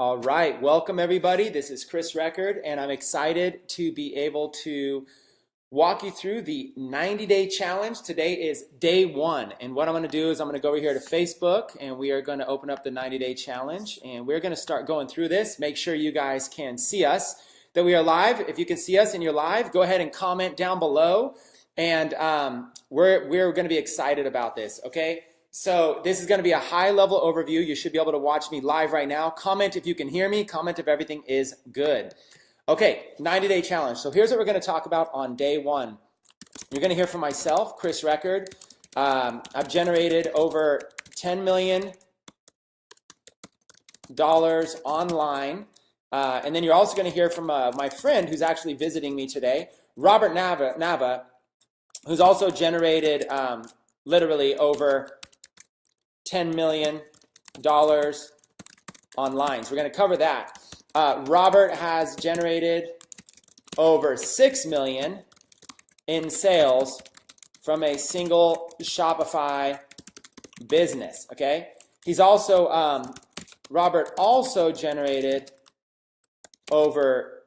All right, welcome everybody. This is Chris Record, and I'm excited to be able to walk you through the 90-day challenge. Today is day one, and what I'm going to do is I'm going to go over here to Facebook, and we are going to open up the 90-day challenge, and we're going to start going through this. Make sure you guys can see us, that we are live. If you can see us and you're live, go ahead and comment down below, and we're going to be excited about this, okay? So this is going to be a high-level overview. You should be able to watch me live right now. Comment if you can hear me. Comment if everything is good. Okay, 90-day challenge. So here's what we're going to talk about on day one. You're going to hear from myself, Chris Record. I've generated over $10 million online. And then you're also going to hear from my friend who's actually visiting me today, Robert Nava, who's also generated literally over $10 million online. So we're going to cover that. Robert has generated over $6 million in sales from a single Shopify business. Okay. He's also Robert also generated over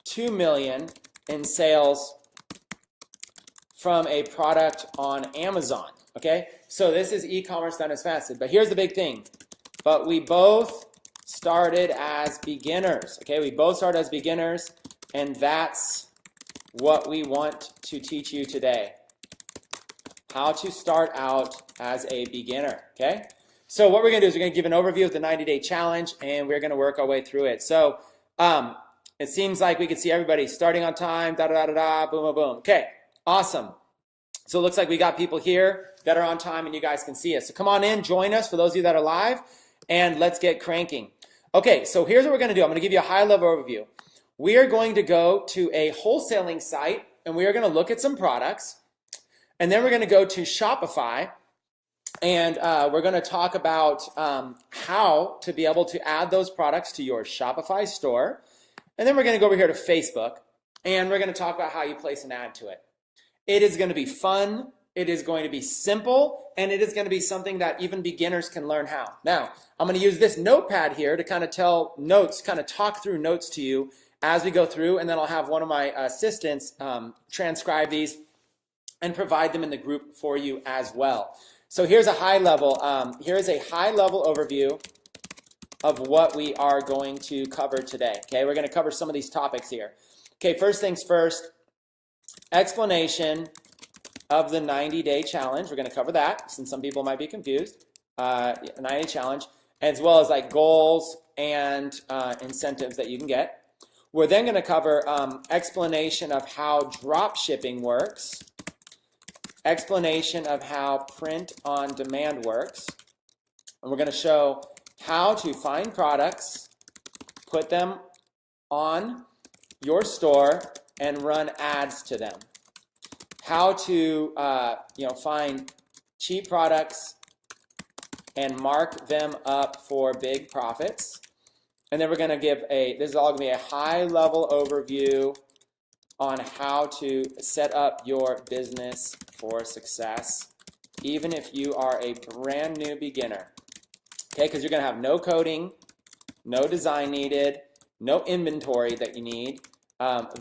$2 million in sales from a product on Amazon. Okay, so this is e-commerce done as fasted. But here's the big thing. But we both started as beginners. Okay, we both started as beginners, and that's what we want to teach you today. How to start out as a beginner. Okay, so what we're going to do is we're going to give an overview of the 90-day challenge, and we're going to work our way through it. So it seems like we can see everybody starting on time, da-da-da-da-da, boom, boom, boom. Okay, awesome. So it looks like we got people here that are on time and you guys can see us. So come on in, join us for those of you that are live, and let's get cranking. Okay, so here's what we're going to do. I'm going to give you a high-level overview. We are going to go to a wholesaling site, and we are going to look at some products, and then we're going to go to Shopify, and we're going to talk about how to be able to add those products to your Shopify store, and then we're going to go over here to Facebook, and we're going to talk about how you place an ad to it. It is going to be fun, it is going to be simple, and it is going to be something that even beginners can learn how. Now, I'm going to use this notepad here to kind of tell notes, kind of talk through notes to you as we go through, and then I'll have one of my assistants transcribe these and provide them in the group for you as well. So here's a high-level overview of what we are going to cover today. Okay, we're going to cover some of these topics here. Okay, first things first. Explanation of the 90-day challenge. We're going to cover that since some people might be confused. 90-day challenge, as well as like goals and incentives that you can get. We're then going to cover explanation of how drop shipping works, explanation of how print on demand works, and we're going to show how to find products, put them on your store, and run ads to them. How to find cheap products and mark them up for big profits. And then we're going to give this is all going to be a high-level overview on how to set up your business for success, even if you are a brand new beginner. Okay, because you're going to have no coding, no design needed, no inventory that you need.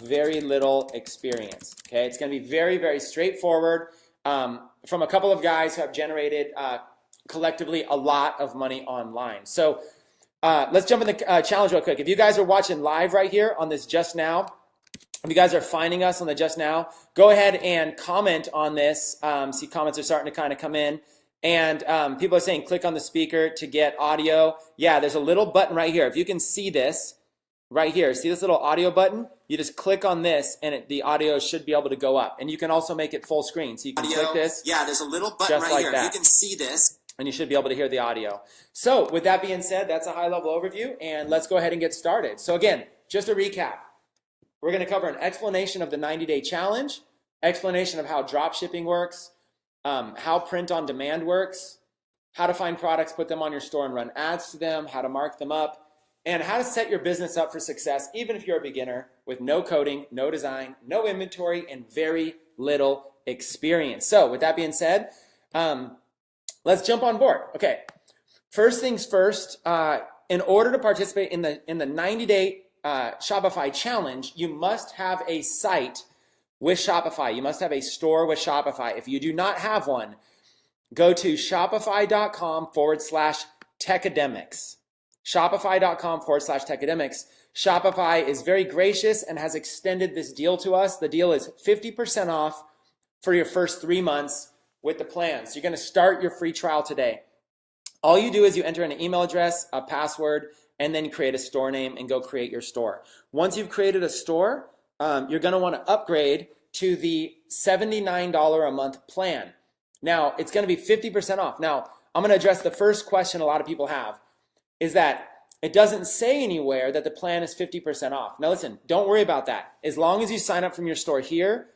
Very little experience. Okay, it's going to be very, very straightforward from a couple of guys who have generated collectively a lot of money online. So let's jump in the challenge real quick. If you guys are watching live right here on this Just Now, if you guys are finding us on the Just Now, go ahead and comment on this. See, comments are starting to kind of come in. And people are saying click on the speaker to get audio. Yeah, there's a little button right here. If you can see this right here, see this little audio button? You just click on this and the audio should be able to go up. And you can also make it full screen. So you can click this. Yeah, there's a little button right here. If you can see this. And you should be able to hear the audio. So with that being said, that's a high-level overview. And let's go ahead and get started. So again, just a recap. We're going to cover an explanation of the 90-day challenge, explanation of how drop shipping works, how print on demand works, how to find products, put them on your store and run ads to them, how to mark them up, and how to set your business up for success, even if you're a beginner with no coding, no design, no inventory, and very little experience. So with that being said, let's jump on board. Okay, first things first, in order to participate in the 90-day Shopify challenge, you must have a site with Shopify. You must have a store with Shopify. If you do not have one, go to shopify.com/Tecademics. Shopify.com/Tecademics. Shopify is very gracious and has extended this deal to us. The deal is 50% off for your first 3 months with the plan. So you're going to start your free trial today. All you do is you enter an email address, a password, and then create a store name and go create your store. Once you've created a store, you're going to want to upgrade to the $79 a month plan. Now, it's going to be 50% off. Now, I'm going to address the first question a lot of people have, is that it doesn't say anywhere that the plan is 50% off. Now, listen, don't worry about that. As long as you sign up from your store here,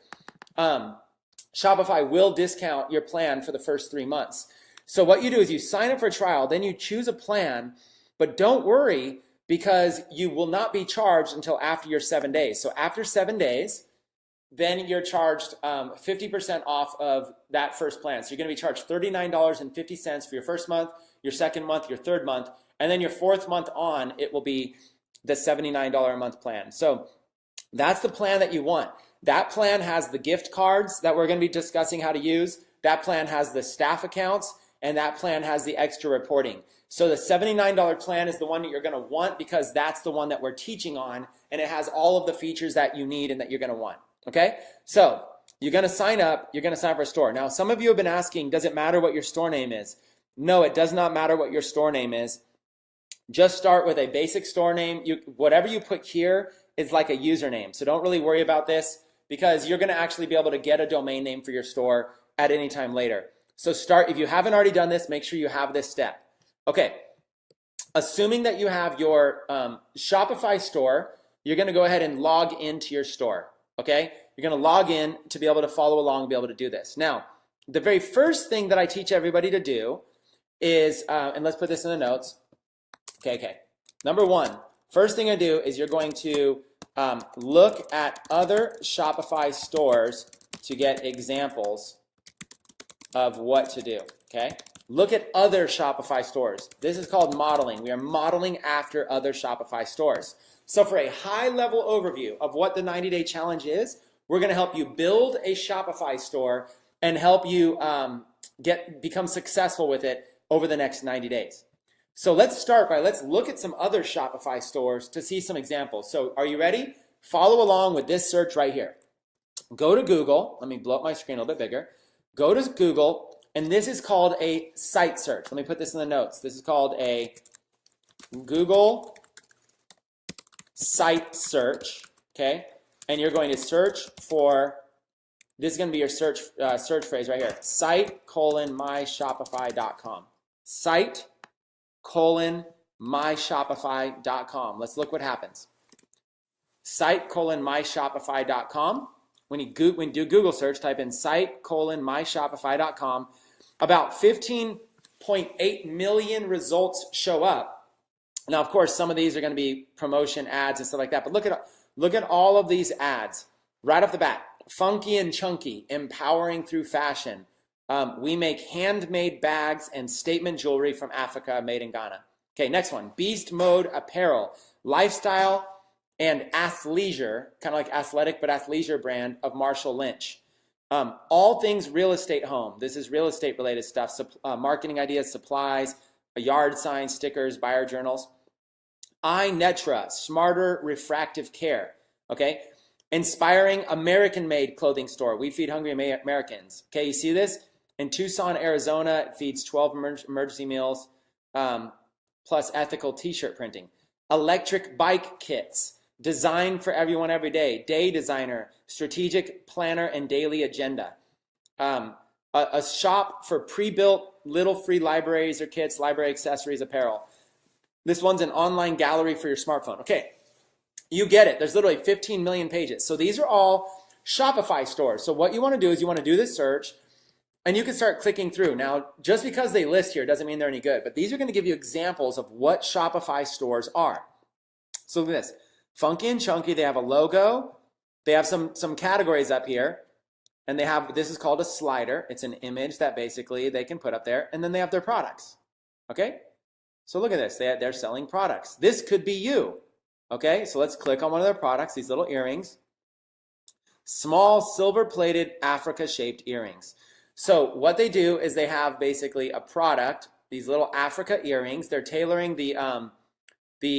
Shopify will discount your plan for the first 3 months. So what you do is you sign up for a trial, then you choose a plan, but don't worry because you will not be charged until after your 7 days. So after 7 days, then you're charged 50% off of that first plan. So you're going to be charged $39.50 for your first month, your second month, your third month, and then your fourth month on, it will be the $79 a month plan. So that's the plan that you want. That plan has the gift cards that we're going to be discussing how to use. That plan has the staff accounts, and that plan has the extra reporting. So the $79 plan is the one that you're going to want because that's the one that we're teaching on, and it has all of the features that you need and that you're going to want. Okay? So you're going to sign up. You're going to sign up for a store. Now, some of you have been asking, does it matter what your store name is? No, it does not matter what your store name is. Just start with a basic store name. Whatever you put here is like a username. So don't really worry about this because you're going to actually be able to get a domain name for your store at any time later. So start, if you haven't already done this, make sure you have this step. Okay, assuming that you have your Shopify store, you're going to go ahead and log into your store. Okay, you're going to log in to be able to follow along and be able to do this. Now, the very first thing that I teach everybody to do is, and let's put this in the notes. Okay. Number one, first thing I do is you're going to look at other Shopify stores to get examples of what to do, okay? Look at other Shopify stores. This is called modeling. We are modeling after other Shopify stores. So for a high-level overview of what the 90-day challenge is, we're going to help you build a Shopify store and help you become successful with it over the next 90 days. So let's start by, let's look at some other Shopify stores to see some examples. So are you ready? Follow along with this search right here. Go to Google. Let me blow up my screen a little bit bigger. Go to Google, and this is called a site search. Let me put this in the notes. This is called a Google site search, okay? And you're going to search for, this is going to be your search phrase right here, site:myshopify.com. Site:myshopify.com. Let's look what happens. Site:myshopify.com. When you do Google search, type in site:myshopify.com. About 15.8 million results show up. Now, of course, some of these are going to be promotion ads and stuff like that. But look at all of these ads right off the bat. Funky and chunky, empowering through fashion. We make handmade bags and statement jewelry from Africa, made in Ghana. Okay, next one. Beast Mode Apparel, lifestyle and athleisure, kind of like athletic but athleisure brand of Marshall Lynch. All things real estate home. This is real estate related stuff. Marketing ideas, supplies, a yard sign, stickers, buyer journals. iNetra, smarter refractive care. Okay, inspiring American-made clothing store. We feed hungry Americans. Okay, you see this? In Tucson, Arizona, it feeds 12 emergency meals, plus ethical t-shirt printing. Electric bike kits. Design for everyone every day. Day designer, strategic planner, and daily agenda. A shop for pre-built little free libraries or kits, library accessories, apparel. This one's an online gallery for your smartphone. Okay, you get it. There's literally 15 million pages. So these are all Shopify stores. So what you want to do is you want to do this search, and you can start clicking through. Now, just because they list here doesn't mean they're any good, but these are going to give you examples of what Shopify stores are. So look at this. Funky and chunky, they have a logo. They have some categories up here. And they have, this is called a slider. It's an image that basically they can put up there. And then they have their products. Okay? So look at this, they're selling products. This could be you. Okay, so let's click on one of their products, these little earrings. Small silver-plated Africa-shaped earrings. So what they do is they have basically a product, these little Africa earrings. They're tailoring the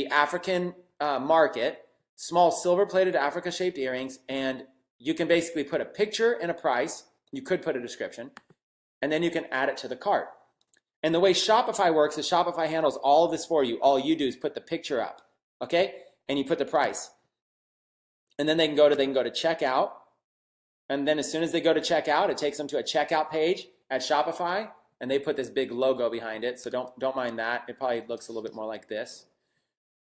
African market, small silver-plated Africa-shaped earrings, and you can basically put a picture and a price. You could put a description, and then you can add it to the cart. And the way Shopify works is Shopify handles all of this for you. All you do is put the picture up, okay? And you put the price. And then they can go to checkout. And then as soon as they go to checkout, it takes them to a checkout page at Shopify, and they put this big logo behind it. So don't mind that. It probably looks a little bit more like this.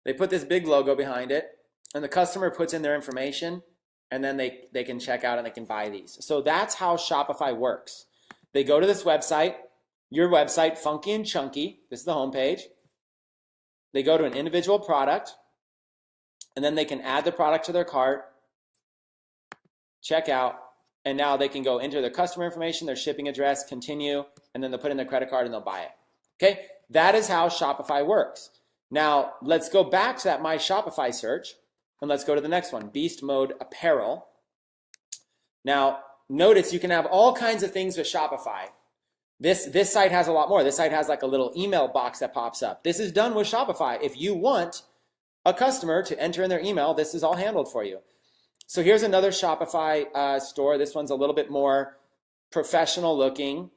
They put this big logo behind it, and the customer puts in their information, and then they can check out and they can buy these. So that's how Shopify works. They go to this website, your website, Funky and Chunky. This is the homepage. They go to an individual product, and then they can add the product to their cart, check out, and now they can go enter their customer information, their shipping address, continue, and then they'll put in their credit card and they'll buy it. Okay, that is how Shopify works. Now, let's go back to that My Shopify search, and let's go to the next one, Beast Mode Apparel. Now, notice you can have all kinds of things with Shopify. This site has a lot more. This site has like a little email box that pops up. This is done with Shopify. If you want a customer to enter in their email, this is all handled for you. So here's another Shopify store. This one's a little bit more professional looking.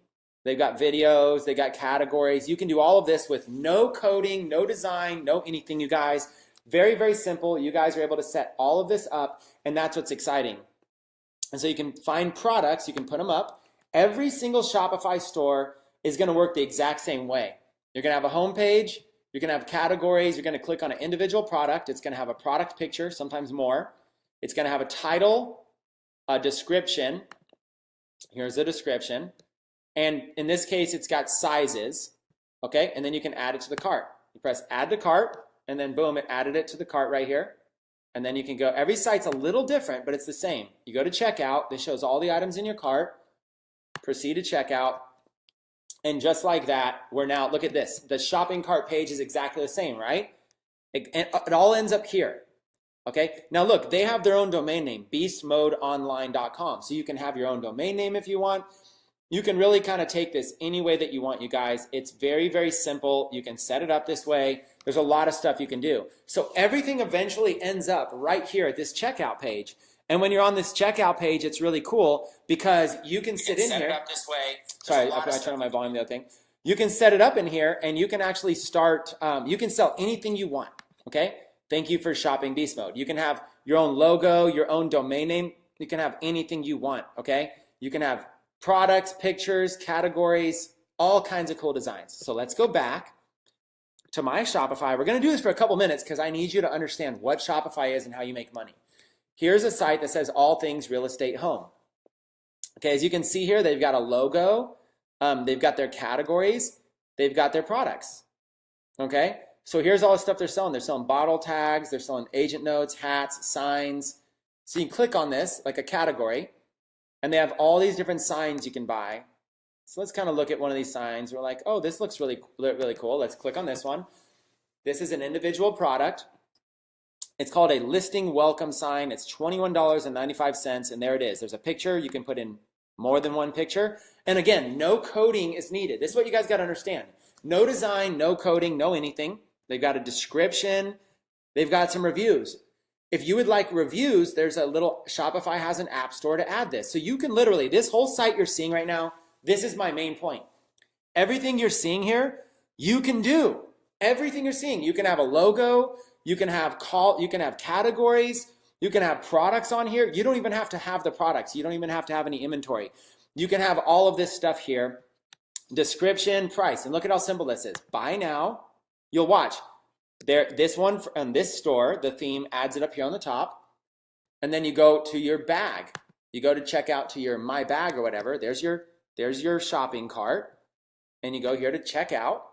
They've got videos, they got categories. You can do all of this with no coding, no design, no anything, you guys. Very, very simple. You guys are able to set all of this up, and that's what's exciting. And so you can find products, you can put them up. Every single Shopify store is going to work the exact same way. You're going to have a home page, you're going to have categories, you're going to click on an individual product. It's going to have a product picture, sometimes more. It's going to have a title, a description. Here's the description. And in this case, it's got sizes, okay? And then you can add it to the cart. You press add to cart, and then boom, it added it to the cart right here. And then you can go, every site's a little different, but it's the same. You go to checkout, this shows all the items in your cart, proceed to checkout, and just like that, we're now, look at this. The shopping cart page is exactly the same, right? It all ends up here. Okay, now look, they have their own domain name, beastmodeonline.com. So you can have your own domain name if you want. You can really kind of take this any way that you want, you guys. It's very, very simple. You can set it up this way. There's a lot of stuff you can do. So everything eventually ends up right here at this checkout page. And when you're on this checkout page, it's really cool because you can sit in here. Set it up this way. Sorry, I turned on my volume, the other thing. You can set it up in here, and you can actually start, you can sell anything you want, okay? Thank you for shopping Beast Mode. You can have your own logo, your own domain name. You can have anything you want, okay? You can have products, pictures, categories, all kinds of cool designs. So let's go back to My Shopify. We're going to do this for a couple minutes because I need you to understand what Shopify is and how you make money. Here's a site that says all things real estate home. Okay, as you can see here, they've got a logo. They've got their categories. They've got their products. Okay? So here's all the stuff they're selling. They're selling bottle tags. They're selling agent notes, hats, signs. So you can click on this, like a category, and they have all these different signs you can buy. So let's kind of look at one of these signs. We're like, oh, this looks really, really cool. Let's click on this one. This is an individual product. It's called a listing welcome sign. It's $21.95, and there it is. There's a picture. You can put in more than one picture. And again, no coding is needed. This is what you guys got to understand. No design, no coding, no anything. They've got a description. They've got some reviews. If you would like reviews, there's a little, Shopify has an app store to add this. So you can literally, this whole site you're seeing right now, this is my main point. Everything you're seeing here, you can do. Everything you're seeing. You can have a logo, you can have categories, you can have products on here. You don't even have to have the products. You don't even have to have any inventory. You can have all of this stuff here. Description, price, and look at how simple this is. Buy now. You'll watch. This one on this store, the theme adds it up here on the top, and then you go to your bag. You go to check out to your My Bag or whatever. There's your shopping cart, and you go here to check out.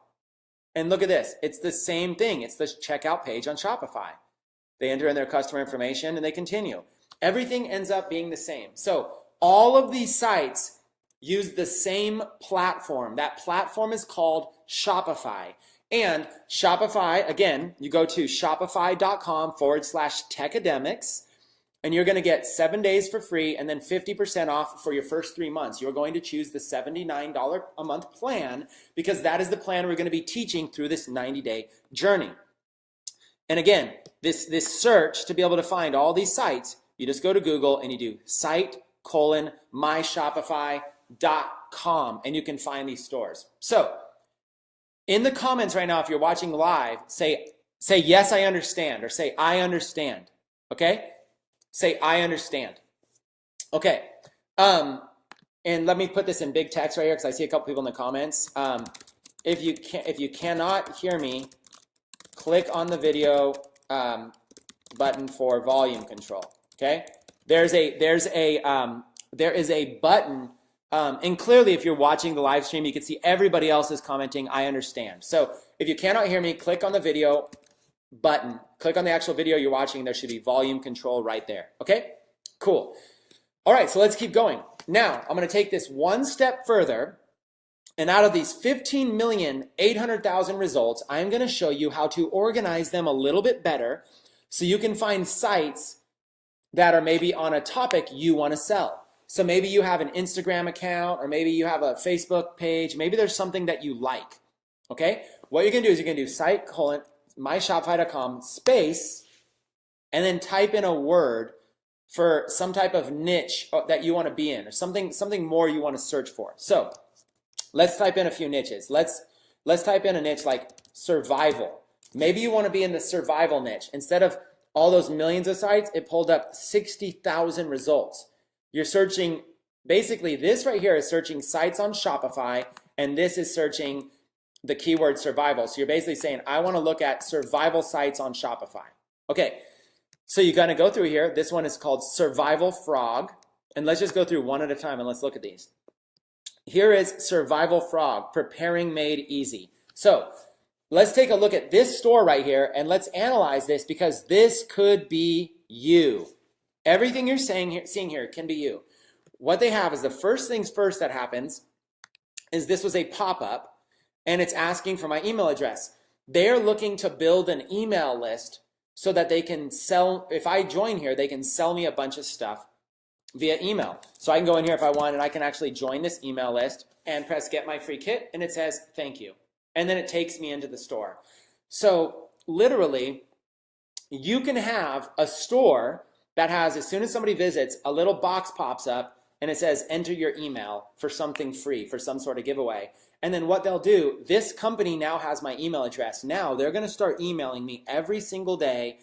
And look at this. It's the same thing. It's the checkout page on Shopify. They enter in their customer information and they continue. Everything ends up being the same. So all of these sites use the same platform. That platform is called Shopify. And Shopify, again, you go to shopify.com/Tecademics, and you're going to get 7 days for free and then 50% off for your first 3 months. You're going to choose the $79 a month plan because that is the plan we're going to be teaching through this 90-day journey. And again, this search to be able to find all these sites, you just go to Google and you do site:/myshopify.com and you can find these stores. So in the comments right now, if you're watching live, say yes, I understand, or say I understand, okay? Say I understand. Okay, and let me put this in big text right here because I see a couple people in the comments. If you cannot hear me, click on the video button for volume control. Okay, there is a button, and clearly if you're watching the live stream, you can see everybody else is commenting. I understand. So if you cannot hear me, click on the video button. Click on the actual video you're watching. There should be volume control right there. Okay, cool. All right, so let's keep going. Now I'm going to take this one step further. And out of these 15,800,000 results, I'm going to show you how to organize them a little bit better so you can find sites that are maybe on a topic you want to sell. So maybe you have an Instagram account, or maybe you have a Facebook page. Maybe there's something that you like. Okay? What you're going to do is you're going to do site:/myshopify.com space, and then type in a word for some type of niche that you want to be in, or something more you want to search for. So let's type in a few niches. Let's type in a niche like survival. Maybe you want to be in the survival niche. Instead of all those millions of sites, it pulled up 60,000 results. You're searching, basically this right here is searching sites on Shopify, and this is searching the keyword survival. So you're basically saying, I want to look at survival sites on Shopify. Okay, so you're going to go through here. This one is called Survival Frog. And let's just go through one at a time and let's look at these. Here is Survival Frog, preparing made easy. So let's take a look at this store right here and let's analyze this because this could be you. Everything you're seeing here can be you. What they have is the first things first that happens is this was a pop-up and it's asking for my email address. They're looking to build an email list so that they can sell, if I join here, they can sell me a bunch of stuff via email. So I can go in here if I want and I can actually join this email list and press get my free kit and it says thank you. And then it takes me into the store. So literally, you can have a store that has, as soon as somebody visits, a little box pops up and it says enter your email for something free, for some sort of giveaway. And then what they'll do, this company now has my email address. Now they're going to start emailing me every single day,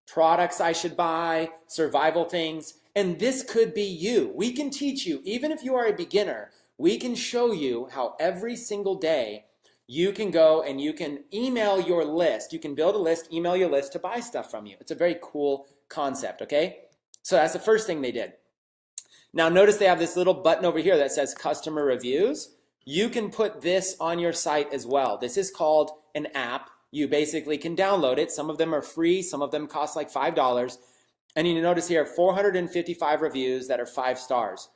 products I should buy, survival things, and this could be you. We can teach you, even if you are a beginner, we can show you how every single day you can go and you can email your list. You can build a list, email your list to buy stuff from you. It's a very cool concept, okay? So that's the first thing they did. Now notice they have this little button over here that says customer reviews. You can put this on your site as well. This is called an app. You basically can download it. Some of them are free. Some of them cost like $5. And you notice here 455 reviews that are 5 stars.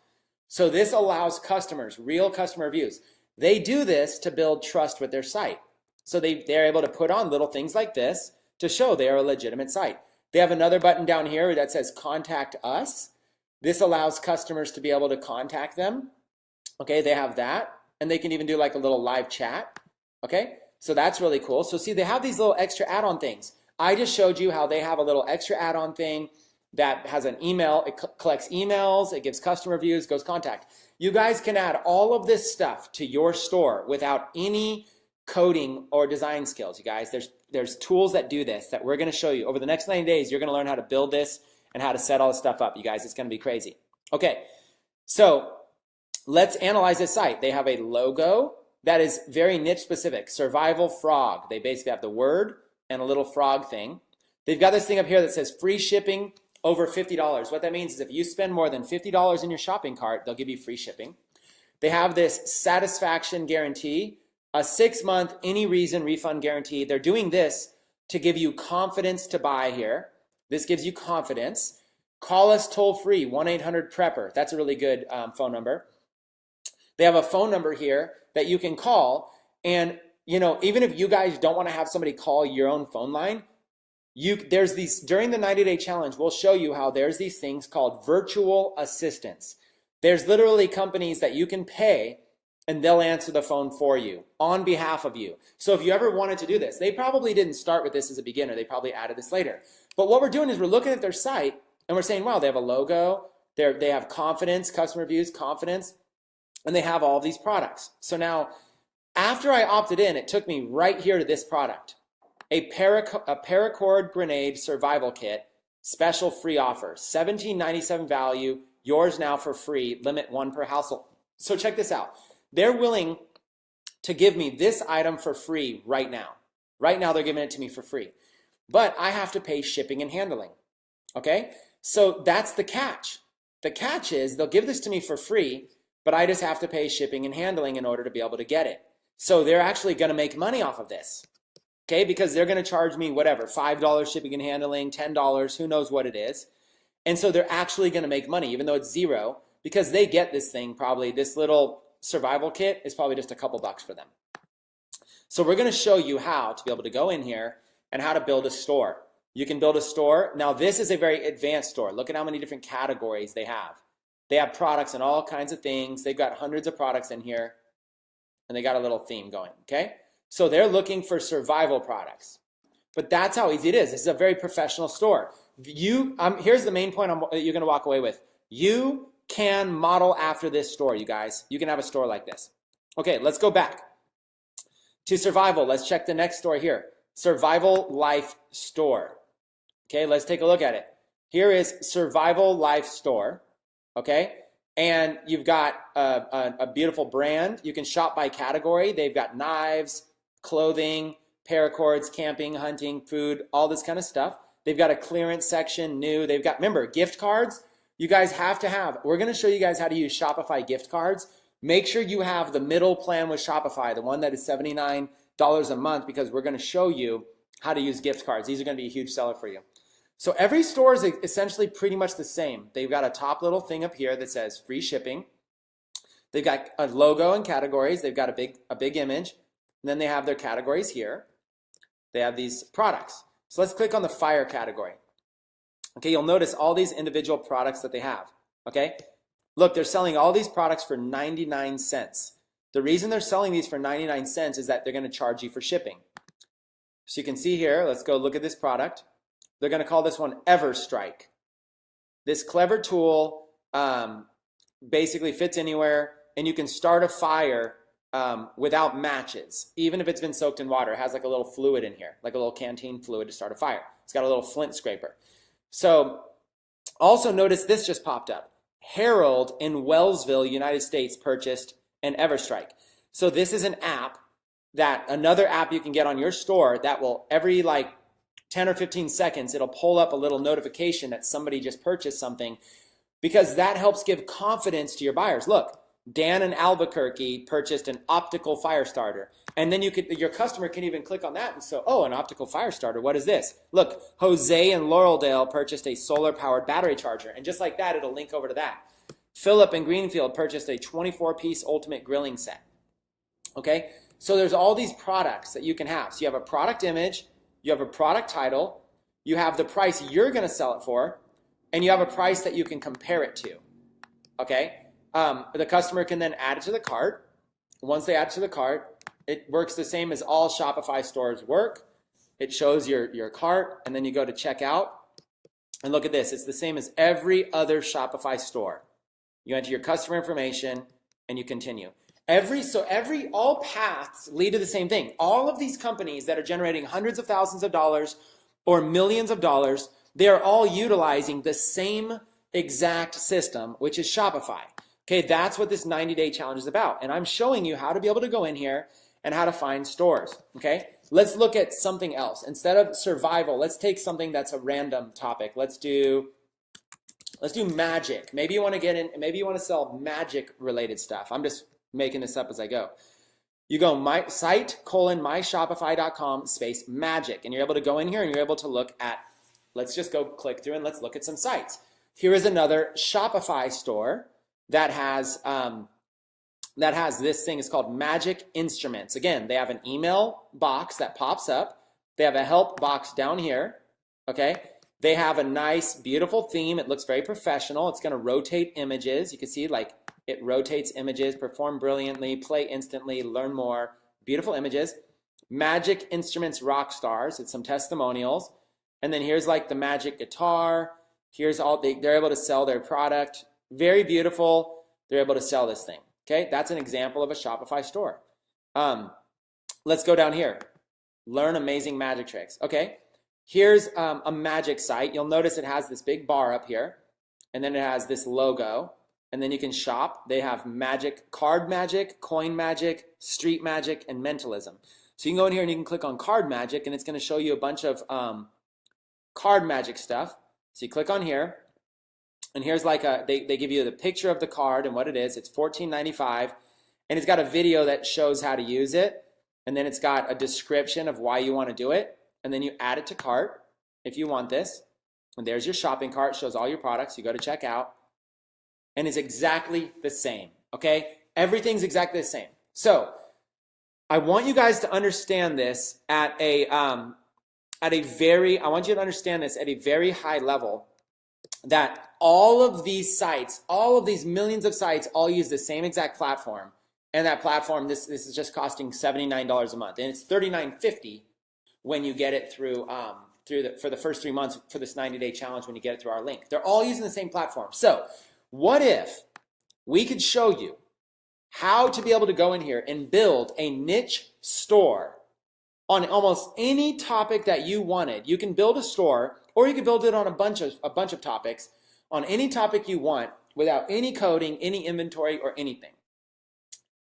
So this allows customers, real customer reviews. They do this to build trust with their site. So they're able to put on little things like this to show they are a legitimate site. They have another button down here that says contact us. This allows customers to be able to contact them. Okay, they have that. And they can even do like a little live chat. Okay, so that's really cool. So see, they have these little extra add-on things. I just showed you how they have a little extra add-on thing that has an email. It collects emails, it gives customer reviews, goes contact. You guys can add all of this stuff to your store without any coding or design skills, you guys. There's tools that do this that we're going to show you. Over the next 90 days, you're going to learn how to build this and how to set all this stuff up, you guys. It's going to be crazy. Okay, so let's analyze this site. They have a logo that is very niche specific, Survival Frog. They basically have the word and a little frog thing. They've got this thing up here that says free shipping over $50. What that means is if you spend more than $50 in your shopping cart, they'll give you free shipping. They have this satisfaction guarantee, a 6-month any reason refund guarantee. They're doing this to give you confidence to buy here. This gives you confidence. Call us toll free, 1-800-PREPPER. That's a really good phone number. They have a phone number here that you can call, and even if you guys don't want to have somebody call your own phone line, there's these, during the 90-day challenge, we'll show you how there's these things called virtual assistants. There's literally companies that you can pay and they'll answer the phone for you on behalf of you. So if you ever wanted to do this, they probably didn't start with this as a beginner. They probably added this later. But what we're doing is we're looking at their site and we're saying, wow, they have a logo, they have confidence, customer reviews, confidence, and they have all these products. So now, after I opted in, it took me right here to this product. A paracord grenade survival kit, special free offer, $17.97 value, yours now for free, limit 1 per household. So check this out. They're willing to give me this item for free right now. Right now they're giving it to me for free. But I have to pay shipping and handling, okay? So that's the catch. The catch is they'll give this to me for free, but I just have to pay shipping and handling in order to be able to get it. So they're actually gonna make money off of this. Okay, because they're going to charge me whatever, $5 shipping and handling, $10, who knows what it is. And so they're actually going to make money, even though it's zero, because they get this thing probably, this little survival kit is probably just a couple bucks for them. So we're going to show you how to be able to go in here and how to build a store. You can build a store. Now this is a very advanced store. Look at how many different categories they have. They have products and all kinds of things. They've got hundreds of products in here, and they got a little theme going, okay? So they're looking for survival products. But that's how easy it is. This is a very professional store. Here's the main point that you're going to walk away with. You can model after this store, you guys. You can have a store like this. Okay, let's go back to survival. Let's check the next store here. Survival Life Store. Okay, let's take a look at it. Here is Survival Life Store. Okay, and you've got a beautiful brand. You can shop by category. They've got knives, clothing, paracords, camping, hunting, food, all this kind of stuff. They've got a clearance section, new. They've got, remember, gift cards. You guys have to have. We're going to show you guys how to use Shopify gift cards. Make sure you have the middle plan with Shopify, the one that is $79 a month, because we're going to show you how to use gift cards. These are going to be a huge seller for you. So every store is essentially pretty much the same. They've got a top little thing up here that says free shipping. They've got a logo and categories. They've got a big image. And then they have their categories here. They have these products. So let's click on the fire category. Okay, you'll notice all these individual products that they have. Okay, look, they're selling all these products for 99 cents. The reason they're selling these for 99 cents is that they're going to charge you for shipping. So you can see here, let's go look at this product. They're going to call this one EverStrike. This clever tool basically fits anywhere, and you can start a fire without matches, even if it's been soaked in water. It has like a little fluid in here, like a little canteen fluid to start a fire. It's got a little flint scraper. So also notice this just popped up. Harold in Wellsville, United States purchased an EverStrike. So this is an app, another app you can get on your store that will every like 10 or 15 seconds, it'll pull up a little notification that somebody just purchased something, because that helps give confidence to your buyers. Look, Dan in Albuquerque purchased an optical fire starter. And then your customer can even click on that and say, oh, an optical fire starter, what is this? Look, Jose in Laureldale purchased a solar-powered battery charger. And just like that, it'll link over to that. Philip in Greenfield purchased a 24-piece ultimate grilling set. Okay, so there's all these products that you can have. So you have a product image, you have a product title, you have the price you're going to sell it for, and you have a price that you can compare it to. Okay, the customer can then add it to the cart. Once they add it to the cart, it works the same as all Shopify stores work. It shows your cart, and then you go to checkout. And look at this. It's the same as every other Shopify store. You enter your customer information, and you continue. All paths lead to the same thing. All of these companies that are generating hundreds of thousands of dollars or millions of dollars, they are all utilizing the same exact system, which is Shopify. Okay, that's what this 90-day challenge is about. And I'm showing you how to be able to go in here and how to find stores. Okay, let's look at something else. Instead of survival, let's take something that's a random topic. Let's do magic. Maybe you want to get in, maybe you want to sell magic related stuff. I'm just making this up as I go. You go site:myshopify.com/magic, and you're able to go in here and you're able to look at, let's just go click through and let's look at some sites. Here is another Shopify store that has that has this thing. It's called Magic Instruments. Again, they have an email box that pops up. They have a help box down here, okay? They have a nice, beautiful theme. It looks very professional. It's gonna rotate images. You can see like it rotates images, perform brilliantly, play instantly, learn more. Beautiful images. Magic Instruments Rock Stars. It's some testimonials. And then here's like the magic guitar. Here's all, they're able to sell their product. Very beautiful. They're able to sell this thing. Okay, that's an example of a Shopify store. Let's go down here. Learn amazing magic tricks. Okay, here's a magic site. You'll notice it has this big bar up here, and then it has this logo, and then you can shop. They have magic, card magic, coin magic, street magic, and mentalism. So you can go in here and you can click on card magic, and it's going to show you a bunch of card magic stuff. So you click on here, and here's like they give you the picture of the card and what it is. It's $14.95, and it's got a video that shows how to use it, and then it's got a description of why you want to do it, and then you add it to cart if you want this, and there's your shopping cart. Shows all your products. You go to checkout, and it's exactly the same, okay? Everything's exactly the same. So I want you guys to understand this at a very high level, that all of these sites, all of these millions of sites, all use the same exact platform. And that platform, this is just costing $79 a month, and it's $39.50 when you get it through for the first 3 months for this 90-day challenge when you get it through our link. They're all using the same platform. So what if we could show you how to be able to go in here and build a niche store on almost any topic that you wanted? You can build a store, or you can build it on a bunch of topics, on any topic you want, without any coding, any inventory, or anything.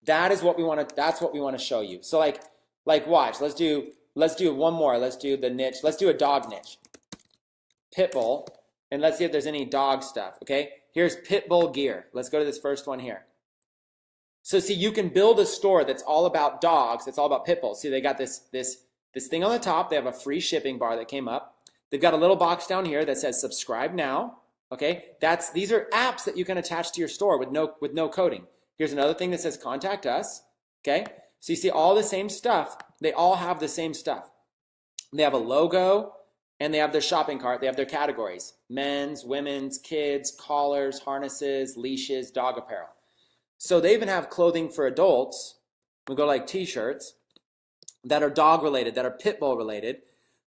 That's what we want to show you. So like watch. Let's do one more. Let's do the niche. Let's do a dog niche. Pitbull, and let's see if there's any dog stuff. Okay, here's Pitbull gear. Let's go to this first one here. So see, you can build a store that's all about dogs. It's all about pit bulls. See, they got this thing on the top. They have a free shipping bar that came up. They've got a little box down here that says subscribe now. Okay, these are apps that you can attach to your store with no coding. Here's another thing that says contact us. Okay, so you see all the same stuff. They all have the same stuff. They have a logo, and they have their shopping cart. They have their categories: men's, women's, kids, collars, harnesses, leashes, dog apparel. So they even have clothing for adults. We go like t-shirts that are dog related, that are pit bull related.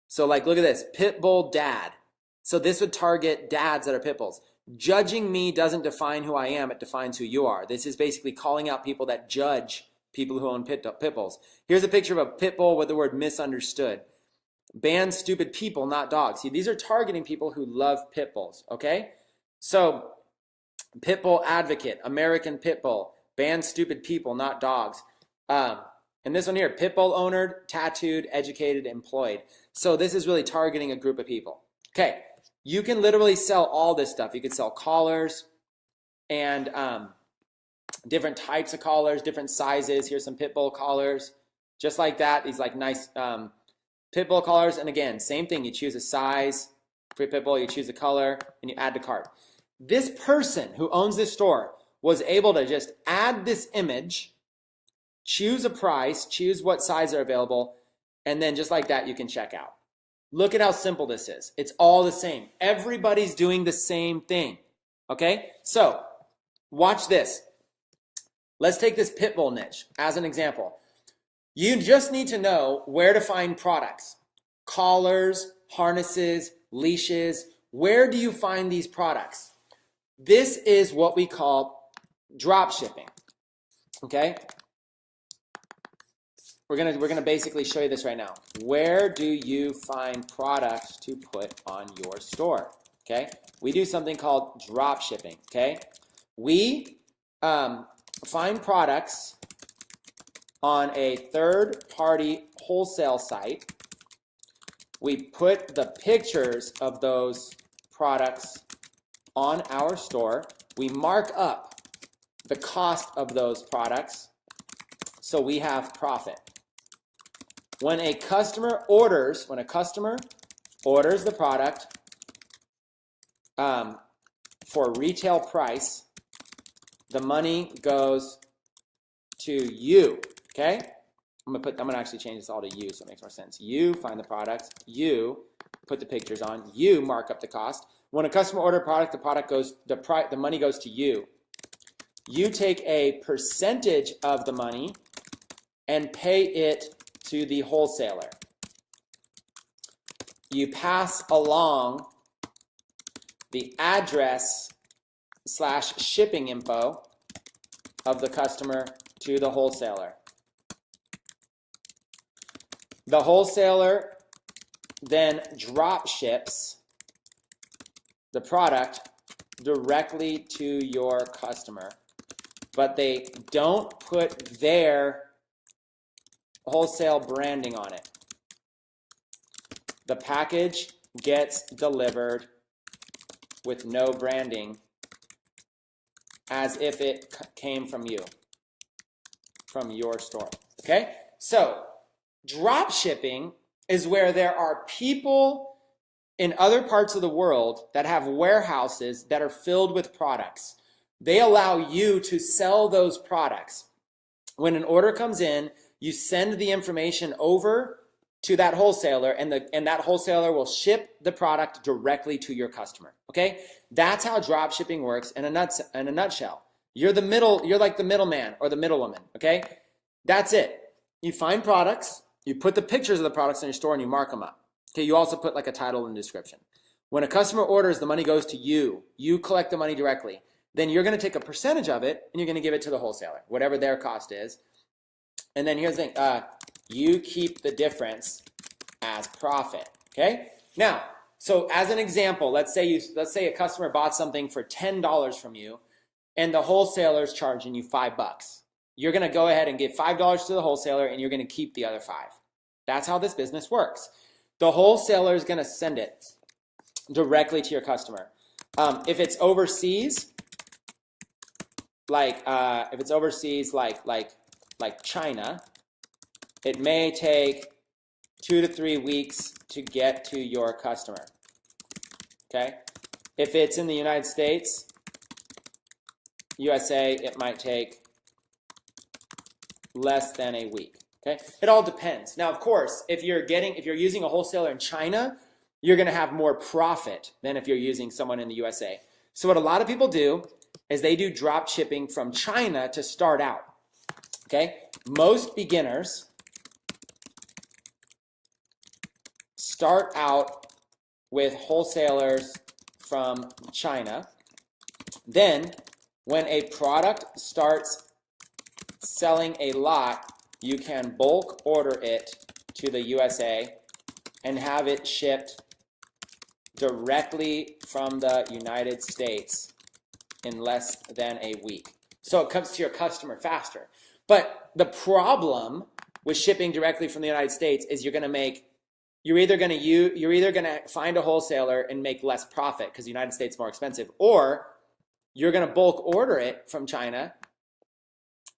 So like, look at this, pit bull dad. So this would target dads that are pit bulls. Judging me doesn't define who I am, it defines who you are. This is basically calling out people that judge people who own pit bulls. Here's a picture of a pit bull with the word misunderstood. Ban stupid people, not dogs. See, these are targeting people who love pit bulls, okay? So pit bull advocate, American pit bull, ban stupid people, not dogs. And this one here, pit bull owner, tattooed, educated, employed. So this is really targeting a group of people. Okay, you can literally sell all this stuff. You could sell collars and different types of collars, different sizes. Here's some pit bull collars, just like that. These like nice pit bull collars. And again, same thing. You choose a size for your pit bull, you choose a color, and you add to cart. This person who owns this store was able to just add this image, choose a price, choose what size are available, and then just like that, you can check out. Look at how simple this is. It's all the same. Everybody's doing the same thing, okay? So watch this. Let's take this pit bull niche as an example. You just need to know where to find products. Collars, harnesses, leashes. Where do you find these products? This is what we call drop shipping, okay? We're gonna basically show you this right now. Where do you find products to put on your store? Okay, we do something called drop shipping. Okay, we find products on a third-party wholesale site. We put the pictures of those products on our store. We mark up the cost of those products so we have profit. When a customer orders the product for retail price, the money goes to you, okay? I'm gonna actually change this all to you so it makes more sense. You find the products, you put the pictures on, you mark up the cost. When a customer orders a product, the money goes to you. You take a percentage of the money and pay it to the wholesaler. You pass along the address / shipping info of the customer to the wholesaler. The wholesaler then drop ships the product directly to your customer, but they don't put their wholesale branding on it. The package gets delivered with no branding, as if it came from you, from your store, okay? So drop shipping is where there are people in other parts of the world that have warehouses that are filled with products. They allow you to sell those products. When an order comes in, you send the information over to that wholesaler, and that wholesaler will ship the product directly to your customer, okay? That's how drop shipping works in a nutshell. You're like the middleman or the middlewoman, okay? That's it. You find products, you put the pictures of the products in your store, and you mark them up. Okay, you also put like a title and description. When a customer orders, the money goes to you. You collect the money directly. Then you're going to take a percentage of it, and you're going to give it to the wholesaler, whatever their cost is. And then here's the thing. You keep the difference as profit, okay? Now, so as an example, let's say a customer bought something for $10 from you, and the wholesaler's charging you $5. You're going to go ahead and give $5 to the wholesaler, and you're going to keep the other $5. That's how this business works. The wholesaler is going to send it directly to your customer. If it's overseas, like China, it may take 2 to 3 weeks to get to your customer. Okay? If it's in the United States, USA, it might take less than a week. Okay? It all depends. Now, of course, if you're using a wholesaler in China, you're going to have more profit than if you're using someone in the USA. So what a lot of people do is they do drop shipping from China to start out. Okay? Most beginners start out with wholesalers from China. Then, when a product starts selling a lot, you can bulk order it to the USA and have it shipped directly from the United States in less than a week. So it comes to your customer faster. But the problem with shipping directly from the United States is you're either going to find a wholesaler and make less profit because the United States is more expensive, or you're going to bulk order it from China.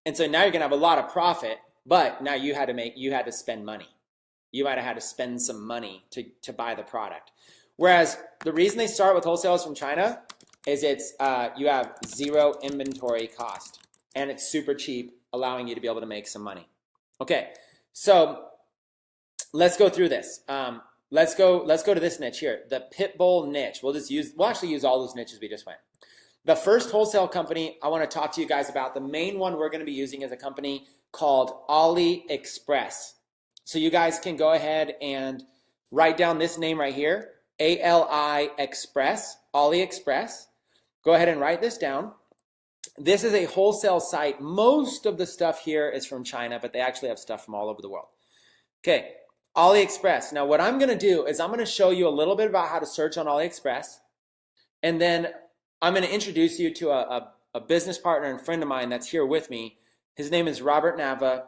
And so now you're going to have a lot of profit, but now you had to spend money. You might have had to spend some money to buy the product. Whereas the reason they start with wholesalers from China is you have zero inventory cost, and it's super cheap, allowing you to be able to make some money. Okay, so let's go through this. Let's go to this niche here, the pit bull niche. We'll actually use all those niches we just went. The first wholesale company I want to talk to you guys about, the main one we're going to be using is a company called AliExpress. So you guys can go ahead and write down this name right here, ALI Express, AliExpress. Go ahead and write this down. This is a wholesale site. Most of the stuff here is from China, but they actually have stuff from all over the world. Okay, AliExpress. Now what I'm going to do is I'm going to show you a little bit about how to search on AliExpress, and then I'm going to introduce you to a business partner and friend of mine that's here with me. His name is Robert Nava.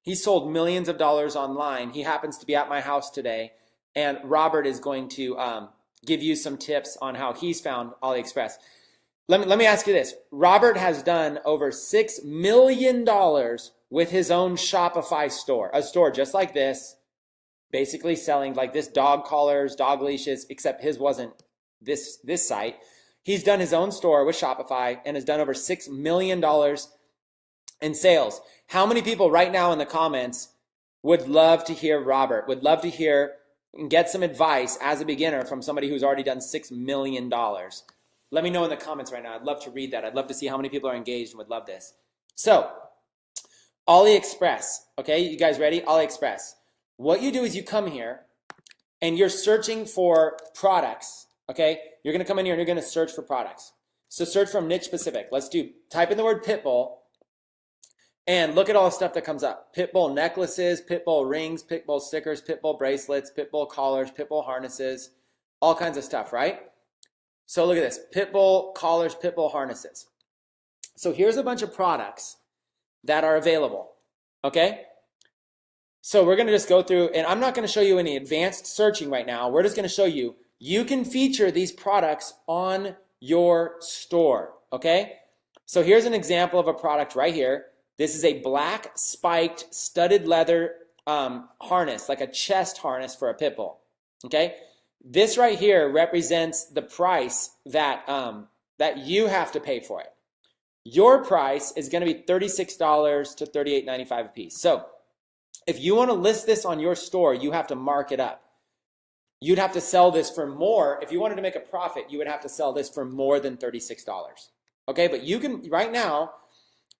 He sold millions of dollars online. He happens to be at my house today, and Robert is going to give you some tips on how he's found AliExpress. Let me ask you this. Robert has done over $6 million with his own Shopify store, a store just like this, basically selling like this dog collars, dog leashes, except his wasn't this site. He's done his own store with Shopify and has done over $6 million in sales. How many people right now in the comments would love to hear Robert, would love to hear and get some advice as a beginner from somebody who's already done $6 million? Let me know in the comments right now. I'd love to read that. I'd love to see how many people are engaged and would love this. So, AliExpress, okay, you guys ready? AliExpress. What you do is you come here and you're searching for products, okay? You're gonna come in here and you're gonna search for products. So search from niche specific. Type in the word Pitbull and look at all the stuff that comes up. Pitbull necklaces, Pitbull rings, Pitbull stickers, Pitbull bracelets, Pitbull collars, Pitbull harnesses, all kinds of stuff, right? So look at this, Pitbull collars, Pitbull harnesses. So here's a bunch of products that are available, okay? So we're gonna just go through, and I'm not gonna show you any advanced searching right now. We're just gonna show you, you can feature these products on your store, okay? So here's an example of a product right here. This is a black spiked studded leather harness, like a chest harness for a pit bull, okay? This right here represents the price that, that you have to pay for it. Your price is gonna be $36 to $38.95 a piece. So if you wanna list this on your store, you have to mark it up. You'd have to sell this for more. If you wanted to make a profit, you would have to sell this for more than $36. Okay, but you can, right now,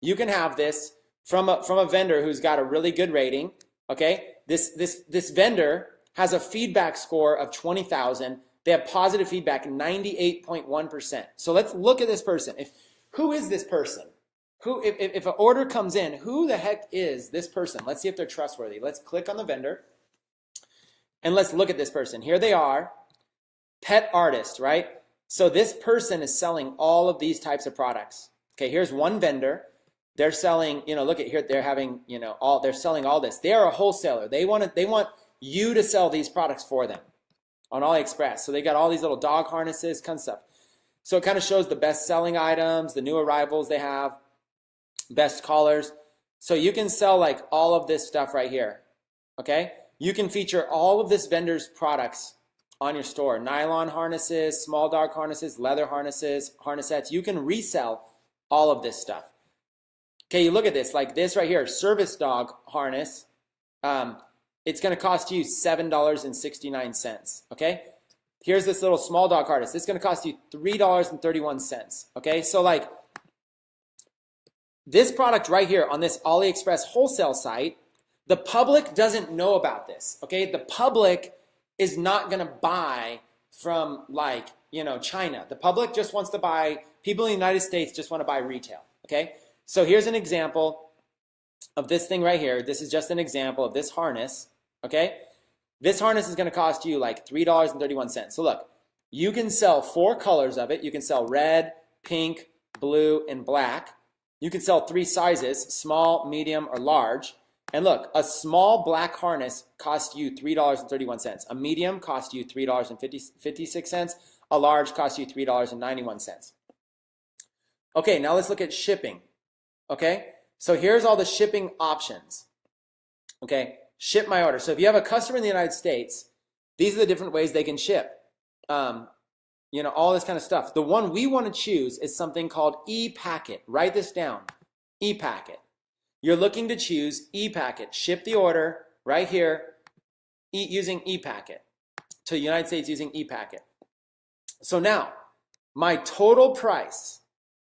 you can have this from a vendor who's got a really good rating. Okay, this vendor has a feedback score of 20,000. They have positive feedback, 98.1%. So let's look at this person. Who is this person? If an order comes in, who the heck is this person? Let's see if they're trustworthy. Let's click on the vendor. And let's look at this person. Here they are, pet artist, right? So this person is selling all of these types of products. Okay, here's one vendor. They're selling, look at here, they're having, they're selling all this. They are a wholesaler. They want you to sell these products for them on AliExpress. So they got all these little dog harnesses, kind of stuff. So it kind of shows the best selling items, the new arrivals they have, best collars. So you can sell like all of this stuff right here, okay? You can feature all of this vendor's products on your store. Nylon harnesses, small dog harnesses, leather harnesses, harnessettes. You can resell all of this stuff. Okay, you look at this, like this right here, service dog harness. It's gonna cost you $7.69, okay? Here's this little small dog harness. This is gonna cost you $3.31, okay? So like this product right here on this AliExpress wholesale site, the public doesn't know about this, okay? The public is not gonna buy from like, China. The public just wants to buy, people in the United States just wanna buy retail, okay? So here's an example of this thing right here. This is just an example of this harness, okay? This harness is gonna cost you like $3.31. So look, you can sell 4 colors of it. You can sell red, pink, blue, and black. You can sell 3 sizes, small, medium, or large. And look, a small black harness costs you $3.31. A medium costs you $3.56. A large costs you $3.91. Okay, now let's look at shipping. Okay, so here's all the shipping options. Okay, ship my order. So if you have a customer in the United States, these are the different ways they can ship. All this kind of stuff. The one we want to choose is something called e-packet. Write this down, e-packet. You're looking to choose e-packet. Ship the order right here using e-packet to the United States using e-packet. So now, my total price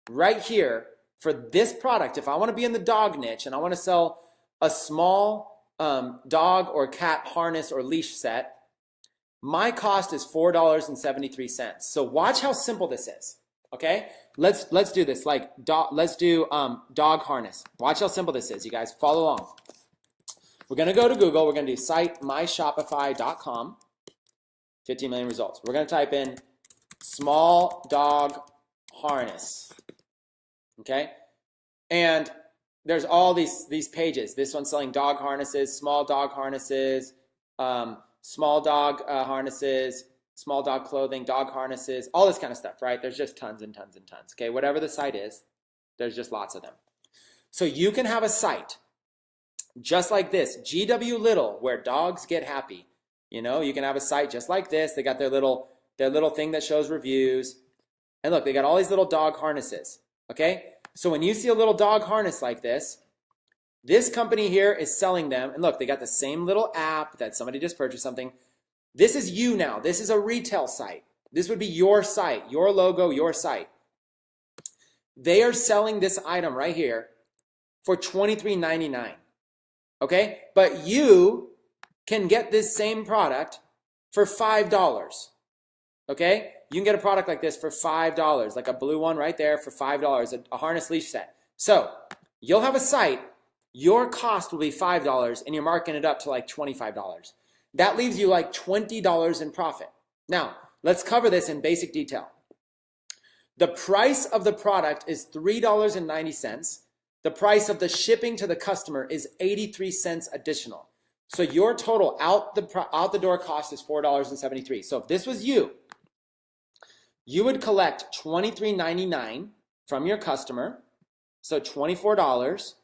right here for this product, if I want to be in the dog niche and I want to sell a small dog or cat harness or leash set, my cost is $4.73. So watch how simple this is. Okay, let's do this. Let's do dog harness. Watch how simple this is, you guys. Follow along. We're gonna go to Google. We're gonna do site myshopify.com. 15 million results. We're gonna type in small dog harness. Okay, and there's all these pages. This one's selling dog harnesses, small dog harnesses, small dog harnesses, small dog clothing, dog harnesses, all this kind of stuff, right? There's just tons and tons and tons, okay? Whatever the site is, there's just lots of them. So you can have a site just like this, GW Little, where dogs get happy. You can have a site just like this. They got their little thing that shows reviews. And look, they got all these little dog harnesses, okay? So when you see a little dog harness like this company here is selling them, and look, they got the same little app that somebody just purchased something. This is you now. This is a retail site. This would be your site, your logo, your site. They are selling this item right here for $23.99. Okay? But you can get this same product for $5. Okay? You can get a product like this for $5, like a blue one right there for $5, a harness leash set. So you'll have a site, your cost will be $5, and you're marking it up to like $25. That leaves you like $20 in profit. Now, let's cover this in basic detail. The price of the product is $3.90. The price of the shipping to the customer is 83 cents additional. So your total out the door cost is $4.73. So if this was you, you would collect $23.99 from your customer, so $24,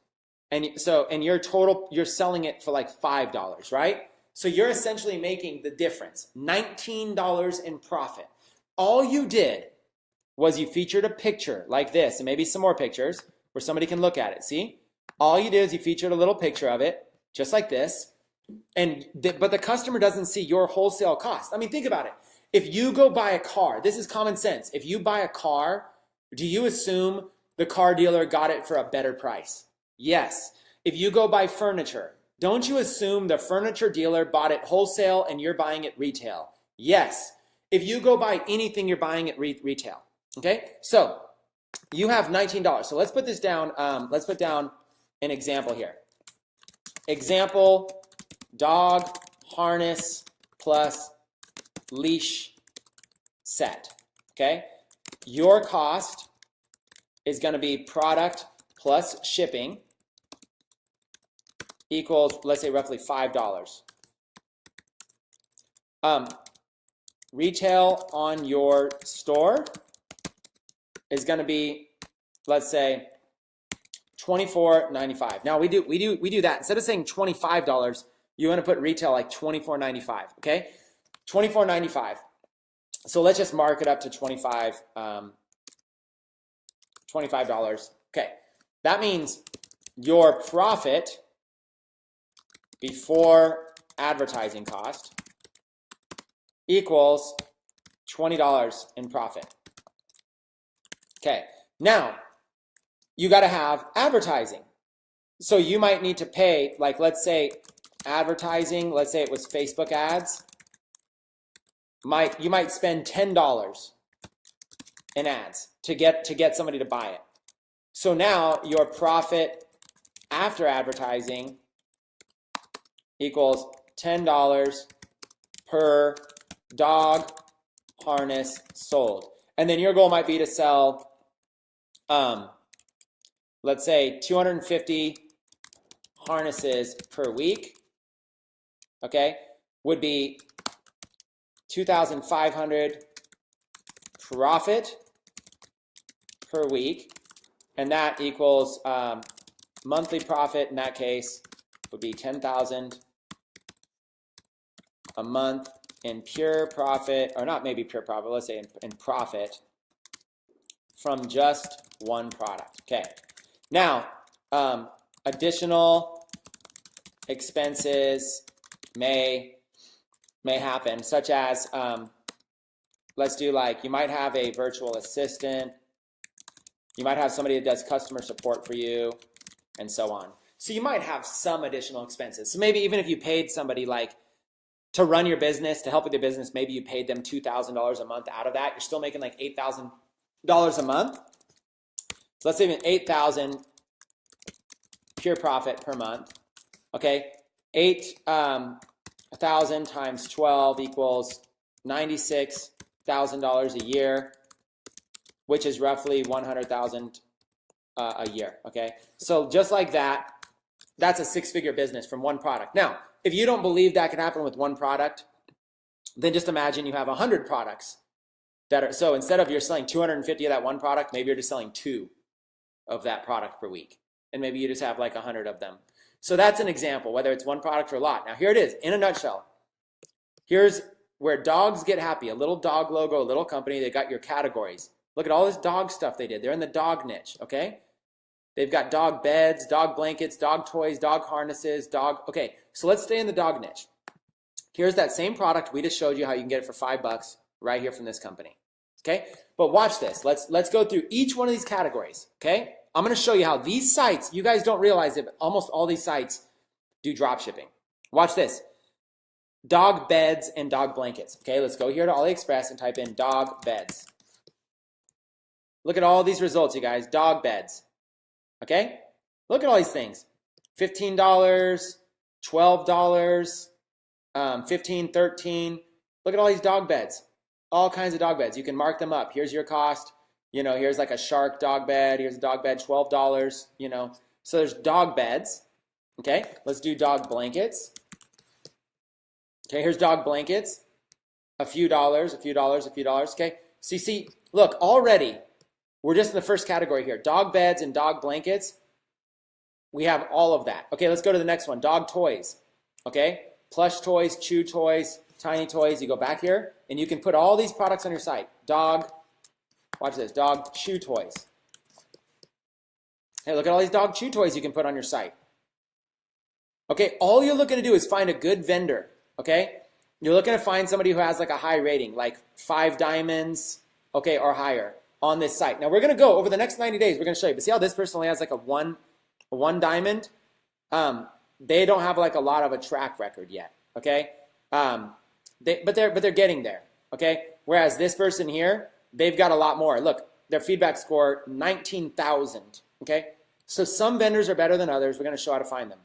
and your total, you're selling it for like $5, right? So you're essentially making the difference, $19 in profit. All you did was you featured a picture like this, and maybe some more pictures where somebody can look at it. See? All you did is you featured a little picture of it, just like this, but the customer doesn't see your wholesale cost. I mean, think about it. If you go buy a car, this is common sense. If you buy a car, do you assume the car dealer got it for a better price? Yes. If you go buy furniture, don't you assume the furniture dealer bought it wholesale and you're buying it retail? Yes. If you go buy anything, you're buying it retail. Okay? So you have $19. So let's put this down. Let's put down an example here. Example, dog harness plus leash set. Okay? Your cost is going to be product plus shipping equals, let's say, roughly $5. Retail on your store is going to be, let's say, $24.95. Now we do that. Instead of saying $25, you want to put retail like $24.95. Okay, $24.95. So let's just mark it up to $25. Okay, that means your profit before advertising cost equals $20 in profit. Okay, now you got to have advertising. So you might need to pay, like, let's say advertising, let's say it was Facebook ads. You might spend $10 in ads to get somebody to buy it. So now your profit after advertising equals $10 per dog harness sold. And then your goal might be to sell, let's say 250 harnesses per week, okay, would be 2,500 profit per week, and that equals monthly profit in that case would be 10,000 a month in pure profit, or not maybe pure profit, let's say in profit from just one product. Okay, now additional expenses may happen, such as let's do, like, you might have a virtual assistant, you might have somebody that does customer support for you, and so on. So you might have some additional expenses. So maybe even if you paid somebody like to run your business, to help with your business, maybe you paid them $2,000 a month out of that, you're still making like $8,000 a month. So let's say even $8,000 pure profit per month. Okay, $8,000 times 12 equals $96,000 a year, which is roughly $100,000 a year. Okay, so just like that, that's a six-figure business from one product. Now, if you don't believe that can happen with one product, then just imagine you have 100 products that are, so instead of you're selling 250 of that one product, maybe you're just selling 2 of that product per week. And maybe you just have like 100 of them. So that's an example, whether it's one product or a lot. Now here it is, in a nutshell. Here's where dogs get happy. A little dog logo, a little company, they got your categories. Look at all this dog stuff they did. They're in the dog niche, okay? They've got dog beds, dog blankets, dog toys, dog harnesses, dog. Okay, so let's stay in the dog niche. Here's that same product we just showed you how you can get it for $5 right here from this company. Okay, but watch this. Let's go through each one of these categories. Okay, I'm going to show you how these sites, you guys don't realize it, but almost all these sites do drop shipping. Watch this. Dog beds and dog blankets. Okay, let's go here to AliExpress and type in dog beds. Look at all these results, you guys. Dog beds. Okay, look at all these things. $15, $12, $15, $13. Look at all these dog beds. All kinds of dog beds. You can mark them up. Here's your cost. You know, here's like a shark dog bed. Here's a dog bed, $12. You know, so there's dog beds. Okay, let's do dog blankets. Okay, here's dog blankets. A few dollars, a few dollars, a few dollars. Okay, so you see, look, already we're just in the first category here. Dog beds and dog blankets. We have all of that. Okay, let's go to the next one. Dog toys. Okay, plush toys, chew toys, tiny toys. You go back here and you can put all these products on your site. Dog, watch this, dog chew toys. Hey, look at all these dog chew toys you can put on your site. Okay, all you're looking to do is find a good vendor. Okay, you're looking to find somebody who has like a high rating, like 5 diamonds, okay, or higher on this site. Now we're going to go over the next 90 days. We're going to show you. But see how this person only has like a one diamond? They don't have like a lot of a track record yet. Okay, but they're getting there. Okay, whereas this person here, they've got a lot more. Look, their feedback score 19,000. Okay, so some vendors are better than others. We're going to show how to find them.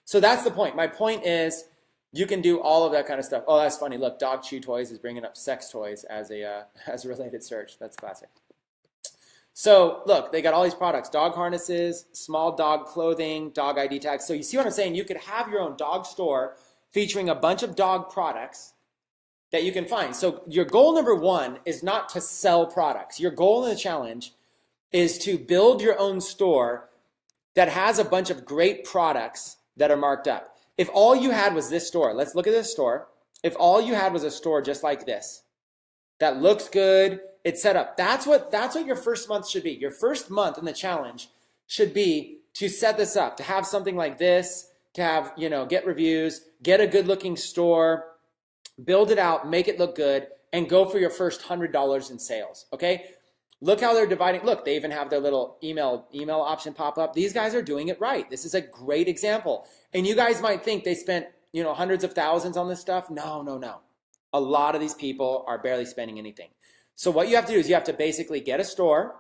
So that's the point. My point is, you can do all of that kind of stuff. Oh, that's funny. Look, dog chew toys is bringing up sex toys as a related search. That's classic. So look, they got all these products: dog harnesses, small dog clothing, dog ID tags. So you see what I'm saying? You could have your own dog store featuring a bunch of dog products that you can find. So your goal number 1 is not to sell products. Your goal in the challenge is to build your own store that has a bunch of great products that are marked up. If all you had was this store, let's look at this store. If all you had was a store just like this, that looks good, it's set up. That's what your first month should be. Your first month in the challenge should be to set this up, to have something like this, to have, you know, get reviews, get a good looking store, build it out, make it look good, and go for your first $100 in sales. Okay? Look how they're dividing. Look, they even have their little email option pop up. These guys are doing it right. This is a great example. And you guys might think they spent, you know, hundreds of thousands on this stuff. No, no, no. A lot of these people are barely spending anything. So what you have to do is you have to basically get a store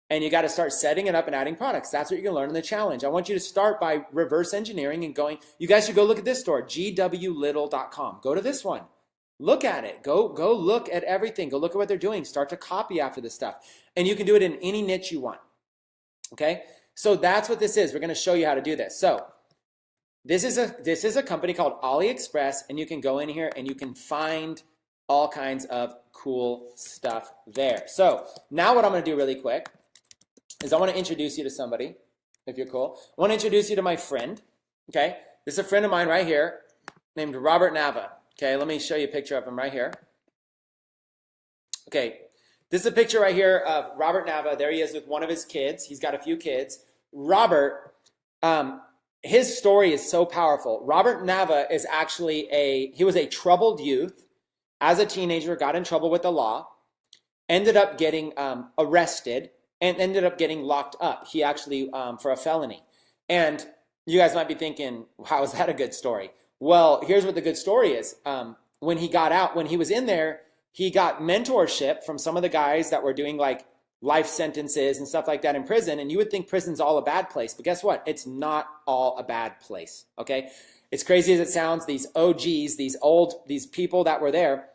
and you got to start setting it up and adding products. That's what you're going to learn in the challenge. I want you to start by reverse engineering and going, you guys should go look at this store, gwlittle.com. Go to this one. Look at it. Go look at everything. Go look at what they're doing. Start to copy after this stuff. And you can do it in any niche you want. Okay? So that's what this is. We're going to show you how to do this. So this is a company called AliExpress, and you can go in here and you can find all kinds of cool stuff there. So now what I'm going to do really quick is I want to introduce you to somebody, if you're cool. I want to introduce you to my friend. Okay? This is a friend of mine right here named Robert Nava. Okay, let me show you a picture of him right here. Okay, this is a picture right here of Robert Nava. There he is with one of his kids. He's got a few kids. Robert, his story is so powerful. Robert Nava is actually he was a troubled youth. As a teenager, got in trouble with the law, ended up getting arrested, and ended up getting locked up. He actually, for a felony. And you guys might be thinking, how is that a good story? Well, here's what the good story is. When he got out, when he was in there, he got mentorship from some of the guys that were doing like life sentences and stuff like that in prison. And you would think prison's all a bad place, but guess what? It's not all a bad place, okay? It's crazy as it sounds. These OGs, these people that were there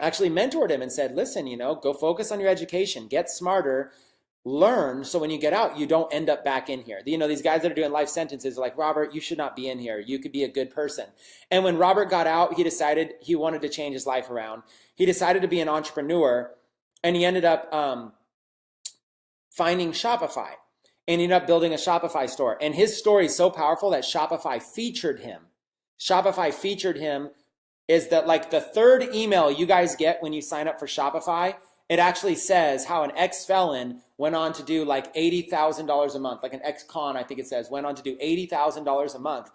actually mentored him and said, listen, you know, go focus on your education, get smarter, learn, so when you get out, you don't end up back in here. You know, these guys that are doing life sentences are like, Robert, you should not be in here. You could be a good person. And when Robert got out, he decided he wanted to change his life around. He decided to be an entrepreneur, and he ended up finding Shopify and ended up building a Shopify store. And his story is so powerful that Shopify featured him. Shopify featured him is that like the third email you guys get when you sign up for Shopify, it actually says how an ex-felon went on to do like $80,000 a month, like an ex-con, I think it says, went on to do $80,000 a month.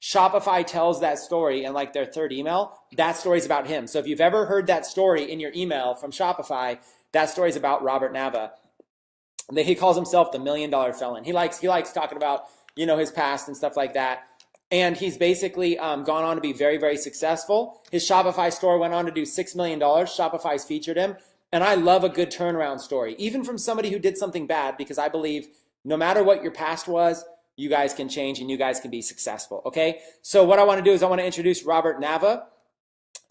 Shopify tells that story in like their third email. That story's about him. So if you've ever heard that story in your email from Shopify, that story's about Robert Nava. He calls himself the $1 million felon. He likes talking about, you know, his past and stuff like that. And he's basically gone on to be very, very successful. His Shopify store went on to do $6 million. Shopify's featured him. And I love a good turnaround story, even from somebody who did something bad, because I believe no matter what your past was, you guys can change and you guys can be successful, okay? So what I want to do is I want to introduce Robert Nava.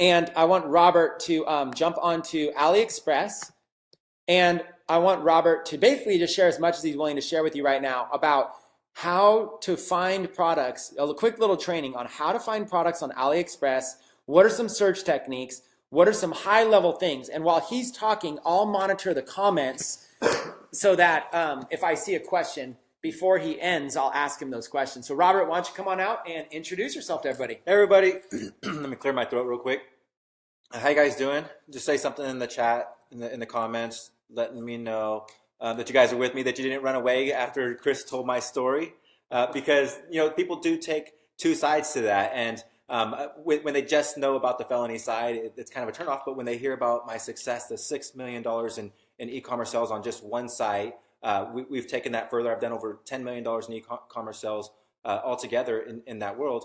And I want Robert to jump onto AliExpress. And I want Robert to basically just share as much as he's willing to share with you right now about how to find products, a quick little training on how to find products on AliExpress. What are some search techniques? What are some high-level things? And while he's talking, I'll monitor the comments so that if I see a question before he ends, I'll ask him those questions. So Robert, why don't you come on out and introduce yourself to everybody? Hey everybody, let me clear my throat real quick. How you guys doing? Just say something in the chat, in the comments, letting me know that you guys are with me, that you didn't run away after Chris told my story, because you know people do take two sides to that, and when they just know about the felony side, it's kind of a turnoff. But when they hear about my success, the $6 million in e-commerce sales on just one site, we've taken that further. I've done over $10 million in e-commerce sales altogether in that world.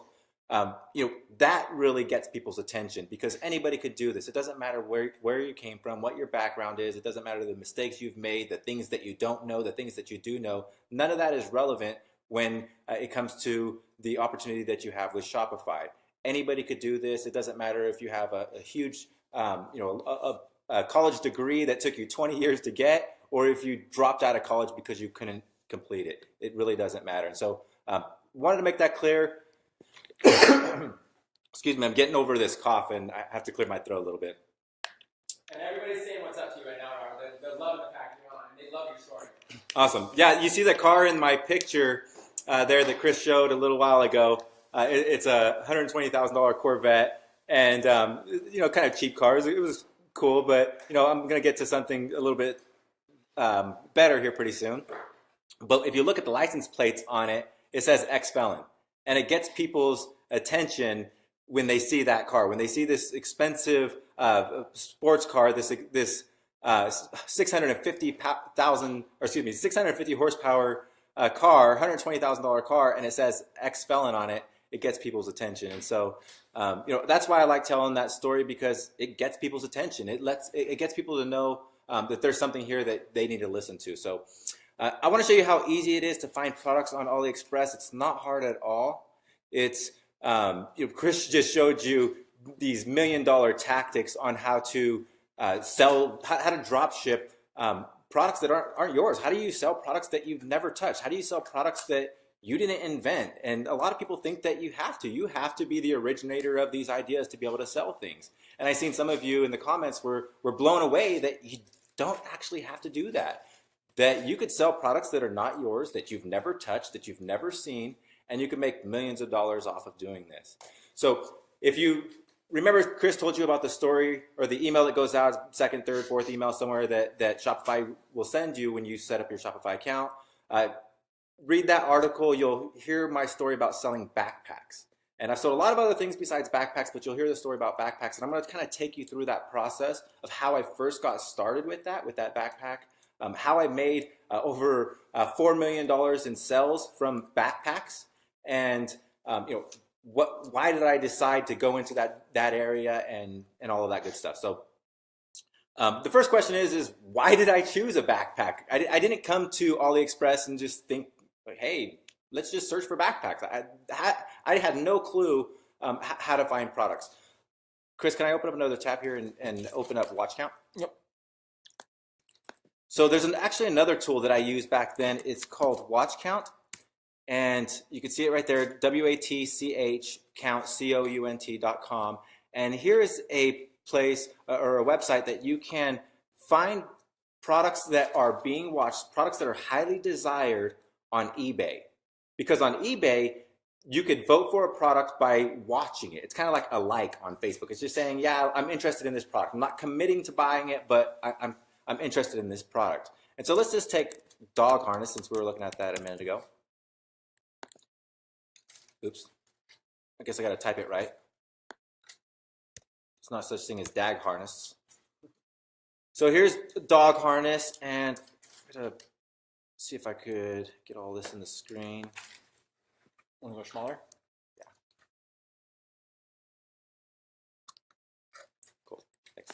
You know, that really gets people's attention, because anybody could do this. It doesn't matter where you came from, what your background is. It doesn't matter the mistakes you've made, the things that you don't know, the things that you do know. None of that is relevant when it comes to the opportunity that you have with Shopify. Anybody could do this. It doesn't matter if you have a huge, you know, a college degree that took you 20 years to get, or if you dropped out of college because you couldn't complete it. It really doesn't matter. And so wanted to make that clear. Excuse me, I'm getting over this cough and I have to clear my throat a little bit. And everybody's saying what's up to you right now, Robert. They're loving the fact you're on, and they love your story. Awesome. Yeah, you see the car in my picture there that Chris showed a little while ago. It's a $120,000 Corvette, and you know, kind of cheap cars. It was cool, but you know, I'm going to get to something a little bit better here pretty soon. But if you look at the license plates on it, it says ex-felon. And it gets people's attention when they see that car, when they see this expensive sports car, this 650 horsepower car, $120,000 car, and it says ex-felon on it. It gets people's attention. And so, you know, that's why I like telling that story, because it gets people's attention. It gets people to know that there's something here that they need to listen to. So I want to show you how easy it is to find products on AliExpress. It's not hard at all. It's, you know, Chris just showed you these $1 million tactics on how to sell, how to drop ship products that aren't yours. How do you sell products that you've never touched? How do you sell products that you didn't invent? And a lot of people think that you have to. You have to be the originator of these ideas to be able to sell things. And I've seen some of you in the comments were blown away that you don't actually have to do that. That you could sell products that are not yours, that you've never touched, that you've never seen, and you can make millions of dollars off of doing this. So if you remember, Chris told you about the story or the email that goes out, second, third, fourth email somewhere that Shopify will send you when you set up your Shopify account. Read that article. You'll hear my story about selling backpacks. And I've sold a lot of other things besides backpacks, but you'll hear the story about backpacks. And I'm going to kind of take you through that process of how I first got started with that backpack. How I made over $4 million in sales from backpacks, and you know, why did I decide to go into that area and all of that good stuff. So the first question is why did I choose a backpack? I didn't come to AliExpress and just think, like, hey, let's just search for backpacks. I had no clue how to find products. Chris, can I open up another tab here and open up watch count? Yep. So there's actually another tool that I used back then. It's called Watch Count, and you can see it right there, WATCH count, COUNT.com. And here is a place or a website that you can find products that are being watched, products that are highly desired on eBay. Because on eBay, you could vote for a product by watching it. It's kind of like a like on Facebook. It's just saying, yeah, I'm interested in this product. I'm not committing to buying it, but I'm interested in this product. And so let's just take dog harness, since we were looking at that a minute ago. Oops. I guess I got to type it right. It's not such thing as dag harness. So here's dog harness, and I'm going to see if I could get all this in the screen. Want to go smaller? Yeah. Cool. Thanks.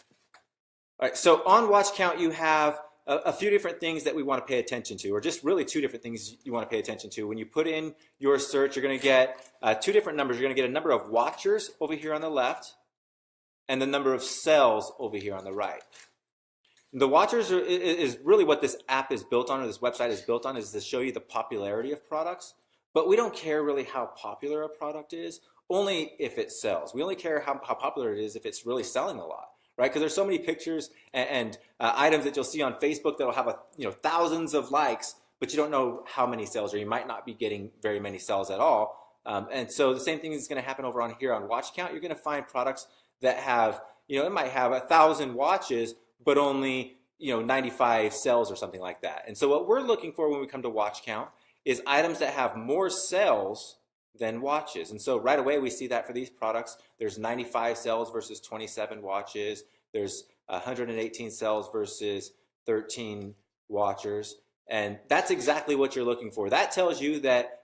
All right, so on watch count, you have a few different things that we want to pay attention to, or just really two different things you want to pay attention to. When you put in your search, you're going to get two different numbers. You're going to get a number of watchers over here on the left, and the number of sales over here on the right. The watchers is really what this app is built on, or this website is built on, is to show you the popularity of products. But we don't care really how popular a product is, only if it sells. We only care how popular it is if it's really selling a lot, right? Because there's so many pictures and items that you'll see on Facebook that'll have thousands of likes, but you don't know how many sales, or you might not be getting very many sales at all. And so the same thing is going to happen over on here on watch count. You're going to find products that have, it might have 1,000 watches, but only 95 sales or something like that. And so what we're looking for when we come to watch count is items that have more sales than watches. And so right away we see that for these products, there's 95 sales versus 27 watches. There's 118 sales versus 13 watchers. And that's exactly what you're looking for. That tells you that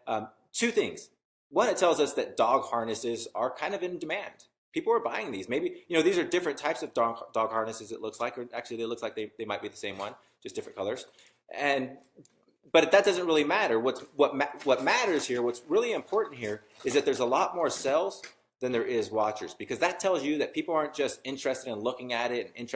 two things. One, it tells us that dog harnesses are kind of in demand. People are buying these. Maybe, these are different types of dog harnesses, it looks like, or actually they look like they might be the same one, just different colors. But that doesn't really matter. What matters here, what's really important here, is that there's a lot more sales than there is watchers, because that tells you that people aren't just interested in looking at it and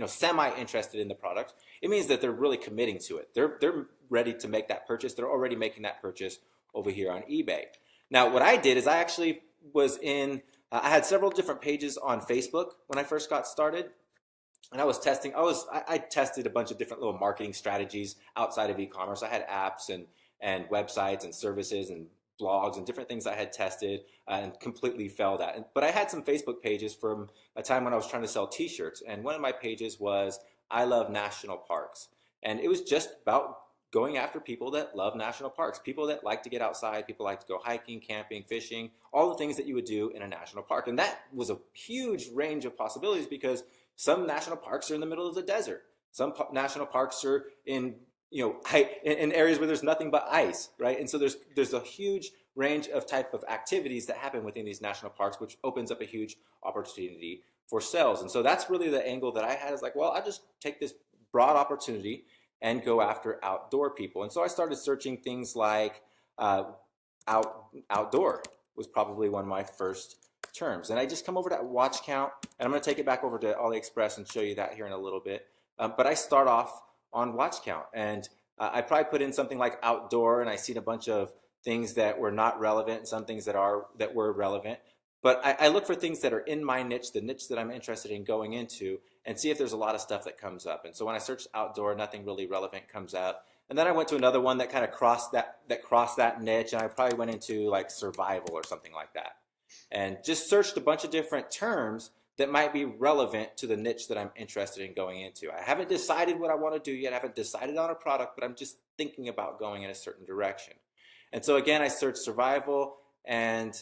semi-interested in the product. It means that they're really committing to it. They're ready to make that purchase. They're already making that purchase over here on eBay. Now, what I did is I actually was I had several different pages on Facebook when I first got started, and I was testing. I tested a bunch of different little marketing strategies outside of e-commerce. I had apps and websites and services and blogs and different things I had tested and completely failed at. But I had some Facebook pages from a time when I was trying to sell t-shirts, and one of my pages was I Love National Parks, and it was just about going after people that love national parks, people that like to get outside, people like to go hiking, camping, fishing, all the things that you would do in a national park. And that was a huge range of possibilities, because some national parks are in the middle of the desert. Some national parks are in areas where there's nothing but ice, right? And so there's a huge range of type of activities that happen within these national parks, which opens up a huge opportunity for sales. And so that's really the angle that I had, is like, well, I'll just take this broad opportunity and go after outdoor people. And so I started searching things like outdoor was probably one of my first terms. And I just come over to watch count, and I'm going to take it back over to AliExpress and show you that here in a little bit. But I start off on watch count, and I probably put in something like outdoor, and I seen a bunch of things that were not relevant and some things that were relevant. But I look for things that are in my niche, the niche that I'm interested in going into, and see if there's a lot of stuff that comes up. And so when I searched outdoor, nothing really relevant comes up. And then I went to another one that kind of crossed that niche, and I probably went into like survival or something like that. And just searched a bunch of different terms that might be relevant to the niche that I'm interested in going into. I haven't decided what I want to do yet. I haven't decided on a product, but I'm just thinking about going in a certain direction. And so again, I search survival, and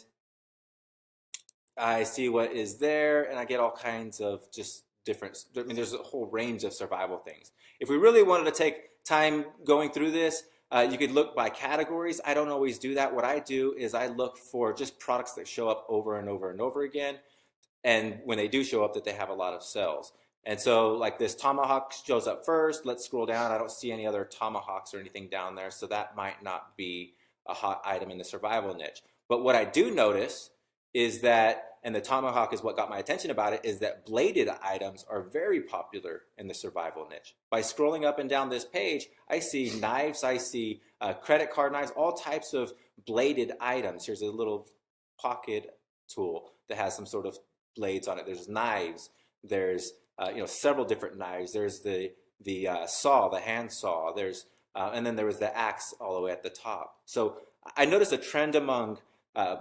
I see what is there, and I get all kinds of just different, there's a whole range of survival things. If we really wanted to take time going through this, you could look by categories. I don't always do that. What I do is I look for just products that show up over and over and over again, and when they do show up, that they have a lot of sales. And so like this tomahawk shows up first. Let's scroll down. I don't see any other tomahawks or anything down there, so that might not be a hot item in the survival niche. But what I do notice is that, and the tomahawk is what got my attention about it, is that bladed items are very popular in the survival niche. By scrolling up and down this page, I see knives, I see credit card knives, all types of bladed items. Here's a little pocket tool that has some sort of blades on it. There's knives, there's several different knives. There's the saw, the hand saw. There's and then there was the axe all the way at the top. So I noticed a trend among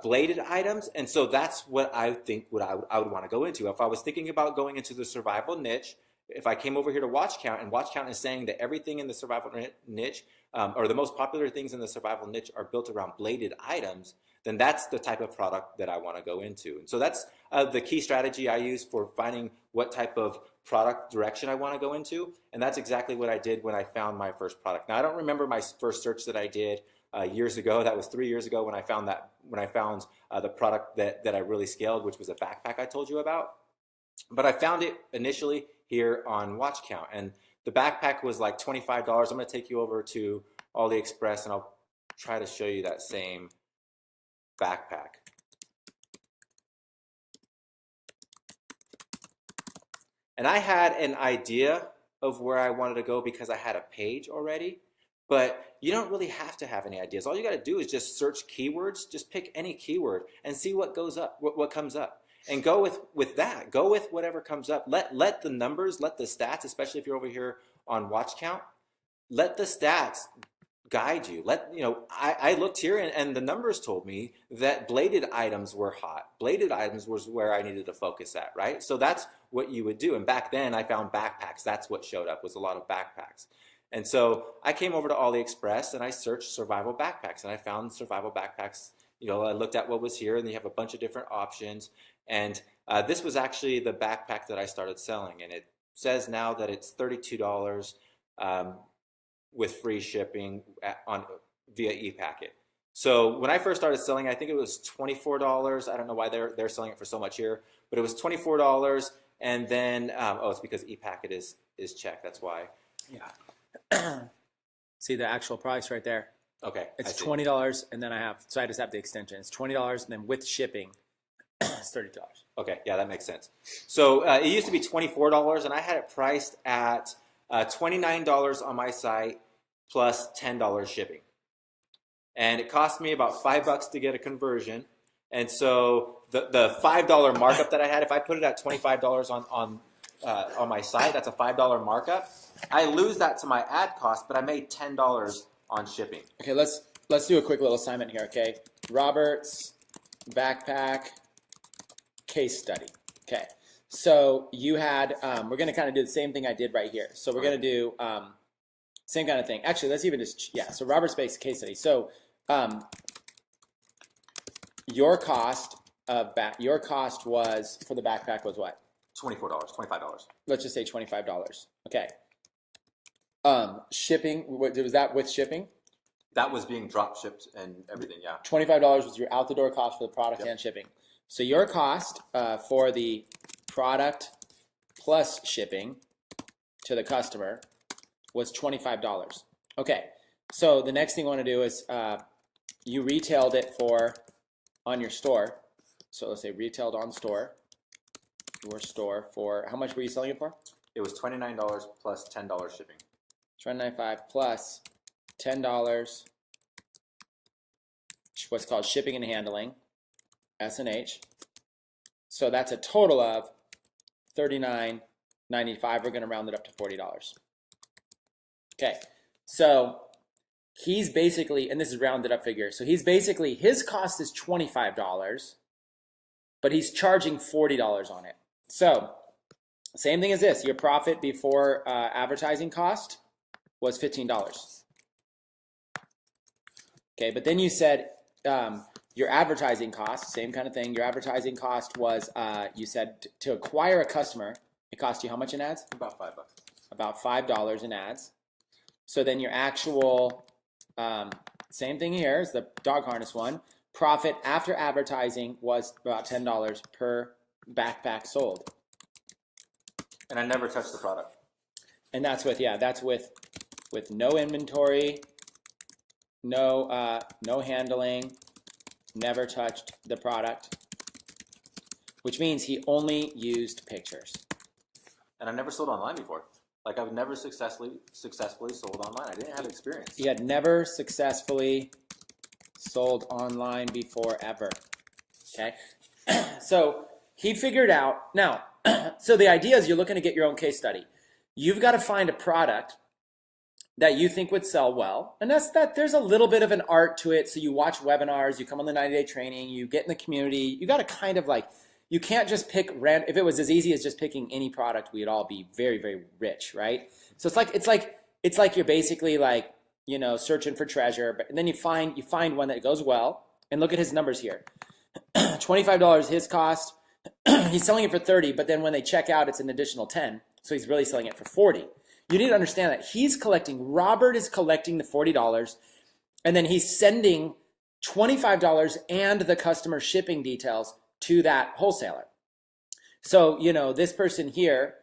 bladed items, and so that's what I think I would want to go into. If I was thinking about going into the survival niche, if I came over here to watch count, and watch count is saying that everything in the survival niche, or the most popular things in the survival niche are built around bladed items, then that's the type of product that I want to go into. And so that's the key strategy I use for finding what type of product direction I want to go into. And that's exactly what I did when I found my first product. Now, I don't remember my first search that I did years ago. That was 3 years ago when I found the product that I really scaled, which was a backpack I told you about. But I found it initially here on Watch Count, and the backpack was like $25. I'm going to take you over to AliExpress, and I'll try to show you that same backpack. And I had an idea of where I wanted to go because I had a page already, but you don't really have to have any ideas. All you got to do is just search keywords, just pick any keyword and see what goes up, what comes up. And go with that. Go with whatever comes up. Let the numbers, let the stats, especially if you're over here on Watch Count, let the stats guide you. I looked here and the numbers told me that bladed items were hot. Bladed items was where I needed to focus at, right? So that's what you would do. And back then I found backpacks. That's what showed up, was a lot of backpacks. And so I came over to AliExpress and I searched survival backpacks, and I found survival backpacks. I looked at what was here, and you have a bunch of different options. And this was actually the backpack that I started selling, and it says now that it's $32 with free shipping via ePacket. So when I first started selling, I think it was $24. I don't know why they're selling it for so much here, but it was $24. And then it's because ePacket is checked. That's why. Yeah. See the actual price right there. Okay. It's $20, and then I just have the extension. It's $20, and then with shipping, it's $30. Okay, yeah, that makes sense. So it used to be $24, and I had it priced at $29 on my site plus $10 shipping. And it cost me about $5 to get a conversion. And so the $5 markup that I had, if I put it at $25 on my site, that's a $5 markup. I lose that to my ad cost, but I made $10 on shipping. Okay, let's do a quick little assignment here, okay? Robert's backpack case study. Okay, so you had, we're going to kind of do the same thing I did right here. So we're going to do same kind of thing. Actually, let's even just, so Robert's case study. So your cost was, for the backpack was what? $24, $25. Let's just say $25. Okay. Shipping, was that with shipping? That was being drop shipped and everything, yeah. $25 was your out the door cost for the product and shipping. So your cost for the product plus shipping to the customer was $25. Okay, so the next thing you want to do is you retailed it on your store. So let's say retailed on store. Your store for, how much were you selling it for? It was $29 plus $10 shipping. $29.95 plus $10, what's called shipping and handling, S&H. So that's a total of $39.95. We're going to round it up to $40. Okay, so he's basically, and this is rounded up figure, so he's basically, his cost is $25, but he's charging $40 on it. So same thing as this, your profit before advertising cost was $15. Okay, but then you said your advertising cost, same kind of thing. Your advertising cost was, you said to acquire a customer, it cost you how much in ads? About $5. About $5 in ads. So then your actual, same thing here is the dog harness one. Profit after advertising was about $10 per backpack sold. And I never touched the product. And that's with no inventory, no handling, never touched the product, which means he only used pictures. And I never sold online before. Like I've never successfully sold online. I didn't have experience. He had never successfully sold online before ever. Okay, so he figured out now. So the idea is you're looking to get your own case study. You've got to find a product that you think would sell well. And there's a little bit of an art to it. So you watch webinars, you come on the 90-day training, you get in the community. You got to kind of like, you can't just pick random. If it was as easy as just picking any product, we'd all be very, very rich, right? So it's like you're basically like, you know, searching for treasure, but then you find one that goes well. And look at his numbers here. $25 his cost. He's selling it for 30, but then when they check out, it's an additional 10. So he's really selling it for 40. You need to understand that Robert is collecting the $40, and then he's sending $25 and the customer shipping details to that wholesaler. So, you know, this person here,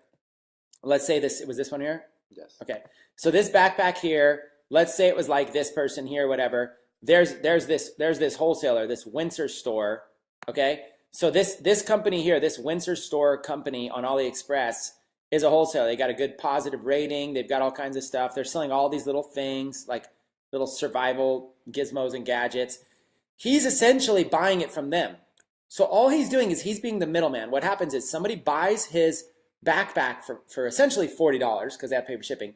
let's say it was this one here? Yes. Okay. So this backpack here, let's say it was like this person here, whatever. There's this wholesaler, this Windsor store, okay? So this company here, this Windsor store company on AliExpress is a wholesaler. They got a good positive rating. They've got all kinds of stuff. They're selling all these little things, like little survival gizmos and gadgets. He's essentially buying it from them. So all he's doing is he's being the middleman. What happens is somebody buys his backpack for essentially $40 because they have to pay for shipping.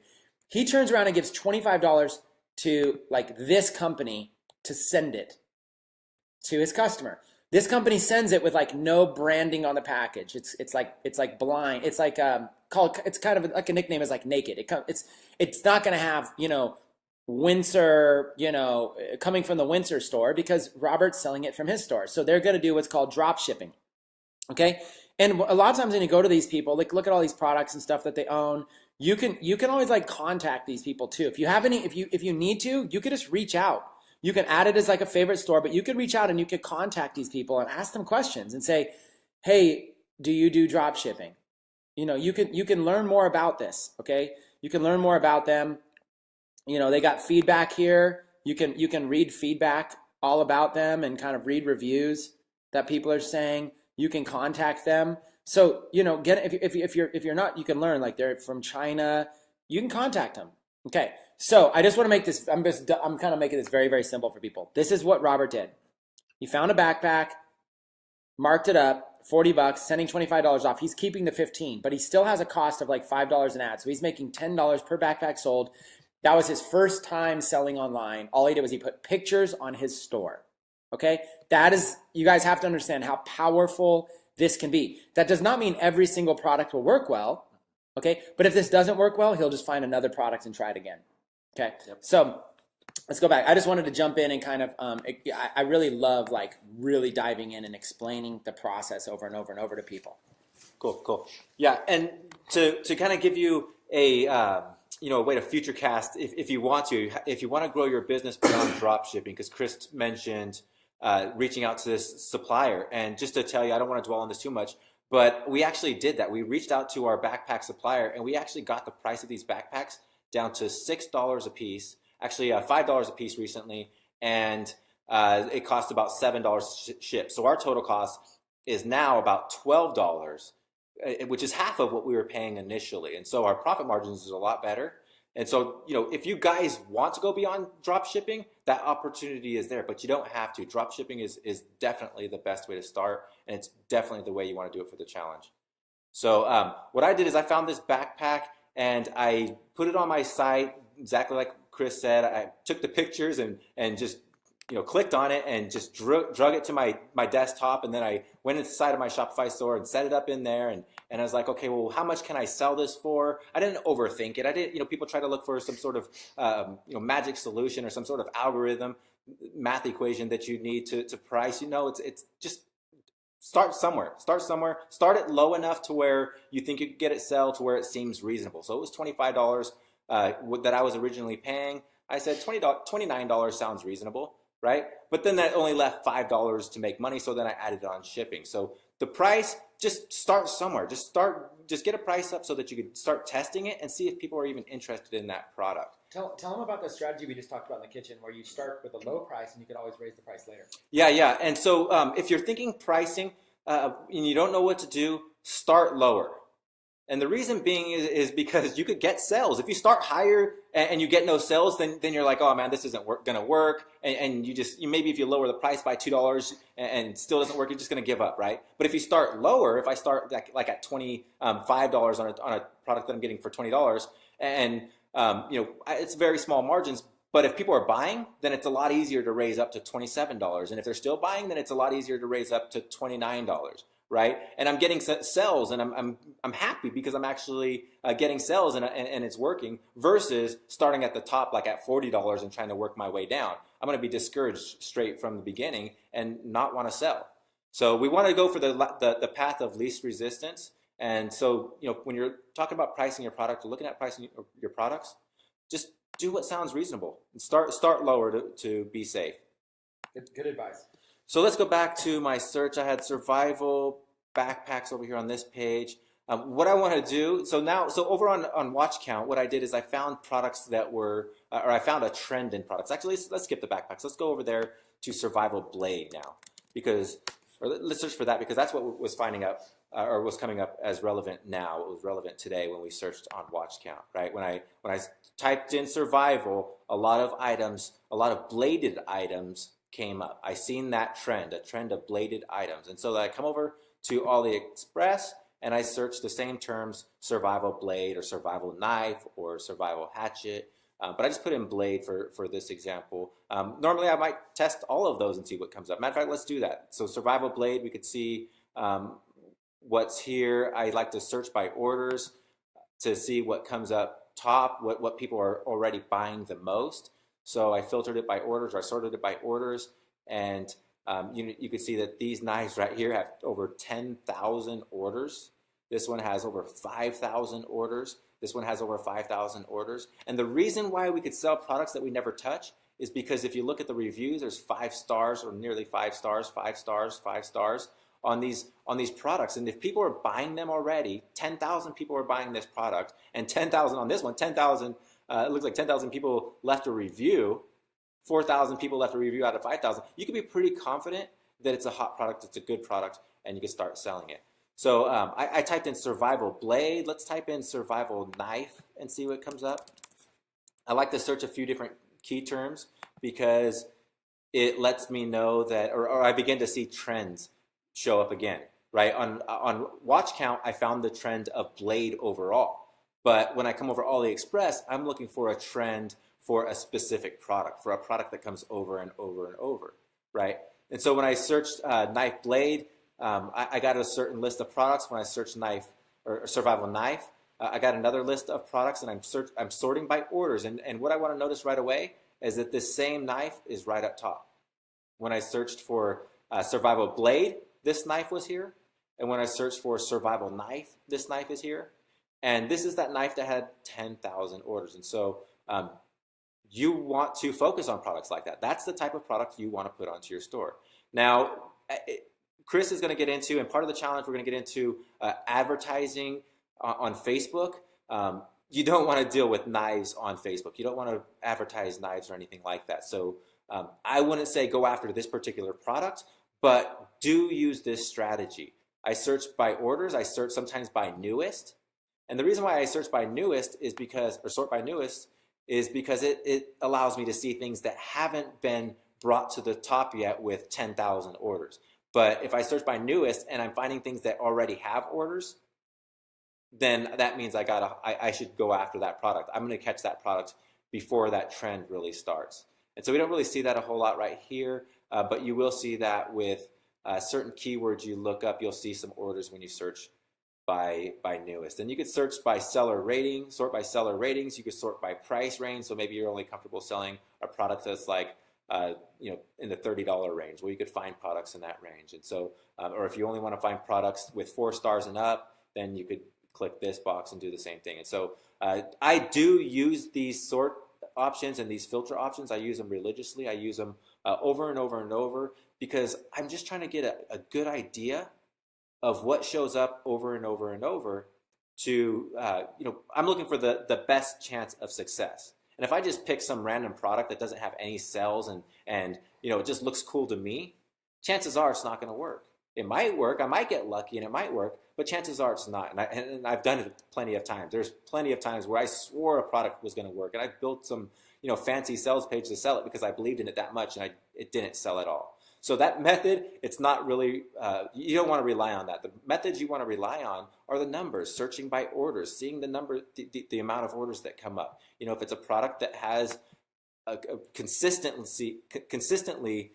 He turns around and gives $25 to like this company to send it to his customer. This company sends it with like no branding on the package. It's like blind. It's like it's kind of like a nickname is like naked. It's not going to have, you know, Windsor, you know, coming from the Windsor store because Robert's selling it from his store. So they're going to do what's called drop shipping. Okay? And a lot of times when you go to these people, like look at all these products and stuff that they own, you can always like contact these people too. If you need to, you could just reach out. You can add it as like a favorite store, but you could reach out and you could contact these people and ask them questions and say, "Hey, do you do drop shipping?" You know, you can learn more about this, okay? You can learn more about them. You know, they got feedback here. You can read feedback all about them and kind of read reviews that people are saying. You can contact them. So, you know, if you're not, you can learn like they're from China. You can contact them. Okay. So I just want to make this. I'm kind of making this very, very simple for people. This is what Robert did. He found a backpack, marked it up, $40, sending $25 off. He's keeping the 15, but he still has a cost of like $5 an ad. So he's making $10 per backpack sold. That was his first time selling online. All he did was he put pictures on his store. Okay? That is, you guys have to understand how powerful this can be. That does not mean every single product will work well. Okay? But if this doesn't work well, he'll just find another product and try it again. Okay? Yep. So let's go back. I just wanted to jump in and kind of, I really love like really diving in and explaining the process over and over and over to people. Cool. Yeah, and to kind of give you a a way to future cast if you want to grow your business beyond drop shipping, because Chris mentioned reaching out to this supplier, and just to tell you, I don't want to dwell on this too much, but we actually did that. We reached out to our backpack supplier, and we actually got the price of these backpacks down to $6 a piece. Actually, $5 a piece recently, and it cost about $7 to ship. So our total cost is now about $12, which is half of what we were paying initially. And so our profit margins is a lot better. And so, if you guys want to go beyond drop shipping, that opportunity is there, but you don't have to. Drop shipping is definitely the best way to start, and it's definitely the way you want to do it for the challenge. So what I did is I found this backpack, and I put it on my site, exactly like Chris said. I took the pictures and just clicked on it and just drug it to my desktop, and then I went inside of my Shopify store and set it up in there, and I was like, okay, well, how much can I sell this for? I didn't overthink it. I didn't, people try to look for some sort of magic solution or some sort of algorithm, math equation that you need to price. It's just start somewhere. Start it low enough to where you think you can get it sell to where it seems reasonable. So it was $25 that I was originally paying. I said $29 sounds reasonable, right? But then that only left $5 to make money, so then I added it on shipping. So the price, just start somewhere. Just get a price up so that you can start testing it and see if people are even interested in that product. Tell them about the strategy we just talked about in the kitchen, where you start with a low price and you can always raise the price later. Yeah. And so if you're thinking pricing and you don't know what to do, start lower. And the reason being is because you could get sales. If you start higher and you get no sales, then you're like, oh man, this isn't going to work. And maybe if you lower the price by $2 and still doesn't work, you're just going to give up, right? But if you start lower, if I start like at $25 on a product that I'm getting for $20, and it's very small margins. But if people are buying, then it's a lot easier to raise up to $27. And if they're still buying, then it's a lot easier to raise up to $29. right? And I'm getting sales, and I'm happy because I'm actually getting sales, and it's working. Versus starting at the top, like at $40, and trying to work my way down. I'm going to be discouraged straight from the beginning and not want to sell. So we want to go for the path of least resistance. And so, when you're talking about pricing your product or looking at pricing your products, just do what sounds reasonable and start lower to be safe. Good advice. So let's go back to my search. I had survival backpacks over here on this page. What I want to do, so over on watch count, what I did is I found products that were, or I found a trend in products. Actually, let's skip the backpacks. Let's go over there to survival blade now, let's search for that, because that's what was was coming up as relevant now. It was relevant today when we searched on watch count, right? When I typed in survival, a lot of bladed items came up. I seen that trend, a trend of bladed items. And so I come over to AliExpress and I search the same terms, survival blade or survival knife or survival hatchet. But I just put in blade for this example. Normally I might test all of those and see what comes up. Matter of fact, let's do that. So survival blade, we could see what's here. I like to search by orders to see what comes up top, what people are already buying the most. So I filtered it by orders, or I sorted it by orders, and you can see that these knives right here have over 10,000 orders. This one has over 5,000 orders. This one has over 5,000 orders. And the reason why we could sell products that we never touch is because if you look at the reviews, there's 5 stars or nearly 5 stars, 5 stars, 5 stars on these products. And if people are buying them already, 10,000 people are buying this product, and 10,000 on this one, 10,000. It looks like 10,000 people left a review, 4,000 people left a review out of 5,000. You can be pretty confident that it's a hot product, it's a good product, and you can start selling it. So I typed in survival blade. Let's type in survival knife and see what comes up. I like to search a few different key terms because it lets me know that, or I begin to see trends show up again, right? On watch count, I found the trend of blade overall. But when I come over AliExpress, I'm looking for a trend for a specific product, for a product that comes over and over and over, right? And so when I searched knife blade, I got a certain list of products. When I searched knife or survival knife, I got another list of products, and I'm sorting by orders. And what I want to notice right away is that this same knife is right up top. When I searched for survival blade, this knife was here. And when I searched for survival knife, this knife is here. And this is that knife that had 10,000 orders. And so you want to focus on products like that. That's the type of product you want to put onto your store. Now, Chris is going to get into, and part of the challenge we're going to get into advertising on Facebook. You don't want to deal with knives on Facebook. You don't want to advertise knives or anything like that. So I wouldn't say go after this particular product, but do use this strategy. I search by orders. I search sometimes by newest. And the reason why I search by newest is because, or sort by newest, is because it allows me to see things that haven't been brought to the top yet with 10,000 orders. But if I search by newest and I'm finding things that already have orders, then that means I should go after that product. I'm going to catch that product before that trend really starts. And so we don't really see that a whole lot right here, but you will see that with certain keywords you look up. You'll see some orders when you search by newest. And you could search by seller rating, sort by seller ratings. You could sort by price range. So maybe you're only comfortable selling a product that's like in the $30 range. Well, you could find products in that range. And so, or if you only want to find products with 4 stars and up, then you could click this box and do the same thing. And so I do use these sort options and these filter options. I use them religiously. I use them over and over and over because I'm just trying to get a good idea of what shows up over and over and over to, I'm looking for the best chance of success. And if I just pick some random product that doesn't have any sales and it just looks cool to me, chances are it's not going to work. It might work. I might get lucky and it might work, but chances are it's not. And I've done it plenty of times. There's plenty of times where I swore a product was going to work, and I built some fancy sales page to sell it because I believed in it that much, and it didn't sell at all. So that method, it's not really, you don't want to rely on that. The methods you want to rely on are the numbers, searching by orders, seeing the number, the amount of orders that come up. If it's a product that has consistently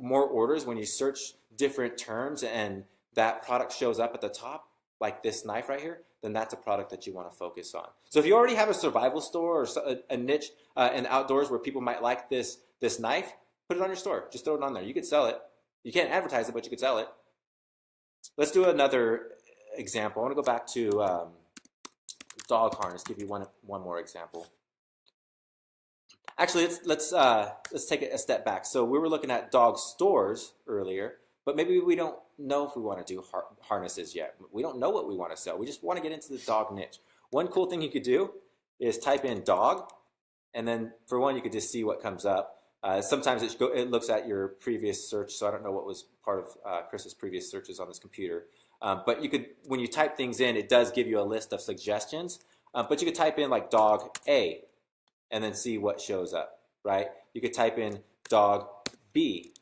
more orders when you search different terms and that product shows up at the top, like this knife right here, then that's a product that you want to focus on. So if you already have a survival store or a niche in the outdoors where people might like this knife, put it on your store. Just throw it on there. You could sell it. You can't advertise it, but you could sell it. Let's do another example. I want to go back to dog harness. Give you one more example. Actually, let's take it a step back. So we were looking at dog stores earlier, but maybe we don't know if we want to do harnesses yet. We don't know what we want to sell. We just want to get into the dog niche. One cool thing you could do is type in dog, and then for one, you could just see what comes up. Sometimes it looks at your previous search, so I don't know what was part of Chris's previous searches on this computer. But you could, when you type things in, it does give you a list of suggestions. But you could type in like dog A, and then see what shows up, right? You could type in dog B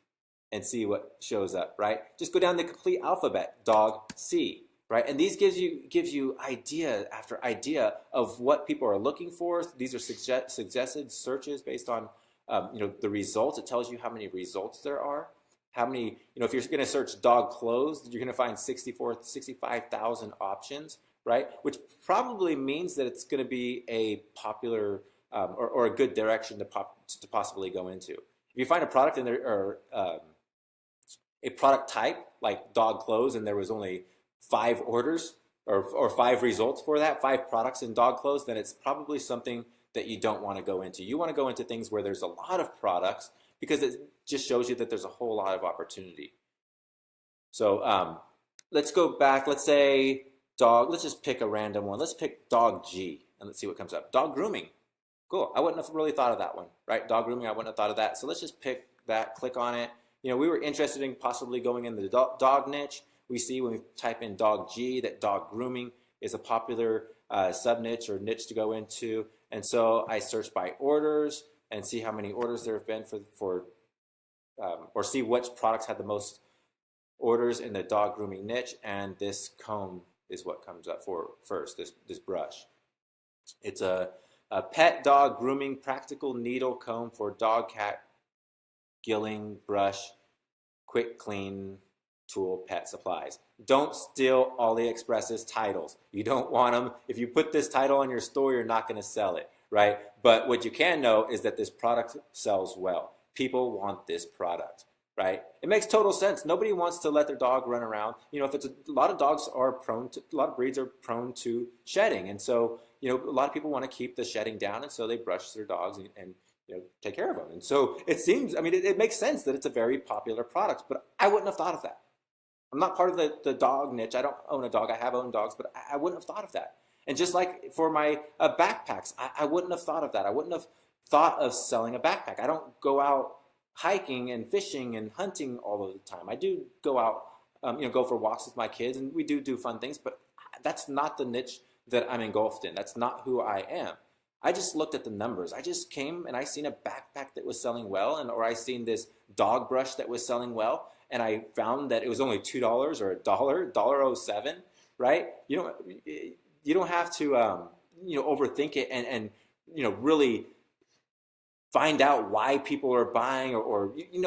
and see what shows up, right? Just go down the complete alphabet, dog C, right? And these gives you idea after idea of what people are looking for. These are suggested searches based on the results. It tells you how many results there are. How many, if you're going to search dog clothes, you're going to find 65,000 options, right? Which probably means that it's going to be a popular or a good direction to possibly go into. If you find a product in there or a product type like dog clothes and there was only 5 orders or 5 results for that, 5 products in dog clothes, then it's probably something that you don't want to go into. You want to go into things where there's a lot of products because it just shows you that there's a whole lot of opportunity. So let's go back. Let's say dog. Let's just pick a random one. Let's pick dog G and let's see what comes up. Dog grooming. Cool. I wouldn't have really thought of that one, right? Dog grooming, I wouldn't have thought of that. So let's just pick that, click on it. We were interested in possibly going in the dog niche. We see when we type in dog G that dog grooming is a popular sub-niche or niche to go into. And so I search by orders and see how many orders there have been or see which products had the most orders in the dog grooming niche. And this comb is what comes up for first, this brush. It's a pet dog grooming practical needle comb for dog, cat, gilling, brush, quick clean tool, pet supplies. Don't steal AliExpress's titles. You don't want them. If you put this title on your store, you're not going to sell it, right? But what you can know is that this product sells well. People want this product, right? It makes total sense. Nobody wants to let their dog run around. If it's a lot of dogs are prone to, a lot of breeds are prone to shedding. And so, a lot of people want to keep the shedding down. And so they brush their dogs and take care of them. And so it seems, it makes sense that it's a very popular product, but I wouldn't have thought of that. I'm not part of the dog niche. I don't own a dog. I have owned dogs, but I wouldn't have thought of that. And just like for my backpacks, I wouldn't have thought of that. I wouldn't have thought of selling a backpack. I don't go out hiking and fishing and hunting all of the time. I do go out, go for walks with my kids, and we do fun things, but that's not the niche that I'm engulfed in. That's not who I am. I just looked at the numbers. I just came and I seen a backpack that was selling well, or I seen this dog brush that was selling well, and I found that it was only $2 or $1.07, right? You don't have to overthink it and really find out why people are buying or you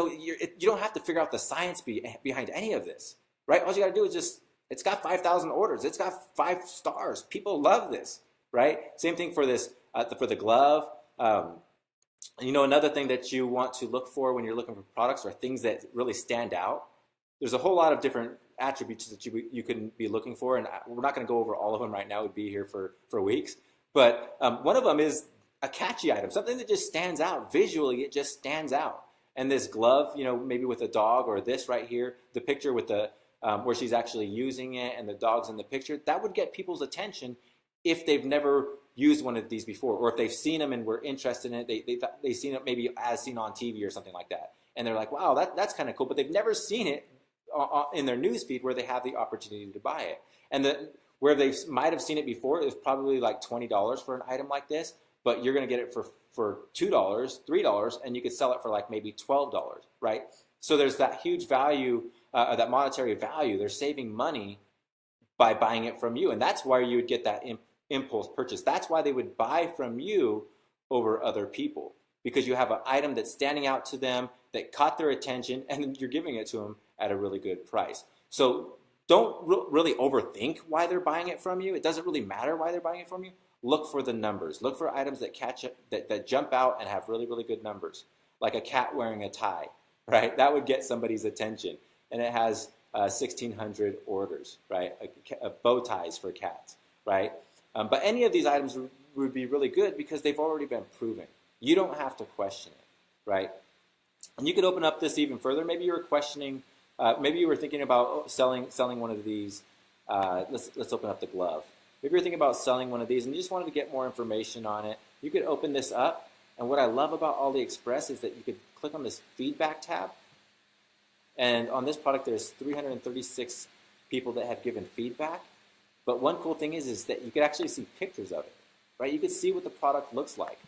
don't have to figure out the science behind any of this, right? All you got to do is it's got 5,000 orders. It's got 5 stars. People love this, right? Same thing for this, for the glove. Another thing that you want to look for when you're looking for products are things that really stand out. There's a whole lot of different attributes that you can be looking for, and we're not going to go over all of them right now. We'd be here for weeks. But one of them is a catchy item, something that just stands out. Visually, it just stands out. And this glove, maybe with a dog, or this right here, the picture with the where she's actually using it and the dog's in the picture, that would get people's attention if they've never used one of these before, or if they've seen them and were interested in it, they've seen it maybe as seen on TV or something like that. And they're like, wow, that's kind of cool, but they've never seen it in their newsfeed where they have the opportunity to buy it. And where they might have seen it before, it was probably like $20 for an item like this, but you're going to get it for $2, $3, and you could sell it for like maybe $12, right? So there's that huge value, that monetary value. They're saving money by buying it from you, and that's why you would get that impulse purchase. That's why they would buy from you over other people, because you have an item that's standing out to them, that caught their attention, and you're giving it to them at a really good price. So don't really overthink why they're buying it from you. It doesn't really matter why they're buying it from you. Look for the numbers. Look for items that that jump out and have really, really good numbers, like a cat wearing a tie, right? That would get somebody's attention. And it has 1,600 orders, right? Bow ties for cats, right? But any of these items would be really good because they've already been proven. You don't have to question it, right? And you could open up this even further. Maybe you were questioning, maybe you were thinking about selling one of these. Let's open up the glove. Maybe you're thinking about selling one of these and you just wanted to get more information on it. You could open this up. And what I love about AliExpress is that you could click on this feedback tab. And on this product, there's 336 people that have given feedback. But one cool thing is that you could actually see pictures of it, right? You could see what the product looks like.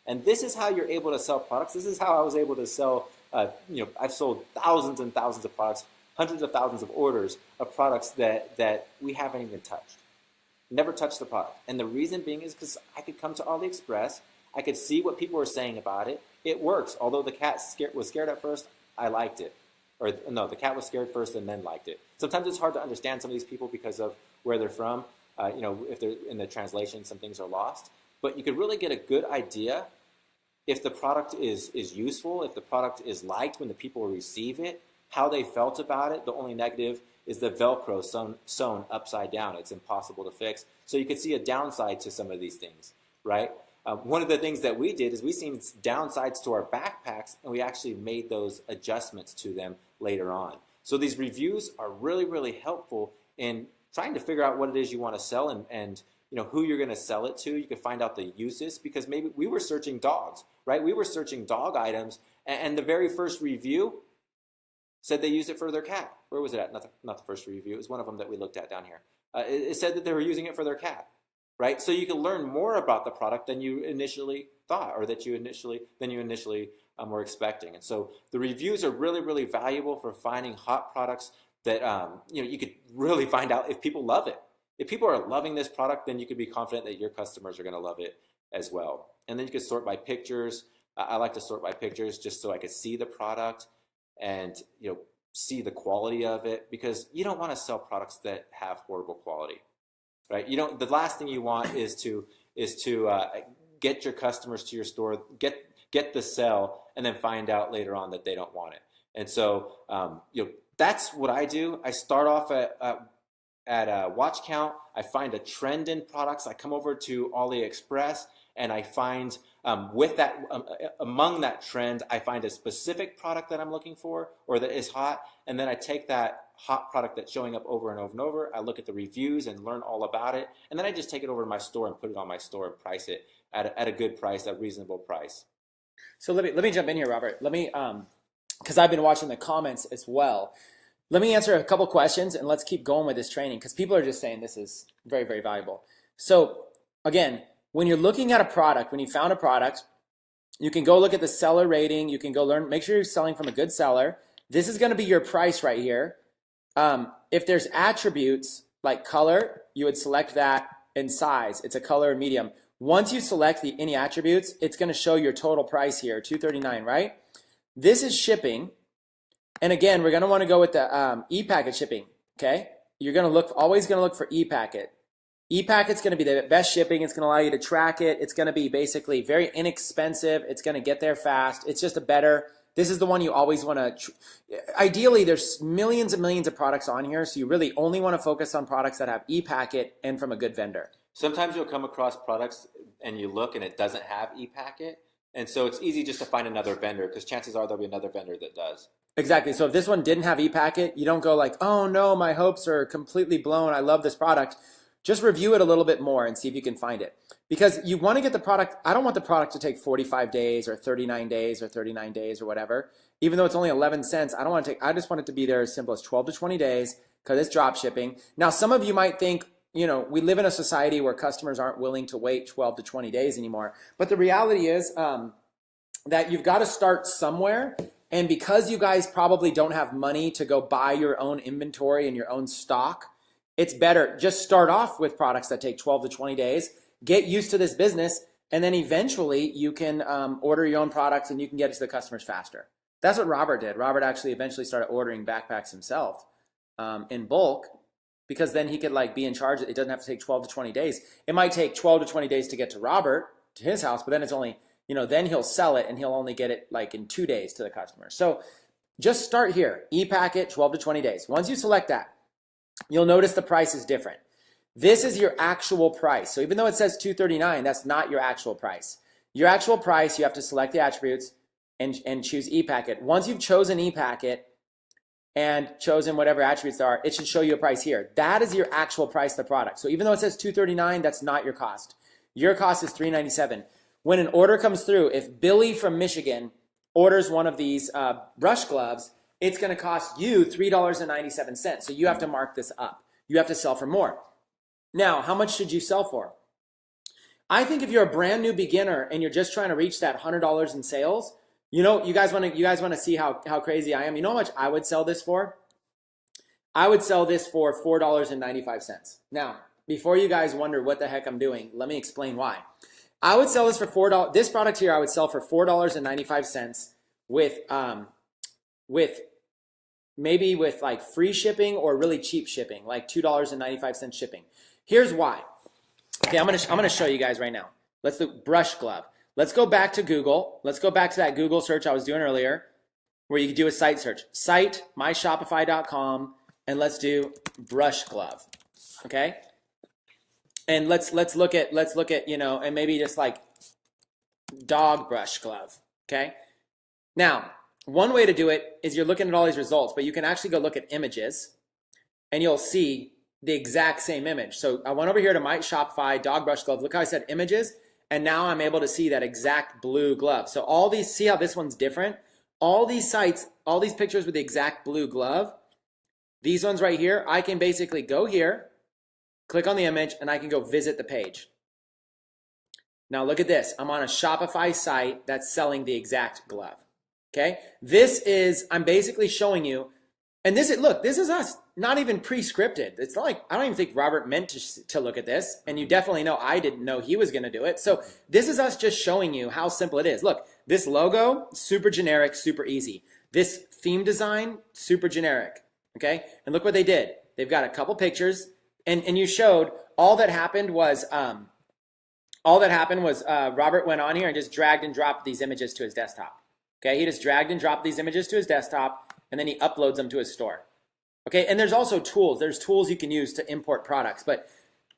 And this is how you're able to sell products. This is how I was able to sell, I've sold thousands and thousands of products, hundreds of thousands of orders of products that we haven't even touched. Never touched the product. And the reason being is because I could come to AliExpress, I could see what people were saying about it. It works. Although the cat was scared at first, I liked it. Or no, the cat was scared first and then liked it. Sometimes it's hard to understand some of these people because of where they're from. If they're in the translation, some things are lost. But you could really get a good idea if the product is useful, if the product is liked when the people receive it, how they felt about it. The only negative is the Velcro sewn upside down. It's impossible to fix. So you could see a downside to some of these things, right? One of the things that we did is we seen downsides to our backpacks, and we actually made those adjustments to them later on. So these reviews are really, really helpful in trying to figure out what it is you want to sell and who you're going to sell it to. You can find out the uses because maybe we were searching dogs, right? We were searching dog items, and the very first review said they used it for their cat. Where was it at? Not the first review. It was one of them that we looked at down here. It said that they were using it for their cat, right? So you can learn more about the product than you initially thought, or than you initially were expecting. And so the reviews are really, really valuable for finding hot products that you could really find out if people love it. If people are loving this product, then you could be confident that your customers are going to love it as well. And then you could sort by pictures. I like to sort by pictures just so I could see the product and see the quality of it, because you don't want to sell products that have horrible quality, right? The last thing you want is to get your customers to your store, get the sell, and then find out later on that they don't want it. And so that's what I do. I start off at a watch count. I find a trend in products. I come over to AliExpress and I find among that trend, I find a specific product that I'm looking for or that is hot, and then I take that hot product that's showing up over and over and over. I look at the reviews and learn all about it, and then I just take it over to my store and put it on my store and price it at a good price, a reasonable price. So let me jump in here, Robert. Let me because I've been watching the comments as well. Let me answer a couple questions and let's keep going with this training because people are just saying this is very, very valuable. So again, when you're looking at a product, when you found a product, you can go look at the seller rating. You can go make sure you're selling from a good seller. This is going to be your price right here. If there's attributes like color, you would select that, and size. It's a color and medium. Once you select any attributes, it's going to show your total price here, $239, right? This is shipping. And again, we're going to want to go with the e-packet shipping, okay? You're always going to look for e-packet. E-packet's going to be the best shipping. It's going to allow you to track it. It's going to be basically very inexpensive. It's going to get there fast. It's just this is the one you always want to, ideally there's millions and millions of products on here, so you really only want to focus on products that have e-packet and from a good vendor. Sometimes you'll come across products and you look and it doesn't have e-packet, and so it's easy just to find another vendor because chances are there'll be another vendor that does. Exactly. So if this one didn't have e-packet, you don't go like, oh no, my hopes are completely blown. I love this product. Just review it a little bit more and see if you can find it. Because you want to get the product, I don't want the product to take 45 days or 39 days or 39 days or whatever. Even though it's only 11 cents, I just want it to be there as simple as 12 to 20 days because it's drop shipping. Now, some of you might think, we live in a society where customers aren't willing to wait 12 to 20 days anymore. But the reality is that you've got to start somewhere. And because you guys probably don't have money to go buy your own inventory and your own stock, it's better just start off with products that take 12 to 20 days, get used to this business, and then eventually you can order your own products and you can get it to the customers faster. That's what Robert did. Robert actually eventually started ordering backpacks himself in bulk, because then he could like be in charge. It doesn't have to take 12 to 20 days. It might take 12 to 20 days to get to Robert, to his house, but then it's only, then he'll sell it and he'll only get it like in 2 days to the customer. So just start here, e-packet, 12 to 20 days. Once you select that, you'll notice the price is different. This is your actual price. So even though it says $239, that's not your actual price. Your actual price, you have to select the attributes and choose ePacket. Once you've chosen ePacket and chosen whatever attributes there are, it should show you a price here. That is your actual price of the product. So even though it says $239, that's not your cost. Your cost is $397. When an order comes through, if Billy from Michigan orders one of these brush gloves, it's going to cost you $3.97. So you have to mark this up. You have to sell for more. Now, how much should you sell for? I think if you're a brand new beginner and you're just trying to reach that $100 in sales, you guys want to see how crazy I am. You know how much I would sell this for? I would sell this for $4.95. Now, before you guys wonder what the heck I'm doing, let me explain why. I would sell this for $4. This product here I would sell for $4.95 with maybe with like free shipping or really cheap shipping, like $2.95 shipping. Here's why. Okay, I'm gonna show you guys right now. Let's do brush glove. Let's go back to Google. Let's go back to that Google search I was doing earlier where you can do a site search. Site, myshopify.com, and let's do brush glove. Okay? And let's look at, and maybe just like dog brush glove. Okay? Now, one way to do it is you're looking at all these results, but you can actually go look at images and you'll see the exact same image. So I went over here to my Shopify dog brush glove. Look how I said images, and now I'm able to see that exact blue glove. So all these, see how this one's different? All these sites, all these pictures with the exact blue glove, these ones right here, I can basically go here, click on the image, and I can go visit the page. Now look at this. I'm on a Shopify site that's selling the exact glove. Okay? This is, I'm basically showing you, and this is, look, this is us, not even pre-scripted. It's not like, I don't even think Robert meant to look at this, and you definitely know I didn't know he was going to do it. So this is us just showing you how simple it is. Look, this logo, super generic, super easy. This theme design, super generic, okay? And look what they did. They've got a couple pictures, and you showed all that happened was Robert went on here and just dragged and dropped these images to his desktop. Okay, he just dragged and dropped these images to his desktop, and then he uploads them to his store. Okay, and there's also tools. There's tools you can use to import products, but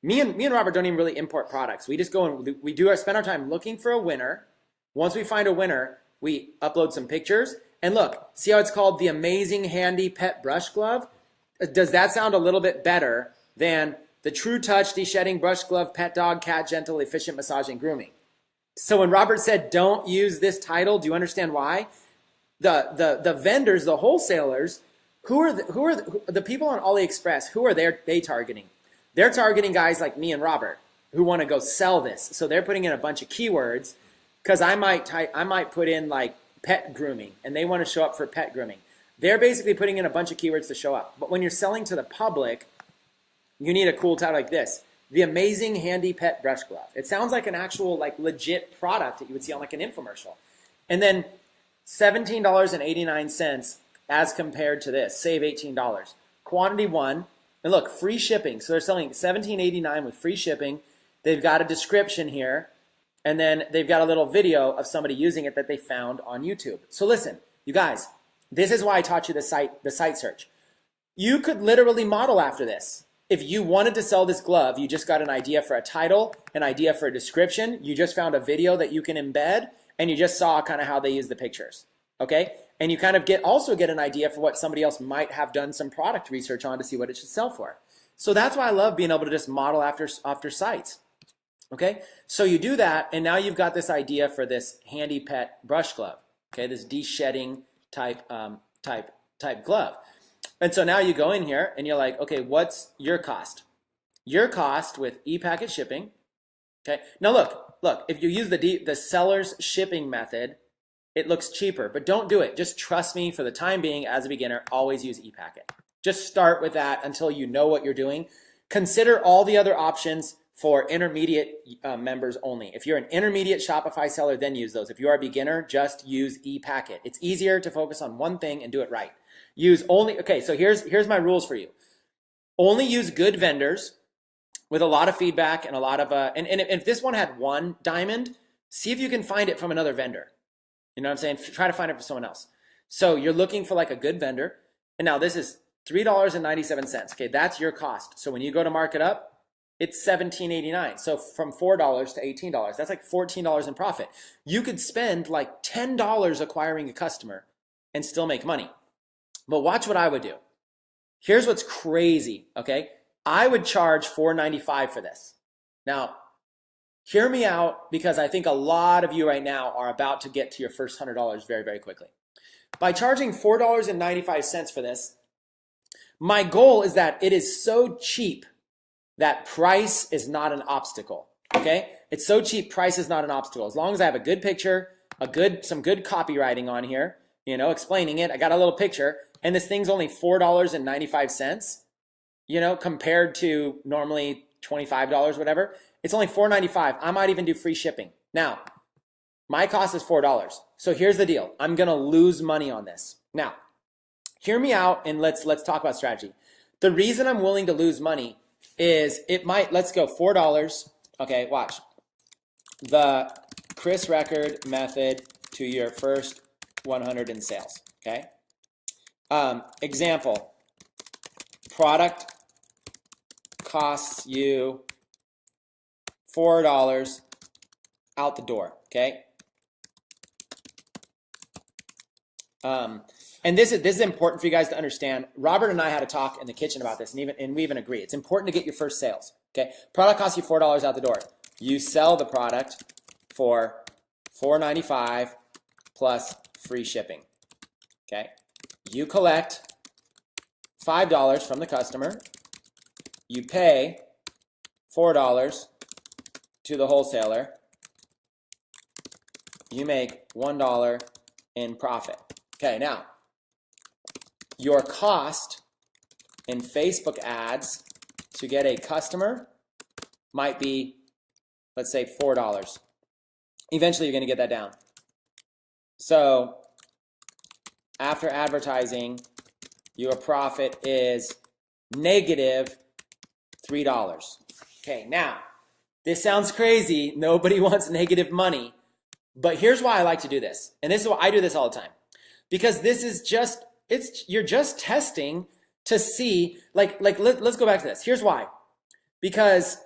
me and Robert don't even really import products. We just go and we spend our time looking for a winner. Once we find a winner, we upload some pictures, and look, see how it's called the Amazing Handy Pet Brush Glove? Does that sound a little bit better than the True Touch De-Shedding Brush Glove Pet Dog Cat Gentle Efficient Massage and Grooming? So when Robert said don't use this title, do you understand why? The vendors, the wholesalers, who are the people on AliExpress, who are they targeting? They're targeting guys like me and Robert who want to go sell this. So they're putting in a bunch of keywords because I might put in like pet grooming and they want to show up for pet grooming. They're basically putting in a bunch of keywords to show up. But when you're selling to the public, you need a cool title like this. The Amazing Handy Pet Brush Glove. It sounds like an actual like legit product that you would see on like an infomercial. And then $17.89 as compared to this, save $18. Quantity 1, and look, free shipping. So they're selling $17.89 with free shipping. They've got a description here, and then they've got a little video of somebody using it that they found on YouTube. So listen, you guys, this is why I taught you the site search. You could literally model after this. If you wanted to sell this glove, you just got an idea for a title, an idea for a description, you just found a video that you can embed, and you just saw kind of how they use the pictures, okay? And you kind of also get an idea for what somebody else might have done some product research on to see what it should sell for. So that's why I love being able to just model after sites, okay? So you do that, and now you've got this idea for this handy pet brush glove, okay? This de-shedding type glove. And so now you go in here and you're like, okay, what's your cost? Your cost with e-packet shipping, okay? Now look, if you use the seller's shipping method, it looks cheaper, but don't do it. Just trust me, for the time being, as a beginner, always use e-packet. Just start with that until you know what you're doing. Consider all the other options for intermediate members only. If you're an intermediate Shopify seller, then use those. If you are a beginner, just use e-packet. It's easier to focus on one thing and do it right. Use only, okay, so here's my rules for you. Only use good vendors with a lot of feedback and a lot of, and if this one had one diamond, see if you can find it from another vendor. You know what I'm saying? Try to find it from someone else. So you're looking for like a good vendor. And now this is $3.97. Okay, that's your cost. So when you go to mark it up, it's $17.89. So from $4 to $18, that's like $14 in profit. You could spend like $10 acquiring a customer and still make money. But watch what I would do. Here's what's crazy, okay? I would charge $4.95 for this. Now, hear me out, because I think a lot of you right now are about to get to your first $100 very, very quickly. By charging $4.95 for this, my goal is that it is so cheap that price is not an obstacle, okay? It's so cheap, price is not an obstacle. As long as I have a good picture, some good copywriting on here, you know, explaining it, I got a little picture, and this thing's only $4.95, you know, compared to normally $25, whatever. It's only $4.95. I might even do free shipping. Now, my cost is $4. So here's the deal. I'm going to lose money on this. Now, hear me out, and let's talk about strategy. The reason I'm willing to lose money is let's go $4. Okay, watch. The Chris Record method to your first 100 in sales, okay? Example, product costs you $4 out the door, okay? And this is important for you guys to understand. Robert and I had a talk in the kitchen about this, and we even agree. It's important to get your first sales, okay? Product costs you $4 out the door. You sell the product for $4.95 plus free shipping, okay? You collect $5 from the customer. You pay $4 to the wholesaler. You make $1 in profit. Okay, now, your cost in Facebook ads to get a customer might be, let's say, $4. Eventually, you're going to get that down. So, after advertising, your profit is negative $3. Okay, now, this sounds crazy. Nobody wants negative money. But here's why I like to do this. And this is why I do this all the time. Because this is just, you're just testing to see, let's go back to this. Here's why. Because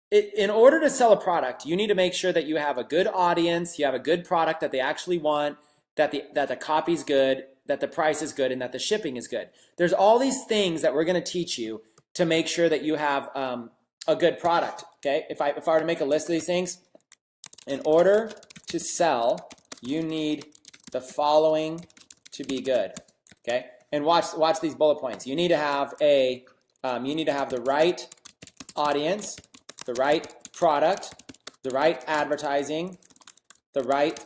in order to sell a product, you need to make sure that you have a good audience, you have a good product that they actually want, that the copy's good, that the price is good, and that the shipping is good. There's all these things that we're going to teach you to make sure that you have a good product. Okay, if I were to make a list of these things, in order to sell, you need the following to be good. Okay, and watch these bullet points. You need to have the right audience, the right product, the right advertising, the right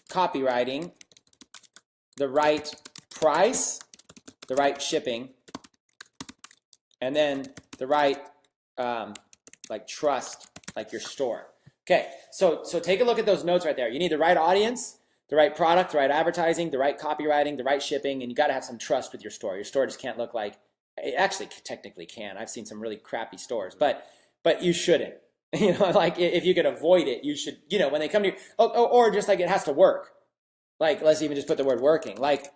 copywriting, the right price, the right shipping, and then the right trust, like your store. Okay, so take a look at those notes right there. You need the right audience, the right product, the right advertising, the right copywriting, the right shipping, and you got to have some trust with your store. Your store just can't look like, it actually technically can. I've seen some really crappy stores, but you shouldn't. You know, like if you could avoid it, you should, you know, when they come to you, or just like it has to work. Like, let's even just put the word working. Like,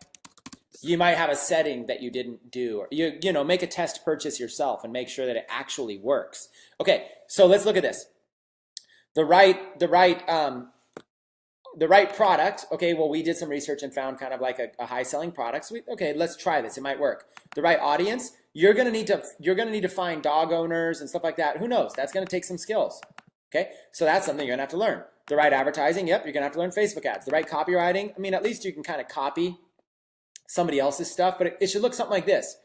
you might have a setting that you didn't do, or you know, make a test purchase yourself and make sure that it actually works. Okay, so let's look at this. The right product. Okay, well, we did some research and found kind of like a high selling product. So okay, let's try this. It might work. The right audience. You're gonna need to find dog owners and stuff like that. Who knows? That's gonna take some skills. Okay, so that's something you're gonna have to learn. The right advertising. Yep, you're gonna have to learn Facebook ads. The right copywriting. I mean, at least you can kind of copy somebody else's stuff, but it should look something like this.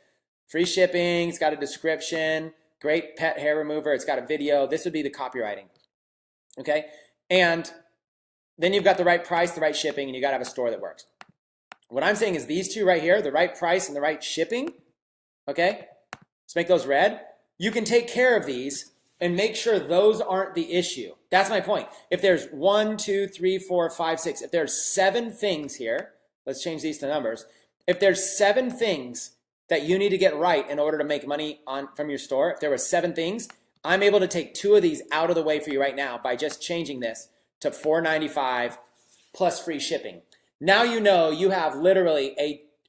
Free shipping. It's got a description. Great pet hair remover. It's got a video. This would be the copywriting. Okay, and then you've got the right price, the right shipping, and you got to have a store that works. What I'm saying is these two right here, the right price and the right shipping, okay, let's make those red. You can take care of these and make sure those aren't the issue. That's my point. If there's 1, 2, 3, 4, 5, 6, if there's 7 things here, let's change these to numbers. If there's 7 things that you need to get right in order to make money from your store, if there were 7 things, I'm able to take 2 of these out of the way for you right now by just changing this to $4.95 plus free shipping. Now you know you have literally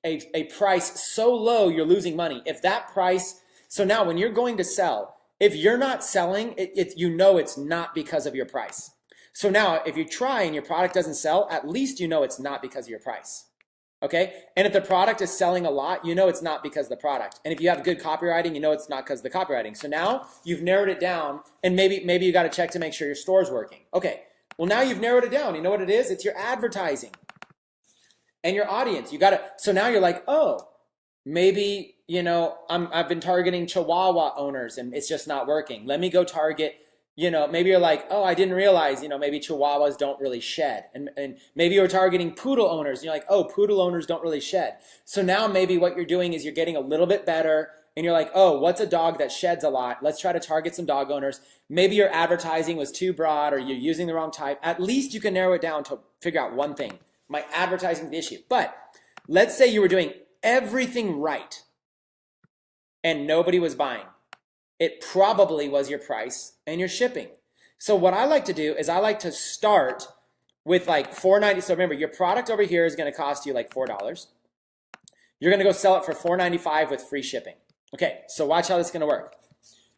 a price so low you're losing money. If that price, so now when you're going to sell, if you're not selling, you know it's not because of your price. So now if you try and your product doesn't sell, at least you know it's not because of your price. Okay? And if the product is selling a lot, you know it's not because of the product. And if you have good copywriting, you know it's not because of the copywriting. So now you've narrowed it down, and maybe you got to check to make sure your store's working. Okay. Well, now you've narrowed it down. You know what it is? It's your advertising and your audience. So now you're like, oh, maybe, I've been targeting Chihuahua owners and it's just not working. Let me go target, maybe you're like, oh, I didn't realize, maybe Chihuahuas don't really shed. And maybe you're targeting poodle owners and you're like, oh, poodle owners don't really shed. So now maybe what you're doing is you're getting a little bit better and you're like, oh, what's a dog that sheds a lot? Let's try to target some dog owners. Maybe your advertising was too broad or you're using the wrong type. At least you can narrow it down to figure out one thing. My advertising is the issue. But let's say you were doing everything right and nobody was buying. It probably was your price and your shipping. So what I like to do is I like to start with like $4.90. So remember, your product over here is going to cost you like $4. You're going to go sell it for $4.95 with free shipping. Okay, so watch how this is going to work.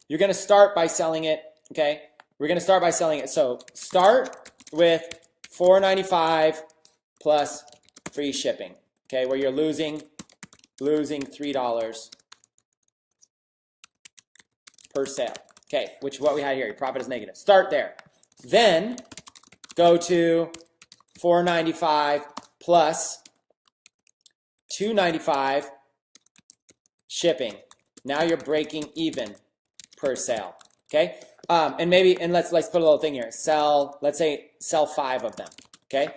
You're going to start by selling it, okay? We're going to start by selling it. So start with $4.95 plus free shipping, okay, where you're losing $3 per sale, okay, which is what we had here. Your profit is negative. Start there. Then go to $4.95 plus $2.95 shipping. Now you're breaking even per sale, okay? And let's put a little thing here. Let's say sell 5 of them, okay?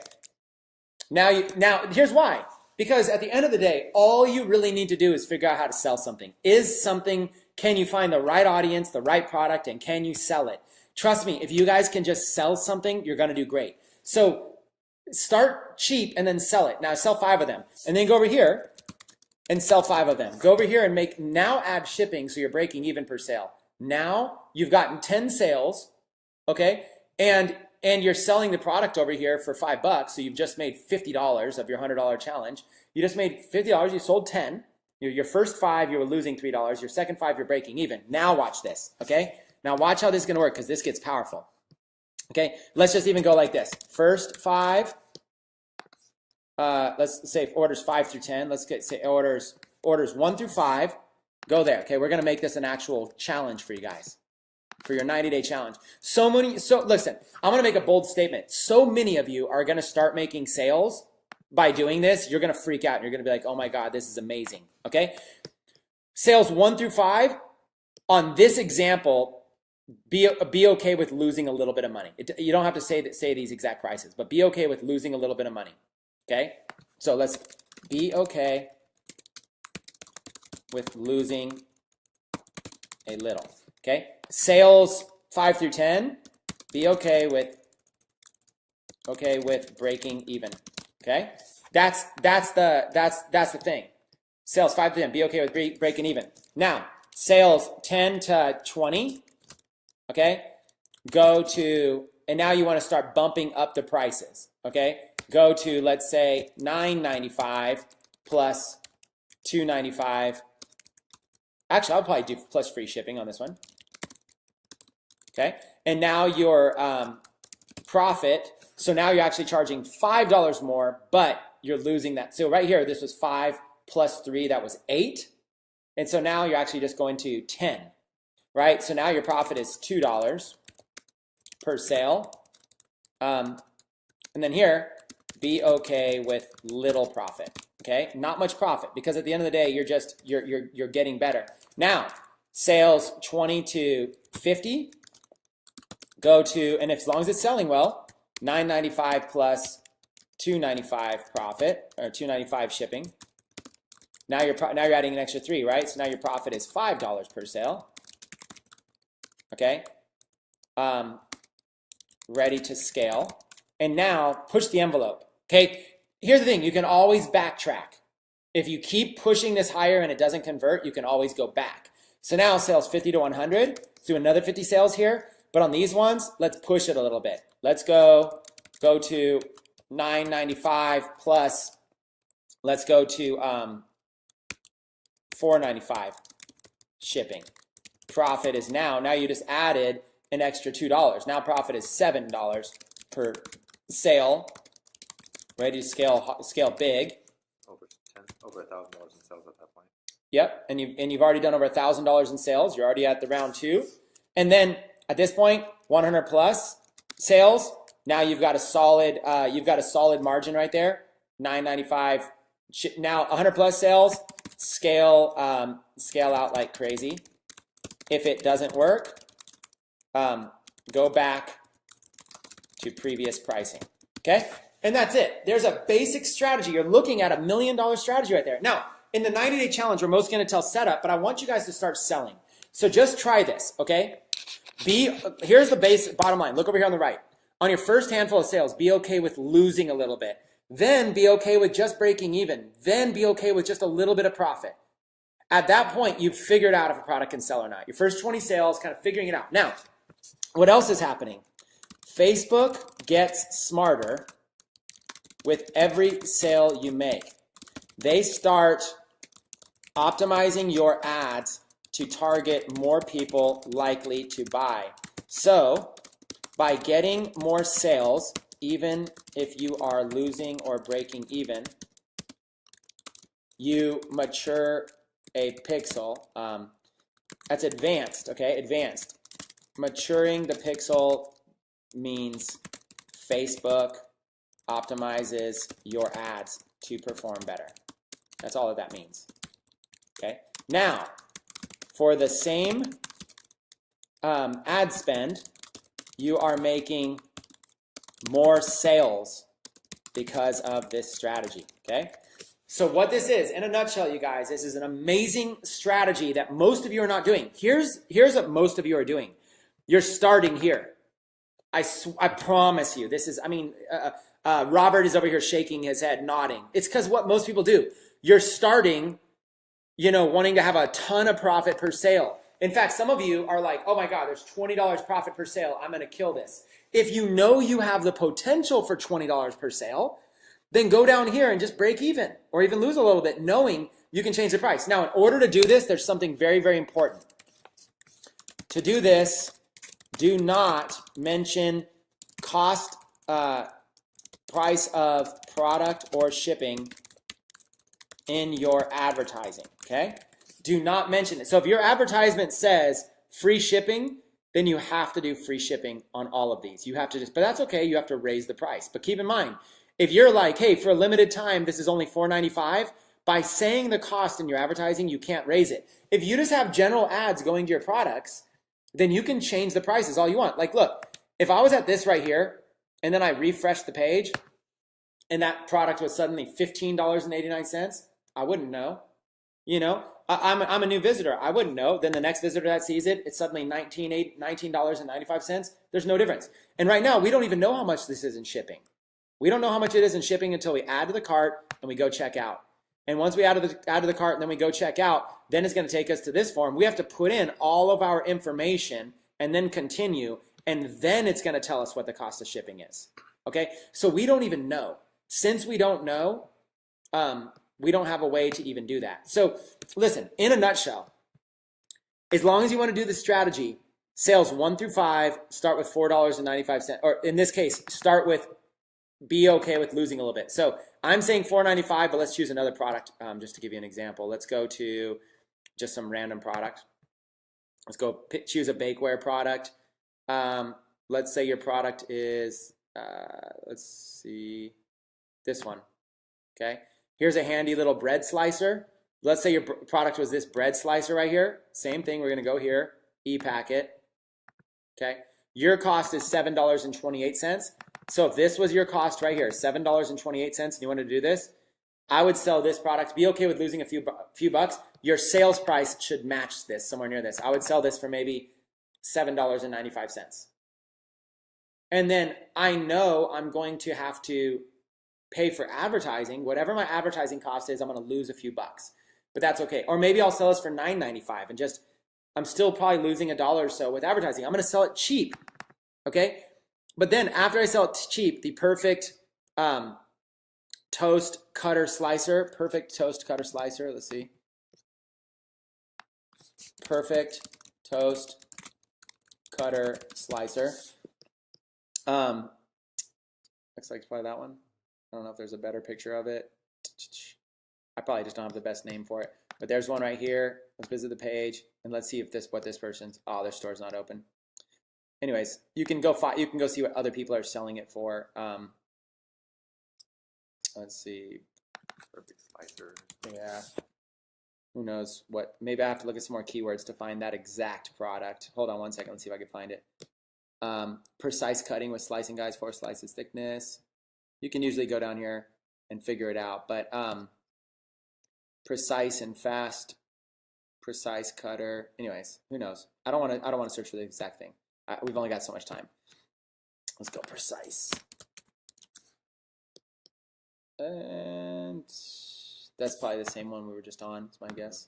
Now here's why. Because at the end of the day, all you really need to do is figure out how to sell something. Can you find the right audience, the right product, and can you sell it? Trust me, if you guys can just sell something, you're gonna do great. So start cheap and then sell it. Now sell 5 of them. And then go over here and sell 5 of them. Go over here and now add shipping so you're breaking even per sale. Now you've gotten 10 sales, okay? And you're selling the product over here for $5, so you've just made $50 of your $100 challenge. You just made $50, you sold 10. Your first 5, you were losing $3. Your second 5, you're breaking even. Now watch this, okay? Now watch how this is gonna work because this gets powerful. Okay, let's just even go like this. First 5, let's say orders 5 through 10. Let's say orders 1 through 5. Go there, okay? We're gonna make this an actual challenge for you guys, for your 90-day challenge. So listen, I'm gonna make a bold statement. So many of you are gonna start making sales by doing this. You're gonna freak out. You're gonna be like, oh my God, this is amazing, okay? Sales 1 through 5, on this example, be okay with losing a little bit of money. You don't have to say these exact prices, but be okay with losing a little bit of money, okay? So let's be okay with losing a little, okay? Sales 5 through 10, be okay with breaking even, okay? That's the thing. Sales 5 to 10, be okay with breaking even. Now, sales 10 to 20, okay? And now you want to start bumping up the prices, okay? Go to, let's say, $9.95 plus $2.95. Actually, I'll probably do plus free shipping on this one. Okay, and now your profit, so now you're actually charging $5 more, but you're losing that. So right here, this was 5 plus 3, that was 8. And so now you're actually just going to 10, right? So now your profit is $2 per sale. And then here, be okay with little profit, okay? Not much profit, because at the end of the day, you're getting better. Now, sales 20 to 50, go to, and as long as it's selling well, $9.95 plus $2.95 profit, or $2.95 shipping. Now you're adding an extra 3, right? So now your profit is $5 per sale. Okay, ready to scale. And now push the envelope. Okay, here's the thing: you can always backtrack. If you keep pushing this higher and it doesn't convert, you can always go back. So now sales 50 to 100. Let's do another 50 sales here. But on these ones, let's push it a little bit. Let's go to 995 plus. Let's go to 495 shipping. Profit is now you just added an extra $2. Now profit is $7 per sale. Ready to scale big. Over $1,000 in sales at that point. Yep, and you've already done over $1,000 in sales. You're already at the round 2, and then at this point, 100 plus sales. Now you've got a solid margin right there. 995. Now 100 plus sales. Scale out like crazy. If it doesn't work, go back to previous pricing. Okay. And that's it. There's a basic strategy. You're looking at $1 million strategy right there. Now, in the 90-day challenge, we're most going to tell setup, but I want you guys to start selling. So just try this, okay? Here's the bottom line. Look over here on the right. On your first handful of sales, be okay with losing a little bit. Then be okay with just breaking even. Then be okay with just a little bit of profit. At that point, you've figured out if a product can sell or not. Your first 20 sales, kind of figuring it out. Now, what else is happening? Facebook gets smarter with every sale you make. They start optimizing your ads to target more people likely to buy. So by getting more sales, even if you are losing or breaking even, you mature a pixel. That's advanced, okay? Advanced. Maturing the pixel means Facebook optimizes your ads to perform better. That's all that means. Okay. Now, for the same ad spend, you are making more sales because of this strategy. Okay. So what this is, in a nutshell, you guys, this is an amazing strategy that most of you are not doing. Here's what most of you are doing. You're starting here. I promise you, this is, Robert is over here shaking his head, nodding. It's because what most people do. You're starting, wanting to have a ton of profit per sale. In fact, some of you are like, oh my God, there's $20 profit per sale. I'm going to kill this. If you know you have the potential for $20 per sale, then go down here and just break even or even lose a little bit, knowing you can change the price. Now, in order to do this, there's something very, very important. To do this, do not mention cost, price of product or shipping in your advertising, okay? Do not mention it. So if your advertisement says free shipping, then you have to do free shipping on all of these. You have to but that's okay, you have to raise the price. But keep in mind, if you're like, hey, for a limited time, this is only $4.95, by saying the cost in your advertising, you can't raise it. If you just have general ads going to your products, then you can change the prices all you want. Like, look, if I was at this right here, and then I refreshed the page, and that product was suddenly $15.89, I wouldn't know. I'm a new visitor. I wouldn't know. Then the next visitor that sees it, it's suddenly $19.95. There's no difference. And right now, we don't even know how much this is in shipping. We don't know how much it is in shipping until we add to the cart and we go check out. And once we add to the cart and then we go check out, then it's going to take us to this form. We have to put in all of our information and then continue, and then it's going to tell us what the cost of shipping is. Okay? So we don't even know. Since we don't know, we don't have a way to even do that. So listen, in a nutshell, as long as you want to do the strategy, sales 1 through 5, start with $4.95, or in this case, be okay with losing a little bit. So I'm saying $4.95, but let's choose another product just to give you an example. Let's go to just some random product. Let's go choose a bakeware product. Let's say your product is, let's see, this one, okay? Here's a handy little bread slicer. Let's say your product was this bread slicer right here. Same thing, we're gonna go here, e-packet, okay? Your cost is $7.28. So if this was your cost right here, $7.28, and you wanted to do this, I would sell this product. Be okay with losing a few bucks. Your sales price should match this, somewhere near this. I would sell this for maybe $7.95. And then I know I'm going to have to pay for advertising. Whatever my advertising cost is, I'm going to lose a few bucks, but that's okay. Or maybe I'll sell this for $9.95 and just, I'm still probably losing $1 or so with advertising. I'm going to sell it cheap. Okay. But then after I sell it cheap, the perfect toast cutter slicer, let's see. Perfect toast cutter slicer. Looks like it's probably that one. I don't know if there's a better picture of it. I probably just don't have the best name for it. But there's one right here. Let's visit the page and let's see if what this person's. Oh, their store's not open. Anyways, you can go see what other people are selling it for. Let's see. Perfect slicer. Yeah. Who knows what? Maybe I have to look at some more keywords to find that exact product. Hold on one second. Let's see if I can find it. Precise cutting with slicing guides, 4 slices thickness. You can usually go down here and figure it out, but precise and fast, precise cutter. Anyways, who knows? I don't want to search for the exact thing. We've only got so much time. Let's go precise. And that's probably the same one we were just on, it's my guess.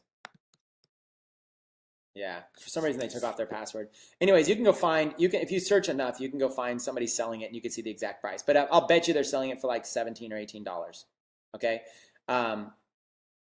Yeah, for some reason they took off their password. Anyways, you can go find, if you search enough, you can go find somebody selling it and you can see the exact price. But I'll bet you they're selling it for like $17 or $18. Okay.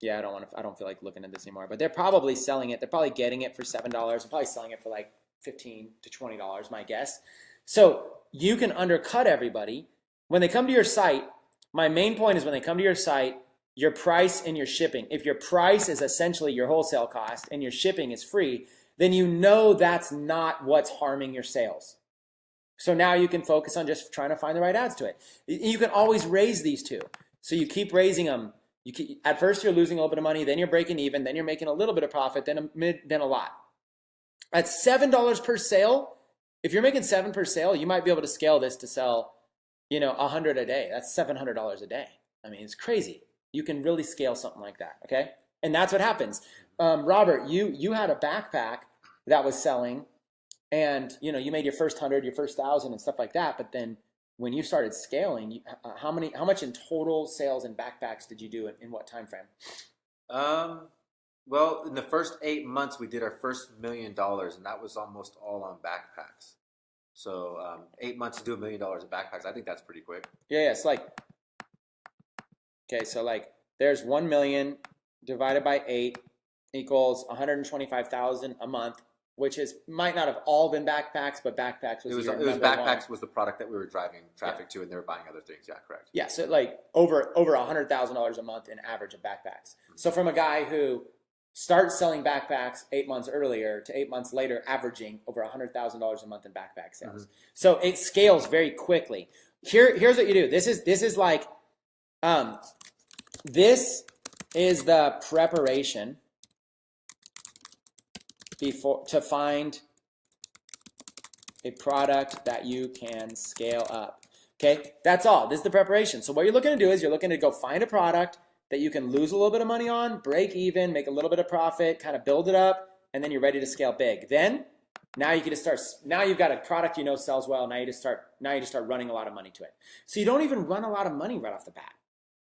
Yeah, I don't feel like looking at this anymore, but they're probably selling it. They're probably getting it for $7. They're probably selling it for like $15 to $20, my guess. So you can undercut everybody. When they come to your site, my main point is when they come to your site, your price and your shipping. If your price is essentially your wholesale cost and your shipping is free, then you know that's not what's harming your sales. So now you can focus on just trying to find the right ads to it. You can always raise these two. So you keep raising them. At first you're losing a little bit of money, then you're breaking even, then you're making a little bit of profit, then a lot. At $7 per sale, if you're making $7 per sale, you might be able to scale this to sell, 100 a day. That's $700 a day. I mean, it's crazy. You can really scale something like that, okay? And that's what happens. Robert, you had a backpack that was selling, and you made your first 100, your first 1,000, and stuff like that. But then when you started scaling, how much in total sales in backpacks did you do in what time frame? Well, in the first 8 months, we did our first $1 million, and that was almost all on backpacks. So 8 months to do $1 million in backpacks, I think that's pretty quick. Yeah, it's like, okay, so like there's 1 million divided by 8 equals 125,000 a month, which might not have all been backpacks, but backpacks was backpacks was the product that we were driving traffic to, and they were buying other things. Yeah, correct. Yeah, so like over $100,000 a month in average of backpacks. So from a guy who starts selling backpacks 8 months earlier to 8 months later, averaging over $100,000 a month in backpack sales. Mm-hmm. So it scales very quickly. Here's what you do. This is like, this is the preparation to find a product that you can scale up. Okay, that's all. This is the preparation. So what you're looking to do is you're looking to go find a product that you can lose a little bit of money on, break even, make a little bit of profit, kind of build it up, and then you're ready to scale big. Then now you can just start. Now you've got a product sells well. Now you just start running a lot of money to it. So you don't even run a lot of money right off the bat.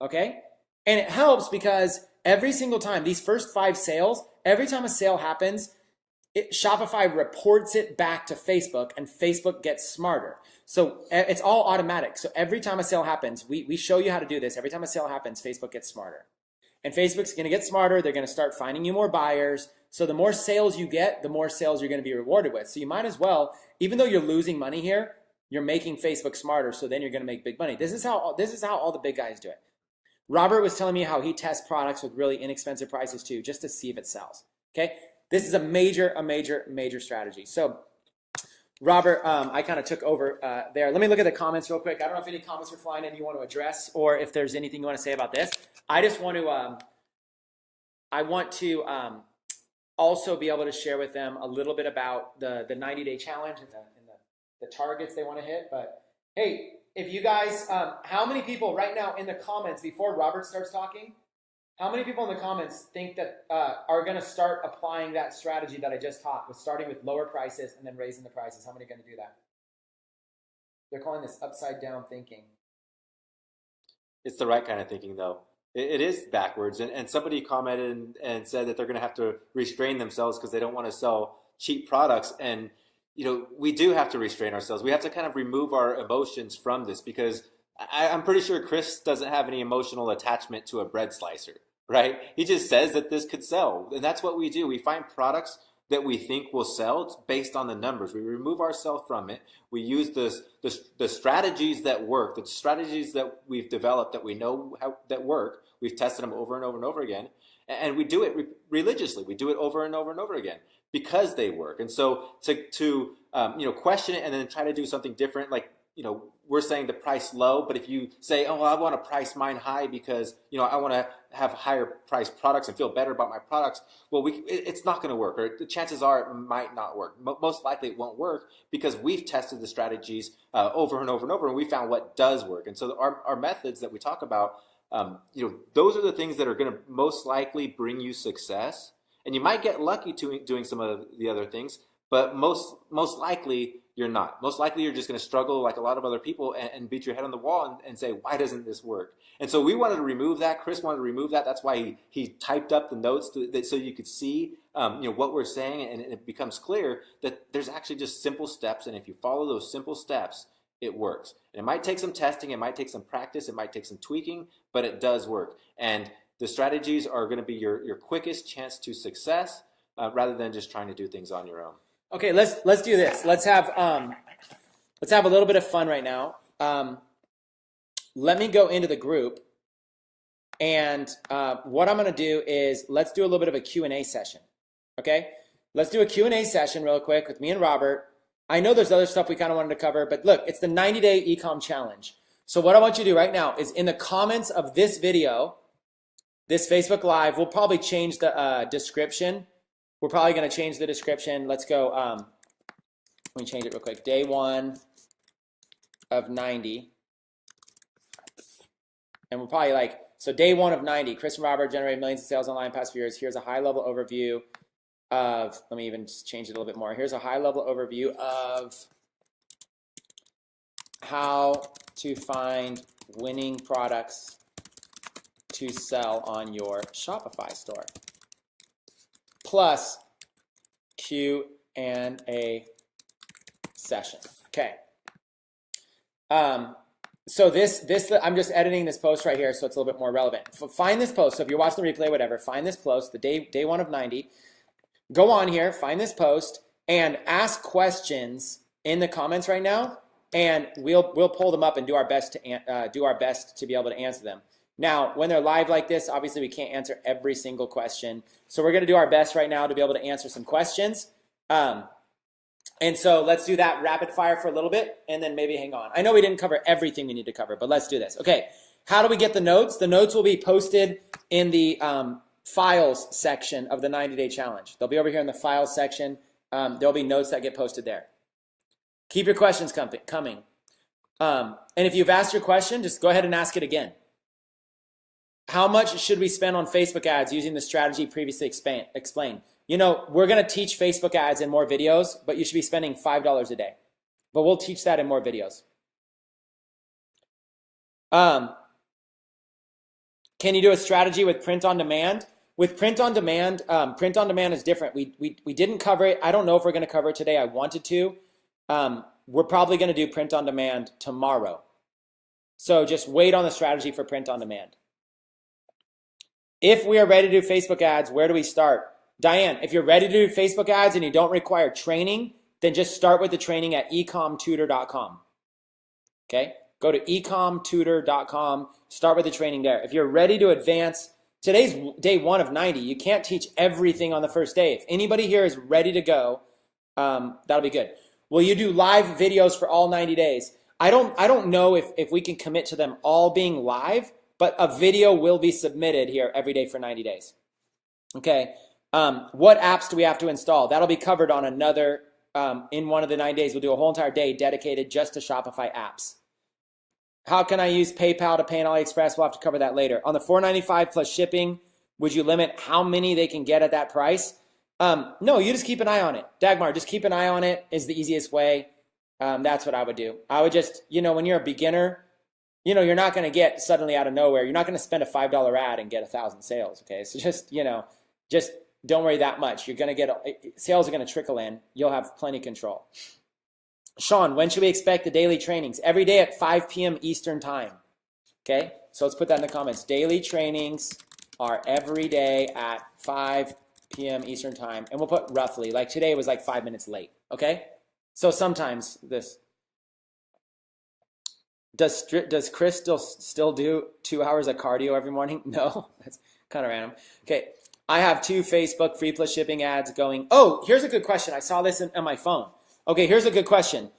Okay, and it helps because every single time these first 5 sales, every time a sale happens, Shopify reports it back to Facebook, and Facebook gets smarter. So it's all automatic. So every time a sale happens, we show you how to do this. Every time a sale happens, Facebook gets smarter. And Facebook's going to get smarter. They're going to start finding you more buyers. So the more sales you get, the more sales you're going to be rewarded with. So you might as well, even though you're losing money here, you're making Facebook smarter. So then you're going to make big money. This is how all the big guys do it. Robert was telling me how he tests products with really inexpensive prices too, just to see if it sells. Okay. This is a major strategy. So, Robert, I kind of took over there. Let me look at the comments real quick. I don't know if any comments are flying in you want to address, or if there's anything you want to say about this. I just want to, also be able to share with them a little bit about the 90-day challenge and the targets they want to hit. But hey, if you guys, how many people right now in the comments before Robert starts talking? How many people in the comments think that are going to start applying that strategy that I just taught, with starting with lower prices and then raising the prices? How many are going to do that? They're calling this upside down thinking. it's the right kind of thinking, though. It is backwards. And somebody commented and said that they're going to have to restrain themselves because they don't want to sell cheap products. And, we do have to restrain ourselves. We have to kind of remove our emotions from this because I'm pretty sure Chris doesn't have any emotional attachment to a bread slicer, right? He just says that this could sell. And that's what we do. We find products that we think will sell based on the numbers. We remove ourselves from it. We use the strategies that work, the strategies that we've developed that we know that work. We've tested them over and over and over again. And we do it religiously. We do it over and over and over again because they work. And so to question it and then try to do something different, like, we're saying the price low, but if you say, oh, well, I want to price mine high because, I want to have higher priced products and feel better about my products, well, it's not going to work, or the chances are it might not work. Most likely it won't work because we've tested the strategies over and over and over, and we found what does work. And so our methods that we talk about, those are the things that are going to most likely bring you success. And you might get lucky doing some of the other things, but most likely you're not. Most likely you're just going to struggle like a lot of other people and beat your head on the wall and say, why doesn't this work? And so we wanted to remove that. Chris wanted to remove that. That's why he typed up the notes so you could see what we're saying, and it becomes clear that there's actually just simple steps, and if you follow those simple steps, it works. And it might take some testing, it might take some practice, it might take some tweaking, but it does work. And the strategies are going to be your quickest chance to success rather than just trying to do things on your own. Okay, let's do this. Let's have a little bit of fun right now. Let me go into the group, and what I'm going to do is let's do a little bit of a Q&A session. Okay, let's do a Q&A session real quick with me and Robert. I know there's other stuff we kind of wanted to cover, but look, it's the 90-day eCom challenge. So what I want you to do right now is in the comments of this video, this Facebook Live, we'll probably change the description. We're probably going to change the description. Let's go, let me change it real quick. Day 1 of 90. And we're probably so day 1 of 90, Chris and Robert generated millions of sales online past few years. Here's a high-level overview of, let me even just change it a little bit more. Here's a high-level overview of how to find winning products to sell on your Shopify store. Plus Q&A session. Okay. So this I'm just editing this post right here so it's a little bit more relevant. Find this post. So if you're watching the replay, whatever, find this post, the day 1 of 90. Go on here, find this post, and ask questions in the comments right now, and we'll pull them up and do our best to be able to answer them. Now, when they're live like this, obviously we can't answer every single question. So we're going to do our best right now to be able to answer some questions. And so let's do that rapid fire for a little bit and then maybe hang on. I know we didn't cover everything we need to cover, but let's do this. Okay, how do we get the notes? The notes will be posted in the files section of the 90-day challenge. They'll be over here in the files section. There'll be notes that get posted there. Keep your questions coming. And if you've asked your question, just go ahead and ask it again. How much should we spend on Facebook ads using the strategy previously explained? We're going to teach Facebook ads in more videos, but you should be spending $5 a day. But we'll teach that in more videos. Can you do a strategy with print on demand? With print on demand is different. We didn't cover it. I don't know if we're going to cover it today. I wanted to. We're probably going to do print on demand tomorrow. So just wait on the strategy for print on demand. If we are ready to do Facebook ads, where do we start? Diane, if you're ready to do Facebook ads and you don't require training, then just start with the training at ecomtutor.com. Okay? Go to ecomtutor.com, start with the training there. If you're ready to advance, today's day 1 of 90. You can't teach everything on the first day. If anybody here is ready to go, that'll be good. Will you do live videos for all 90 days? I don't know if we can commit to them all being live, but a video will be submitted here every day for 90 days. Okay. What apps do we have to install? That'll be covered on another, in one of the 9 days. We'll do a whole entire day dedicated just to Shopify apps. How can I use PayPal to pay on AliExpress? We'll have to cover that later. On the $4.95 plus shipping, would you limit how many they can get at that price? No, you just keep an eye on it. Dagmar, just keep an eye on it is the easiest way. That's what I would do. I would just, when you're a beginner, you're not going to get suddenly out of nowhere. You're not going to spend a $5 ad and get 1,000 sales. Okay, so just just don't worry that much. You're going to get sales are going to trickle in. You'll have plenty of control. Sean, when should we expect the daily trainings? Every day at 5 p.m. Eastern time. Okay, so let's put that in the comments. Daily trainings are every day at 5 p.m. Eastern time, and we'll put roughly. Like today was like 5 minutes late. Okay, so sometimes this. Does Chris still do 2 hours of cardio every morning? No, that's kind of random. Okay, I have 2 Facebook free plus shipping ads going. Oh, here's a good question. I saw this on my phone. Okay, here's a good question.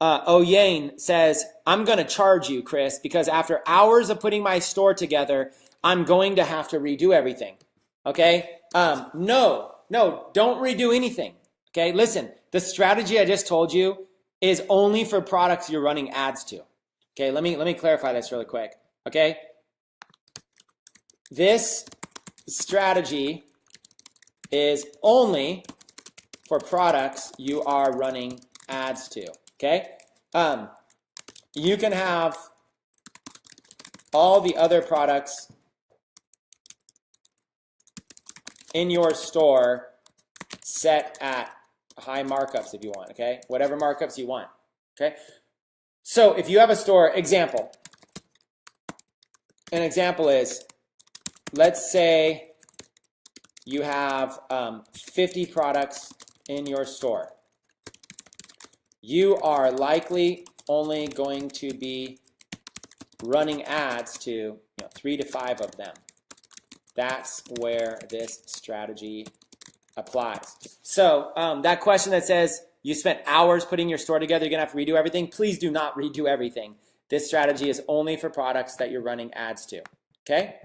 Oyane says, I'm going to charge you, Chris, because after hours of putting my store together, I'm going to have to redo everything. Okay? No, don't redo anything. Okay, listen, the strategy I just told you is only for products you're running ads to. Okay, let me clarify this really quick. Okay? This strategy is only for products you are running ads to. Okay? You can have all the other products in your store set at high markups if you want, okay? Whatever markups you want, okay? So if you have a store, an example is, let's say you have 50 products in your store. You are likely only going to be running ads to 3 to 5 of them. That's where this strategy applies. So that question that says you spent hours putting your store together, you're going to have to redo everything. Please do not redo everything. This strategy is only for products that you're running ads to. Okay?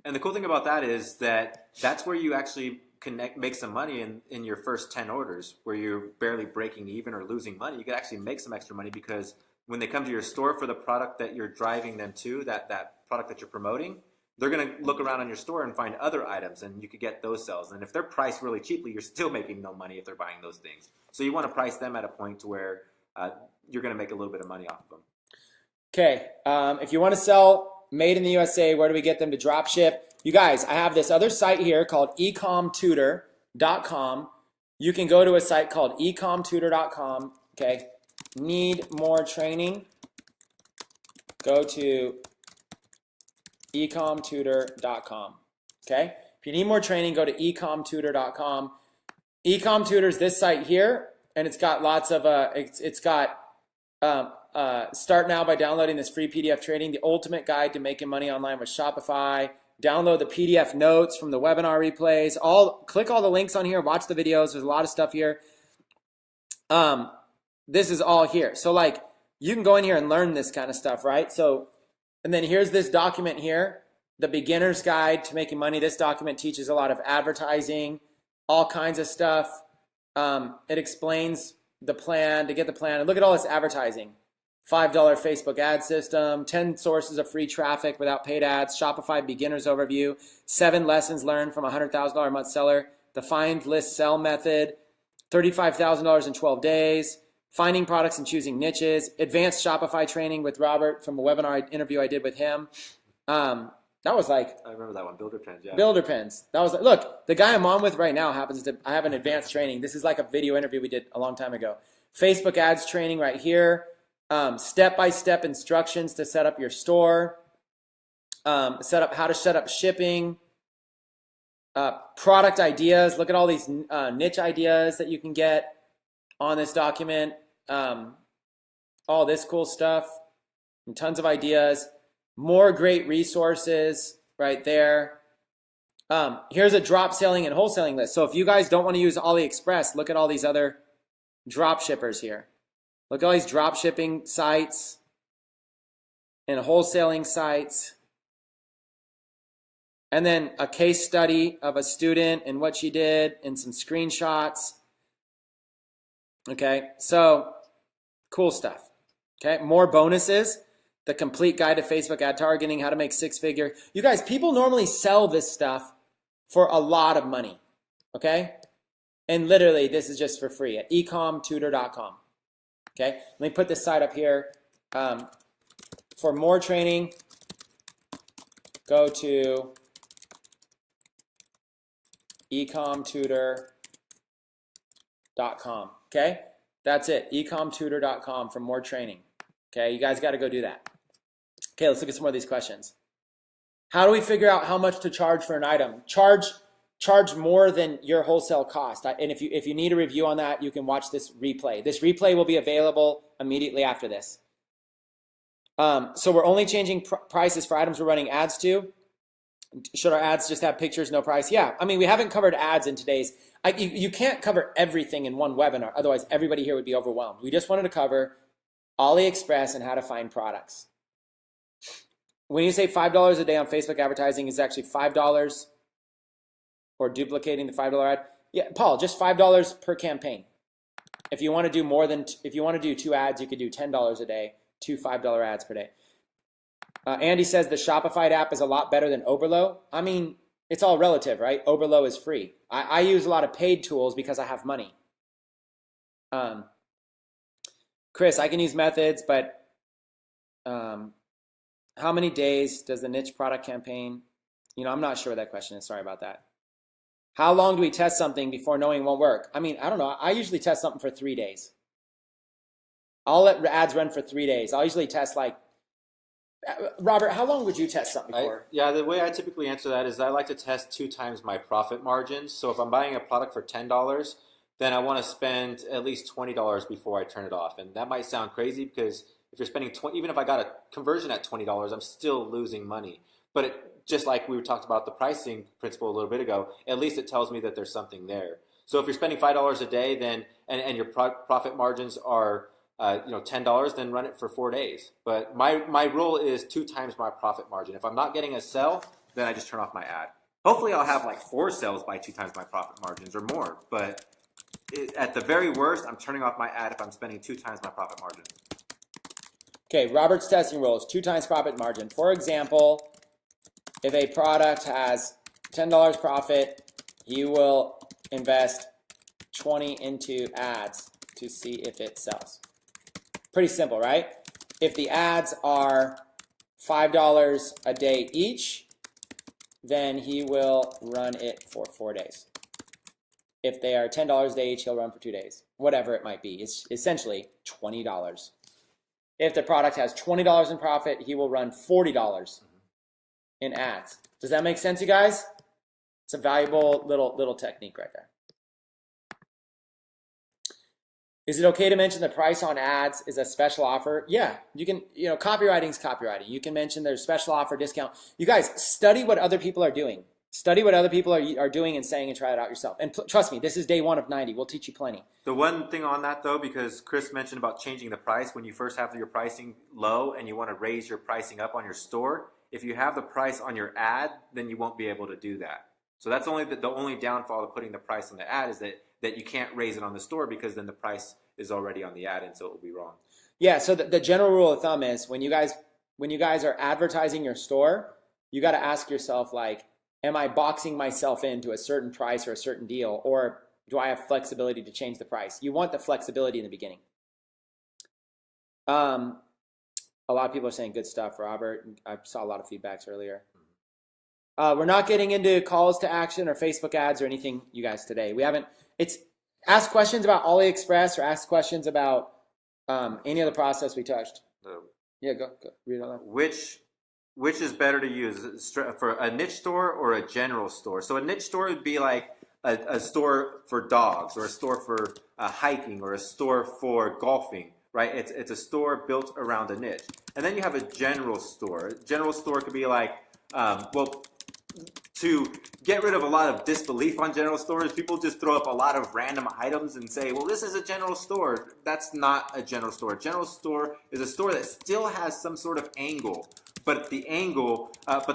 And the cool thing about that is that that's where you actually make some money in your first 10 orders, where you're barely breaking even or losing money. You can actually make some extra money, because when they come to your store for the product that you're driving them to, that product that you're promoting, they're going to look around on your store and find other items, and you could get those sales. And if they're priced really cheaply, you're still making no money if they're buying those things. So you want to price them at a point to where you're going to make a little bit of money off of them. Okay, if you want to sell made in the USA, where do we get them to drop ship? You guys, I have this other site here called ecomtutor.com. You can go to a site called ecomtutor.com. Okay, need more training? Go to ecomtutor.com. Okay, if you need more training, go to ecomtutor.com. eComtutor is this site here, and it's got lots of start now by downloading this free PDF training, the ultimate guide to making money online with Shopify. Download the PDF notes from the webinar replays. Click all the links on here. Watch the videos. There's a lot of stuff here. This is all here. So like you can go in here and learn this kind of stuff, right? So, and then here's this document here, the beginner's guide to making money. This document teaches a lot of advertising, all kinds of stuff. It explains the plan, to get the plan. And look at all this advertising. $5 Facebook ad system, 10 sources of free traffic without paid ads, Shopify beginner's overview, 7 lessons learned from a $100,000 a month seller, the find, list, sell method, $35,000 in 12 days, finding products and choosing niches, advanced Shopify training with Robert from a webinar interview I did with him. That was like, I remember that one, Builder Pens. Yeah. Builder Pens. That was like, look, the guy I'm on with right now happens to, I have an advanced training. This is like a video interview we did a long time ago. Facebook ads training right here. Step-by-step instructions to set up your store, how to set up shipping, product ideas. Look at all these niche ideas that you can get on this document. All this cool stuff and tons of ideas. More great resources right there. Here's a drop selling and wholesaling list. So if you guys don't want to use AliExpress, look at all these other drop shippers here. Look at all these drop shipping sites and wholesaling sites. And then a case study of a student and what she did and some screenshots. Okay, so cool stuff. Okay, more bonuses. The complete guide to Facebook ad targeting, how to make 6-figure. You guys, people normally sell this stuff for a lot of money. Okay, and literally this is just for free at ecomtutor.com. Okay, let me put this site up here. For more training, go to ecomtutor.com. Okay? That's it. ecomtutor.com for more training. Okay? You guys got to go do that. Okay, let's look at some more of these questions. How do we figure out how much to charge for an item? Charge more than your wholesale cost. And if you need a review on that, you can watch this replay. This replay will be available immediately after this. So we're only changing prices for items we're running ads to. Should our ads just have pictures, no price? Yeah, I mean, we haven't covered ads in today's. You can't cover everything in one webinar. Otherwise, everybody here would be overwhelmed. We just wanted to cover AliExpress and how to find products. When you say $5 a day on Facebook advertising, is actually $5 or duplicating the $5 ad. Yeah, Paul, just $5 per campaign. If you want to do more than, if you want to do 2 ads, you could do $10 a day, 2 $5 ads per day. Andy says the Shopify app is a lot better than Oberlo. I mean, it's all relative, right? Oberlo is free. I use a lot of paid tools because I have money. Chris, I can use methods, but how many days does the niche product campaign? You know, I'm not sure what that question is. Sorry about that. How long do we test something before knowing it won't work? I mean, I don't know. I usually test something for 3 days. I'll let ads run for 3 days. I'll usually test like, Robert, how long would you test something for? Yeah, the way I typically answer that is I like to test 2 times my profit margins. So if I'm buying a product for $10, then I want to spend at least $20 before I turn it off. And that might sound crazy because if you're spending even if I got a conversion at $20, I'm still losing money. But just like we talked about the pricing principle a little bit ago, at least it tells me that there's something there. So if you're spending $5 a day, then and your profit margins are $10, then run it for 4 days. But my rule is 2 times my profit margin. If I'm not getting a sell, then I just turn off my ad. Hopefully I'll have like 4 sales by 2 times my profit margins or more. But at the very worst, I'm turning off my ad if I'm spending 2 times my profit margin. Okay, Robert's testing rule is 2 times profit margin. For example, if a product has $10 profit, he will invest 20 into ads to see if it sells. Pretty simple, right? If the ads are $5 a day each, then he will run it for 4 days. If they are $10 a day each, he'll run for 2 days. Whatever it might be. It's essentially $20. If the product has $20 in profit, he will run $40 in ads. Does that make sense, you guys? It's a valuable little technique right there. Is it okay to mention the price on ads is a special offer? Yeah, you can, copywriting is copywriting. You can mention there's special offer, discount. You guys, study what other people are doing. Study what other people are doing and saying and try it out yourself. And trust me, this is day 1 of 90. We'll teach you plenty. The one thing on that, though, because Chris mentioned about changing the price, when you first have your pricing low and you want to raise your pricing up on your store, if you have the price on your ad, then you won't be able to do that. So that's only the only downfall of putting the price on the ad is that you can't raise it on the store because then the price is already on the ad, and so it will be wrong. Yeah, so the general rule of thumb is when you guys are advertising your store, you got to ask yourself, like, am I boxing myself into a certain price or a certain deal, or do I have flexibility to change the price? You want the flexibility in the beginning. A lot of people are saying good stuff, Robert. I saw a lot of feedbacks earlier. We're not getting into calls to action or Facebook ads or anything, you guys, today. We haven't. It's ask questions about AliExpress or ask questions about any other process we touched. Yeah, go read all that. Which is better to use, for a niche store or a general store? So a niche store would be like a store for dogs, or a store for hiking, or a store for golfing, right? It's a store built around a niche. And then you have a general store. A general store could be like, to get rid of a lot of disbelief on general stores, people just throw up a lot of random items and say, well, this is a general store. That's not a general store. A general store is a store that still has some sort of angle, but the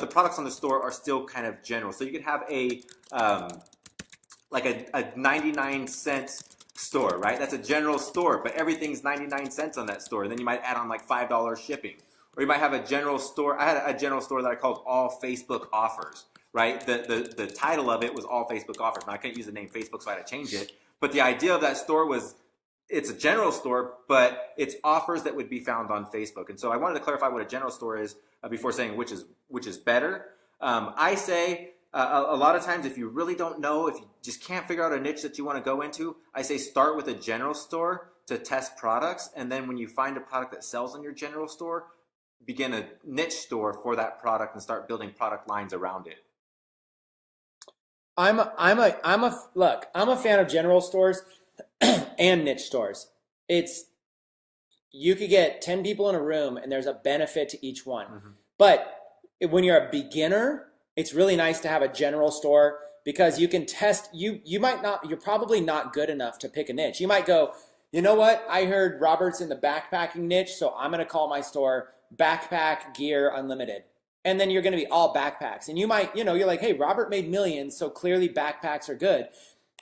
products on the store are still kind of general. So you could have a 99-cent store, right? That's a general store, but everything's 99 cents on that store. And then you might add on like $5 shipping. Or you might have a general store. I had a general store that I called All Facebook Offers, right? The title of it was All Facebook Offers. Now, I couldn't use the name Facebook, so I had to change it. But the idea of that store was it's a general store, but it's offers that would be found on Facebook. And so I wanted to clarify what a general store is before saying which is better. I say a lot of times, if you really don't know, if you just can't figure out a niche that you want to go into, I say start with a general store to test products. And then when you find a product that sells in your general store, begin a niche store for that product and start building product lines around it. I'm a fan of general stores and niche stores. You could get 10 people in a room and there's a benefit to each one. Mm-hmm. But when you're a beginner, it's really nice to have a general store because you can test, you're probably not good enough to pick a niche. You might go, you know what? I heard Robert's in the backpacking niche, so I'm going to call my store Backpack Gear Unlimited. And then you're going to be all backpacks. And you might, you're like, hey, Robert made millions, so clearly backpacks are good.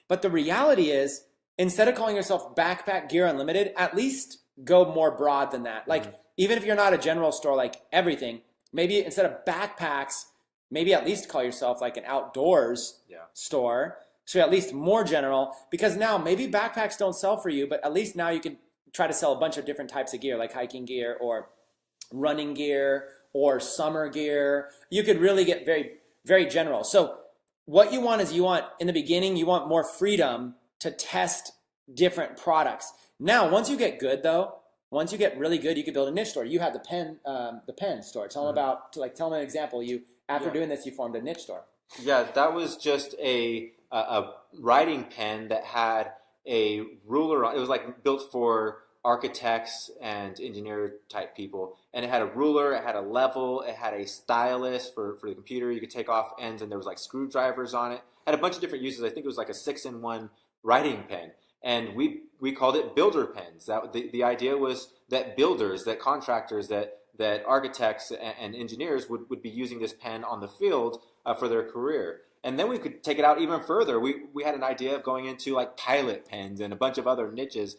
But the reality is, instead of calling yourself Backpack Gear Unlimited, at least go more broad than that. Like, even if you're not a general store, like everything, maybe instead of backpacks, maybe at least call yourself like an outdoors store. So at least more general, because now maybe backpacks don't sell for you, but at least now you can try to sell a bunch of different types of gear, like hiking gear or running gear or summer gear. You could really get very, very general. So what you want is in the beginning, you want more freedom to test different products. Now, once you get good though, once you get really good, you can build a niche store. You had the pen store. Tell them an example. After doing this, you formed a niche store. Yeah, that was just a writing pen that had a ruler on it. Was like built for architects and engineer type people. And it had a ruler, it had a level, it had a stylus for the computer. You could take off ends and there was like screwdrivers on it. Had a bunch of different uses. I think it was like a 6-in-1 writing pen. And we called it builder pens. The idea was that builders, that contractors, that architects and engineers would be using this pen on the field for their career. And then we could take it out even further. We had an idea of going into like pilot pens and a bunch of other niches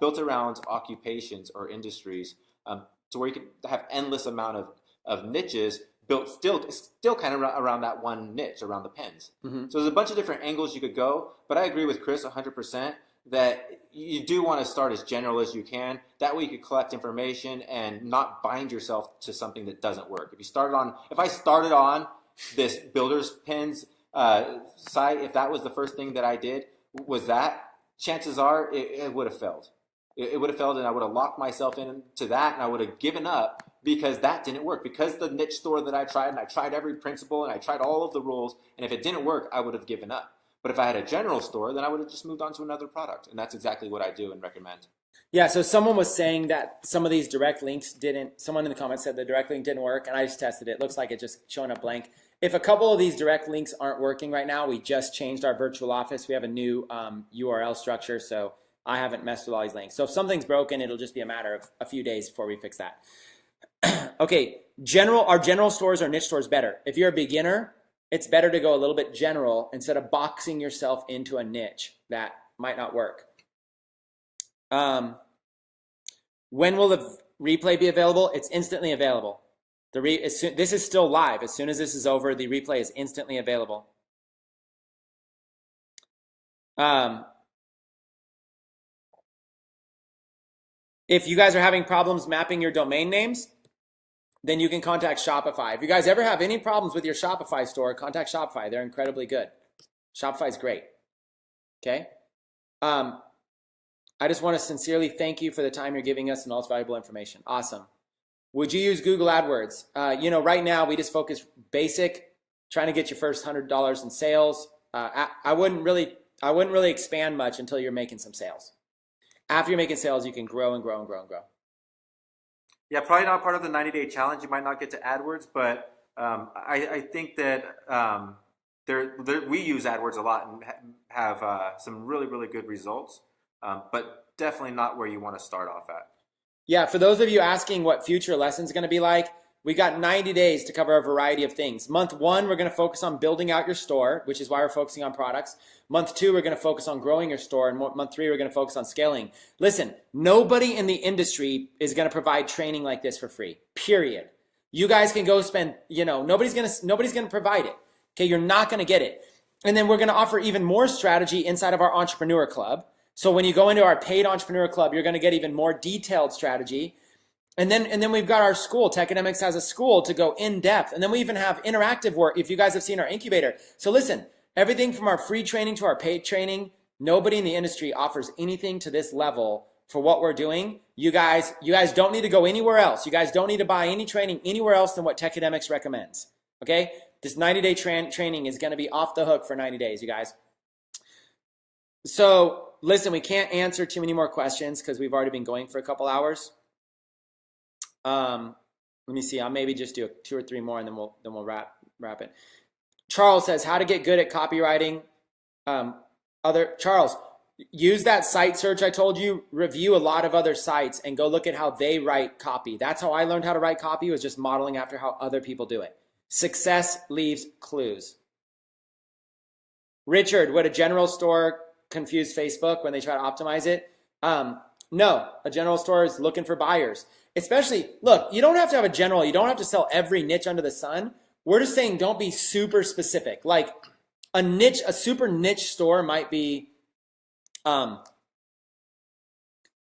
built around occupations or industries to where you could have endless amount of niches built still kind of around that one niche, around the pens. Mm-hmm. So there's a bunch of different angles you could go, but I agree with Chris 100% that you do want to start as general as you can. That way you could collect information and not bind yourself to something that doesn't work. If I started on this builder's pens site, if that was the first thing that I did, chances are it would have failed. It would have failed, and I would have locked myself into that, and I would have given up because that didn't work. Because the niche store that I tried, and I tried every principle, and I tried all of the rules, and if it didn't work, I would have given up. But if I had a general store, then I would have just moved on to another product, and that's exactly what I do and recommend. Yeah, so someone was saying that some of these direct links someone in the comments said the direct link didn't work, and I just tested it. It looks like it's just showing up blank. If a couple of these direct links aren't working right now, we just changed our virtual office. We have a new URL structure, so I haven't messed with all these links. So if something's broken, it'll just be a matter of a few days before we fix that. Okay, are general stores or niche stores better? If you're a beginner, it's better to go a little bit general instead of boxing yourself into a niche. That might not work. When will the replay be available? It's instantly available. This is still live. As soon as this is over, the replay is instantly available. If you guys are having problems mapping your domain names, then you can contact Shopify. If you guys ever have any problems with your Shopify store, contact Shopify. They're incredibly good. Shopify is great. Okay? I just want to sincerely thank you for the time you're giving us and all this valuable information. Awesome. Would you use Google AdWords? Right now we just focus basic, trying to get your first $100 in sales. I wouldn't really expand much until you're making some sales. After you're making sales, you can grow and grow and grow and grow. Yeah, probably not part of the 90-day challenge. You might not get to AdWords, but I think that we use AdWords a lot and have some really, really good results, but definitely not where you want to start off at. Yeah, for those of you asking what future lessons are going to be like, we got 90 days to cover a variety of things. Month 1, we're going to focus on building out your store, which is why we're focusing on products. Month 2, we're going to focus on growing your store. And month 3, we're going to focus on scaling. Listen, nobody in the industry is going to provide training like this for free, period. You guys can go spend, nobody's going to provide it. Okay, you're not going to get it. And then we're going to offer even more strategy inside of our entrepreneur club. So when you go into our paid entrepreneur club, you're going to get even more detailed strategy. And then we've got our school. Tecademics has a school to go in depth. And then we even have interactive work if you guys have seen our incubator. So listen, everything from our free training to our paid training, nobody in the industry offers anything to this level for what we're doing. You guys don't need to go anywhere else. You guys don't need to buy any training anywhere else than what Tecademics recommends. Okay? This 90-day training is going to be off the hook for 90 days, you guys. So listen, we can't answer too many more questions because we've already been going for a couple hours. Let me see. I'll maybe just do 2 or 3 more and then we'll wrap it. Charles says, how to get good at copywriting. Charles, use that site search I told you. Review a lot of other sites and go look at how they write copy. That's how I learned how to write copy, was just modeling after how other people do it. Success leaves clues. Richard, would a general store confuse Facebook when they try to optimize it? No, a general store is looking for buyers. Especially, look, you don't have to have a general. You don't have to sell every niche under the sun. We're just saying don't be super specific. Like a super niche store might be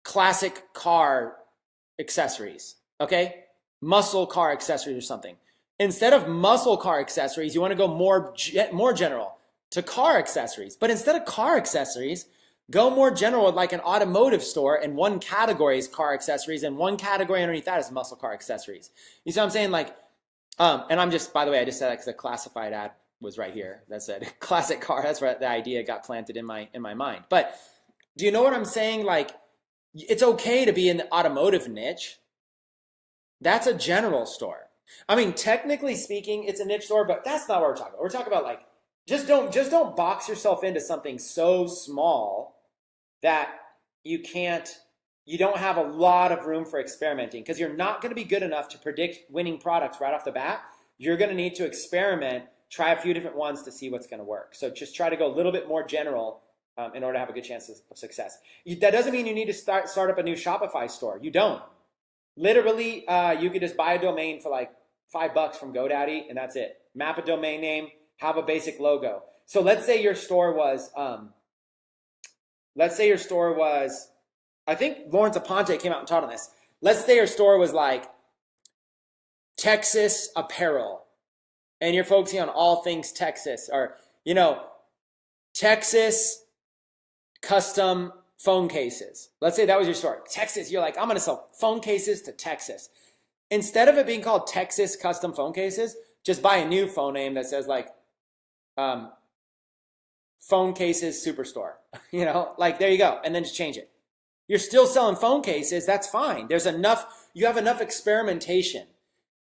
classic car accessories, okay? Muscle car accessories or something. Instead of muscle car accessories, you want to go more general to car accessories. But instead of car accessories, go more general with like an automotive store, and one category is car accessories and one category underneath that is muscle car accessories. You see what I'm saying? Like, and I'm just, by the way, I just said that because the classified ad was right here that said classic car. That's where the idea got planted in my mind. But do you know what I'm saying? Like, it's okay to be in the automotive niche. That's a general store. I mean, technically speaking, it's a niche store, but that's not what we're talking about. We're talking about like, just don't box yourself into something so small that you don't have a lot of room for experimenting, because you're not going to be good enough to predict winning products right off the bat. You're going to need to experiment, try a few different ones to see what's going to work. So just try to go a little bit more general in order to have a good chance of success. That doesn't mean you need to start up a new Shopify store. You don't. Literally, you could just buy a domain for like $5 from GoDaddy, and that's it. Map a domain name, have a basic logo. So let's say your store was, I think Lawrence Aponte came out and taught on this. Let's say your store was like Texas apparel, and you're focusing on all things Texas, or, Texas custom phone cases. Let's say that was your store. Texas, you're like, I'm going to sell phone cases to Texas. Instead of it being called Texas custom phone cases, just buy a new phone name that says like, phone cases superstore, like there you go. And then just change it. You're still selling phone cases. That's fine. You have enough experimentation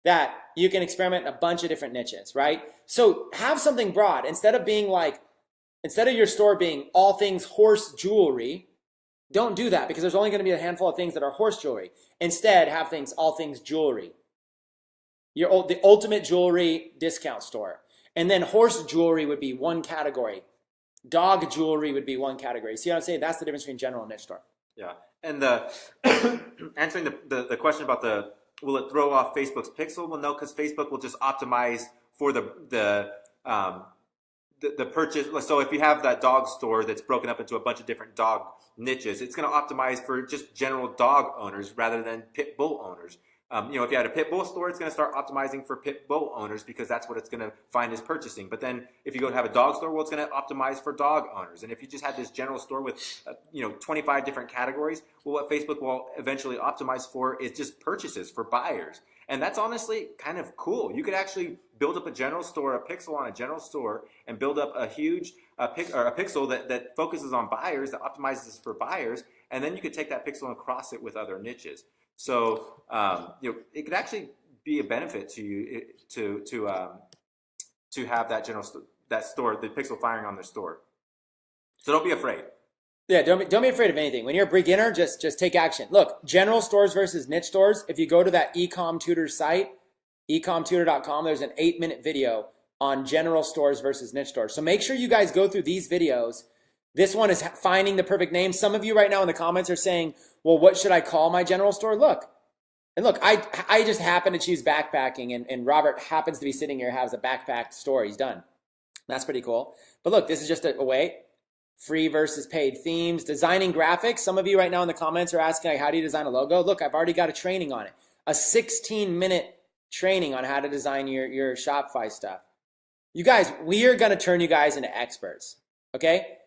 that you can experiment in a bunch of different niches, right? So have something broad. Instead of your store being all things horse jewelry, don't do that, because there's only going to be a handful of things that are horse jewelry. Instead, have all things jewelry. The ultimate jewelry discount store. And then horse jewelry would be one category. Dog jewelry would be one category. See what I'm saying? That's the difference between general and niche store. Yeah. And answering the question about will it throw off Facebook's pixel? Well, no, because Facebook will just optimize for the purchase. So if you have that dog store that's broken up into a bunch of different dog niches, it's going to optimize for just general dog owners rather than pit bull owners. If you had a pit bull store, it's going to start optimizing for pit bull owners because that's what it's going to find is purchasing. But then if you go to have a dog store, well, it's going to optimize for dog owners. And if you just had this general store with, 25 different categories, well, what Facebook will eventually optimize for is just purchases for buyers. And that's honestly kind of cool. You could actually build up a general store, a pixel on a general store, and build up a huge a pixel that focuses on buyers, that optimizes for buyers. And then you could take that pixel and cross it with other niches. So it could actually be a benefit to you to have that that store, the pixel firing on their store. So don't be afraid. Yeah, don't be afraid of anything. When you're a beginner, just take action. Look, general stores versus niche stores. If you go to that eCom tutor site, ecomtutor.com, there's an 8-minute video on general stores versus niche stores. So make sure you guys go through these videos. This one is finding the perfect name. Some of you right now in the comments are saying, well, what should I call my general store? Look, I just happen to choose backpacking, and Robert happens to be sitting here, has a backpack store. He's done. That's pretty cool. But look, this is just a way. free versus paid themes, designing graphics. Some of you right now in the comments are asking, like, how do you design a logo? Look, I've already got a training on it. A 16-minute training on how to design your Shopify stuff. You guys, we are going to turn you guys into experts, okay?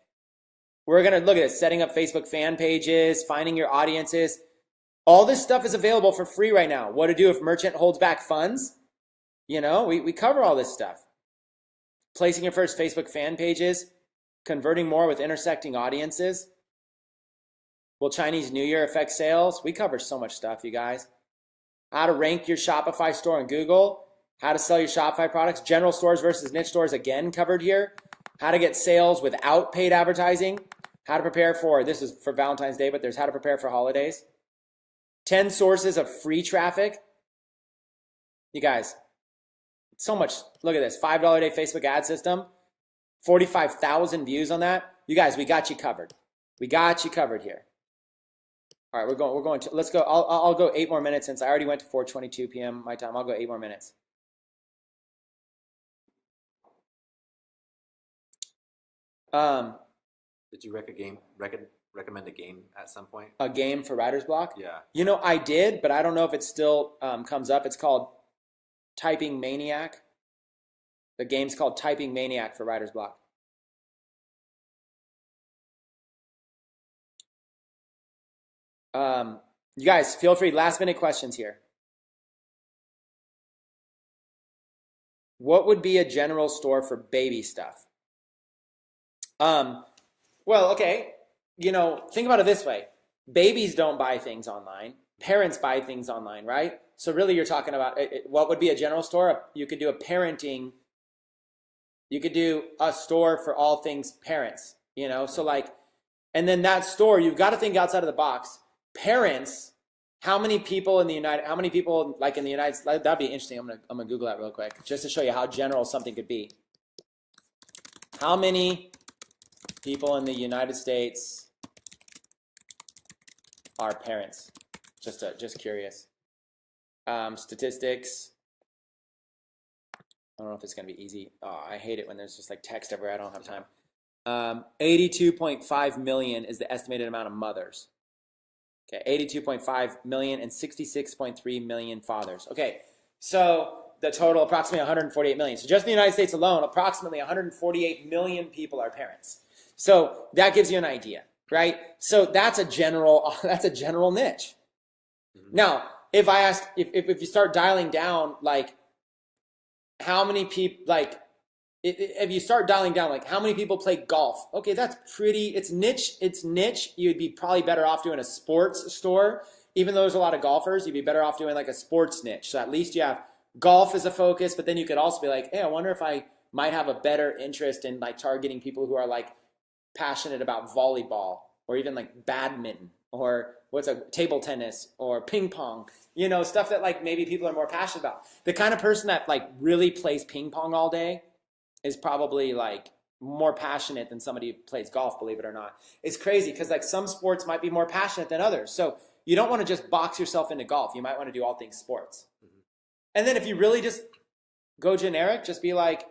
We're going to look at it, setting up Facebook fan pages, finding your audiences. All this stuff is available for free right now. What to do if merchant holds back funds? You know, we cover all this stuff. Placing your first Facebook fan pages, converting more with intersecting audiences. Will Chinese New Year affect sales? We cover so much stuff, you guys. How to rank your Shopify store in Google. How to sell your Shopify products. General stores versus niche stores, again, covered here. How to get sales without paid advertising. How to prepare for, this is for Valentine's Day, but there's how to prepare for holidays. 10 sources of free traffic. You guys, so much. Look at this, $5 a day Facebook ad system. 45,000 views on that. You guys, we got you covered. We got you covered here. All right, we're going to, let's go. I'll go 8 more minutes since I already went to 4:22 p.m. my time. I'll go 8 more minutes. Did you recommend a game at some point? A game for writer's block? Yeah. You know, I did, but I don't know if it still comes up. It's called Typing Maniac. The game's called Typing Maniac for writer's block. You guys, feel free. Last minute questions here. What would be a general store for baby stuff? Well, okay. You know, think about it this way. Babies don't buy things online. Parents buy things online, right? So really you're talking about what would be a general store? You could do a parenting. You could do a store for all things parents, you know? So like, and then that store, you've got to think outside of the box. Parents, how many people in the United States, that'd be interesting. I'm gonna Google that real quick just to show you how general something could be. How many people in the United States are parents? Just curious. Statistics. I don't know if it's gonna be easy. Oh, I hate it when there's just like text everywhere. I don't have time. 82.5 million is the estimated amount of mothers. Okay, 82.5 million and 66.3 million fathers. Okay, so the total approximately 148 million. So just in the United States alone, approximately 148 million people are parents. So that gives you an idea, right? So that's a general niche. Mm-hmm. Now, if I ask, if you start dialing down, like how many people, like if you start dialing down, like how many people play golf? Okay, that's pretty, it's niche. You'd be probably better off doing a sports store. Even though there's a lot of golfers, you'd be better off doing like a sports niche. So at least you have golf as a focus, but then you could also be like, hey, I wonder if I might have a better interest in like targeting people who are like passionate about volleyball or even like badminton or table tennis or ping pong, you know, stuff that like maybe people are more passionate about. The kind of person that like really plays ping pong all day is probably like more passionate than somebody who plays golf, believe it or not. It's crazy because like some sports might be more passionate than others. So you don't want to just box yourself into golf. You might want to do all things sports. Mm-hmm. And then if you really just go generic, just be like,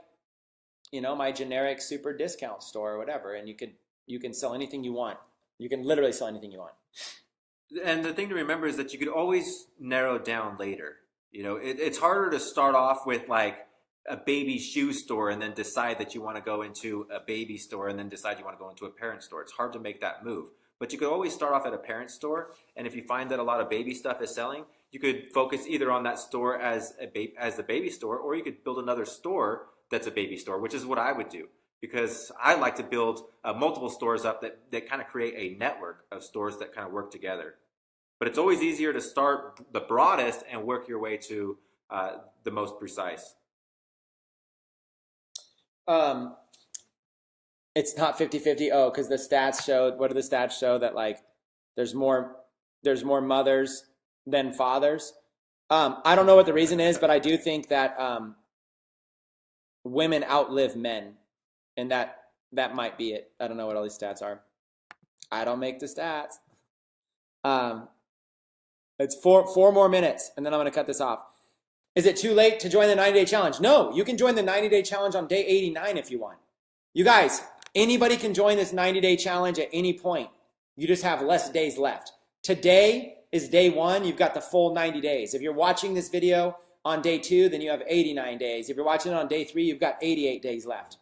you know, my generic super discount store or whatever. And you can sell anything you want. You can literally sell anything you want. And the thing to remember is that you could always narrow down later. You know, it's harder to start off with like a baby shoe store and then decide that you want to go into a baby store and then decide you want to go into a parent store. It's hard to make that move. But you could always start off at a parent store, and if you find that a lot of baby stuff is selling, you could focus either on that store as the baby store, or you could build another store that's a baby store, which is what I would do. Because I like to build multiple stores up that kind of create a network of stores that kind of work together. But it's always easier to start the broadest and work your way to the most precise. It's not 50-50. Oh, because the stats showed, what do the stats show? That like there's more mothers than fathers. I don't know what the reason is, but I do think that women outlive men, and that might be it. I don't know what all these stats are. I don't make the stats. It's four more minutes, and then I'm going to cut this off. Is it too late to join the 90-day challenge? No, you can join the 90-day challenge on day 89 if you want. You guys, Anybody can join this 90-day challenge at any point. You just have less days left. Today is day 1. You've got the full 90 days. If you're watching this video on day 2, then you have 89 days. If you're watching it on day 3, you've got 88 days left.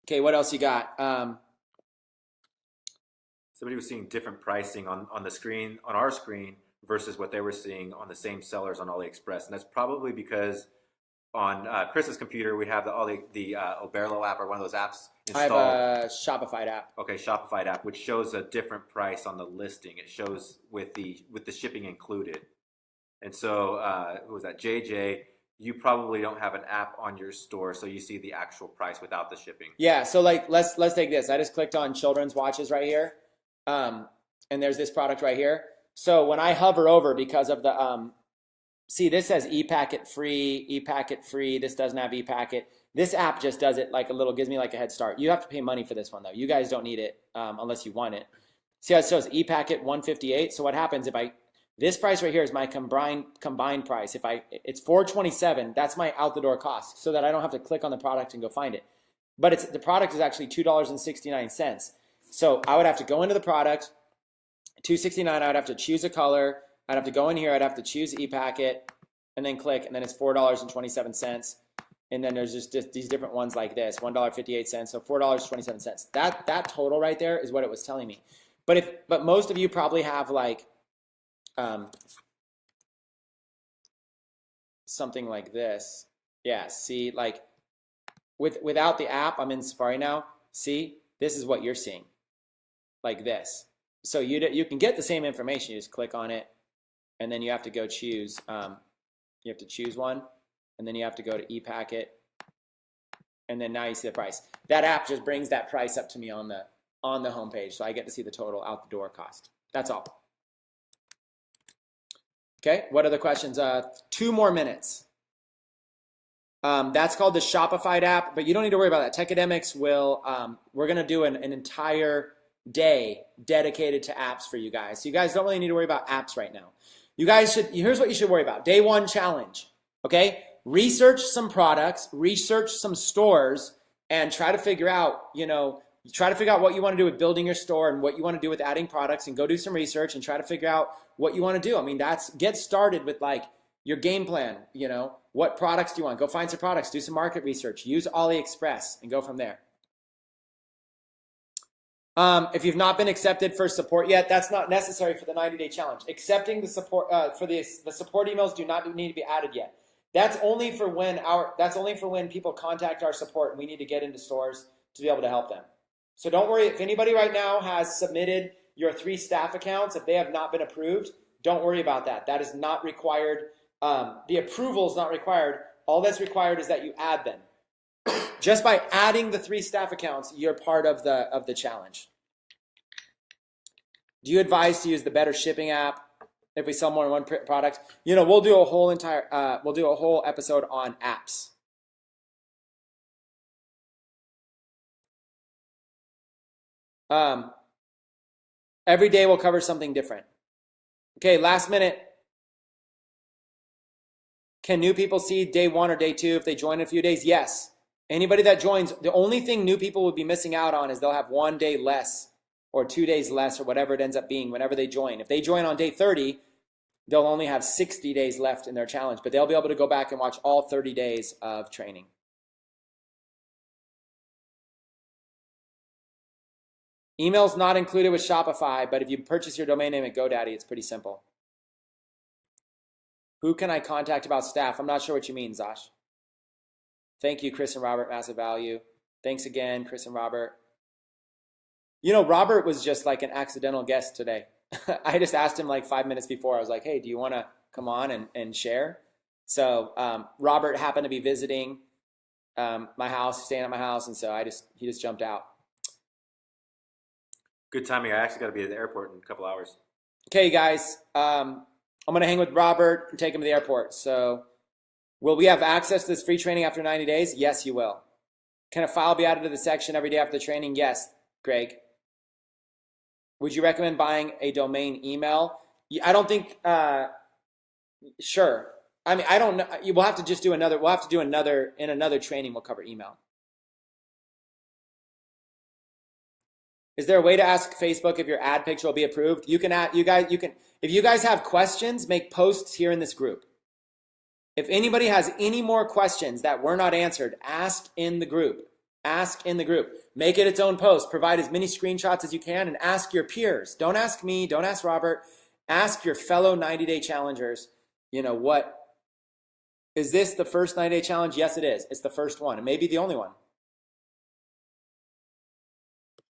Okay, what else you got? Somebody was seeing different pricing on the screen, on our screen, versus what they were seeing on the same sellers on AliExpress. And that's probably because on Chris's computer, we have the Oberlo app, or one of those apps installed. I have a Shopify app. Okay, Shopify app, which shows a different price on the listing. It shows with the shipping included. And so, who was that? JJ, you probably don't have an app on your store, so you see the actual price without the shipping. Yeah, so like let's take this. I just clicked on children's watches right here. And there's this product right here. So when I hover over, because of the see, this says ePacket free, this doesn't have ePacket. This app just does it like a little, gives me like a head start. You have to pay money for this one though. You guys don't need it unless you want it. See how it shows ePacket 158. So what happens if this price right here is my combined price. It's $427, that's my out the door cost, so that I don't have to click on the product and go find it. But the product is actually $2.69. So I would have to go into the product, $2.69. I would have to choose a color. I'd have to go in here. I'd have to choose ePacket, and then click, and then it's $4.27. And then there's just these different ones like this, $1.58. So $4.27. That total right there is what it was telling me. But most of you probably have like something like this. Yeah, see, like without the app, I'm in Safari now. See, this is what you're seeing, like this. So you can get the same information. You just click on it, and then you have to go choose. You have to choose one, and then you have to go to ePacket, and then now you see the price. That app just brings that price up to me on the homepage, so I get to see the total out the door cost. That's all. Okay, what other questions? 2 more minutes. That's called the Shopify app, but you don't need to worry about that. Tecademics will, we're going to do an entire day dedicated to apps for you guys. So you guys don't really need to worry about apps right now. You guys here's what you should worry about. Day 1 challenge, okay? Research some products, research some stores, and try to figure out, what you want to do with building your store and what you want to do with adding products, and go do some research and try to figure out what you want to do. I mean, get started with like your game plan, what products do you want? Go find some products, do some market research, use AliExpress, and go from there. If you've not been accepted for support yet, that's not necessary for the 90-day challenge. Accepting the support for the support emails do not need to be added yet. That's only for when people contact our support and we need to get into stores to be able to help them. So don't worry, if anybody right now has submitted your 3 staff accounts, if they have not been approved, don't worry about that. That is not required. The approval is not required. All that's required is that you add them. Just by adding the 3 staff accounts, you're part of the challenge. Do you advise to use the Better Shipping app if we sell more than one product? We'll do a whole episode on apps. Every day we'll cover something different. Okay, last minute. Can new people see day 1 or day 2 if they join in a few days? Yes. Anybody that joins, the only thing new people would be missing out on is they'll have 1 day less or 2 days less or whatever it ends up being whenever they join. If they join on day 30, they'll only have 60 days left in their challenge, but they'll be able to go back and watch all 30 days of training. Email's not included with Shopify, but if you purchase your domain name at GoDaddy, it's pretty simple. Who can I contact about staff? I'm not sure what you mean, Zosh. Thank you, Chris and Robert. Massive value. Thanks again, Chris and Robert. Robert was just like an accidental guest today. I just asked him like 5 minutes before. I was like, hey, do you want to come on and share? So Robert happened to be visiting my house, staying at my house, and so he just jumped out. Good timing. I actually got to be at the airport in a couple hours. Okay, guys. I'm going to hang with Robert and take him to the airport. So will we have access to this free training after 90 days? Yes, you will. Can a file be added to the section every day after the training? Yes, Greg. Would you recommend buying a domain email? I don't think, sure. I mean, I don't know. We'll have to just do another, in another training, we'll cover email. Is there a way to ask Facebook if your ad picture will be approved? You can add, if you guys have questions, make posts here in this group. If anybody has any more questions that were not answered, ask in the group. Ask in the group. Make it its own post. Provide as many screenshots as you can and ask your peers. Don't ask me. Don't ask Robert. Ask your fellow 90-day challengers, what, is this the first 90-day challenge? Yes, it is. It's the first one. It may be the only one.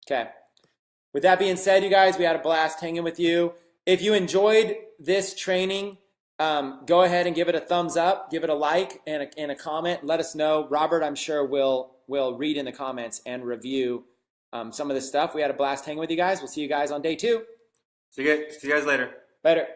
Okay. With that being said, you guys, we had a blast hanging with you. If you enjoyed this training, go ahead and give it a thumbs up, give it a like and a comment. Let us know. Robert, I'm sure will read in the comments and review some of this stuff. We had a blast hanging with you guys. We'll see you guys on day 2. See you guys later. Later.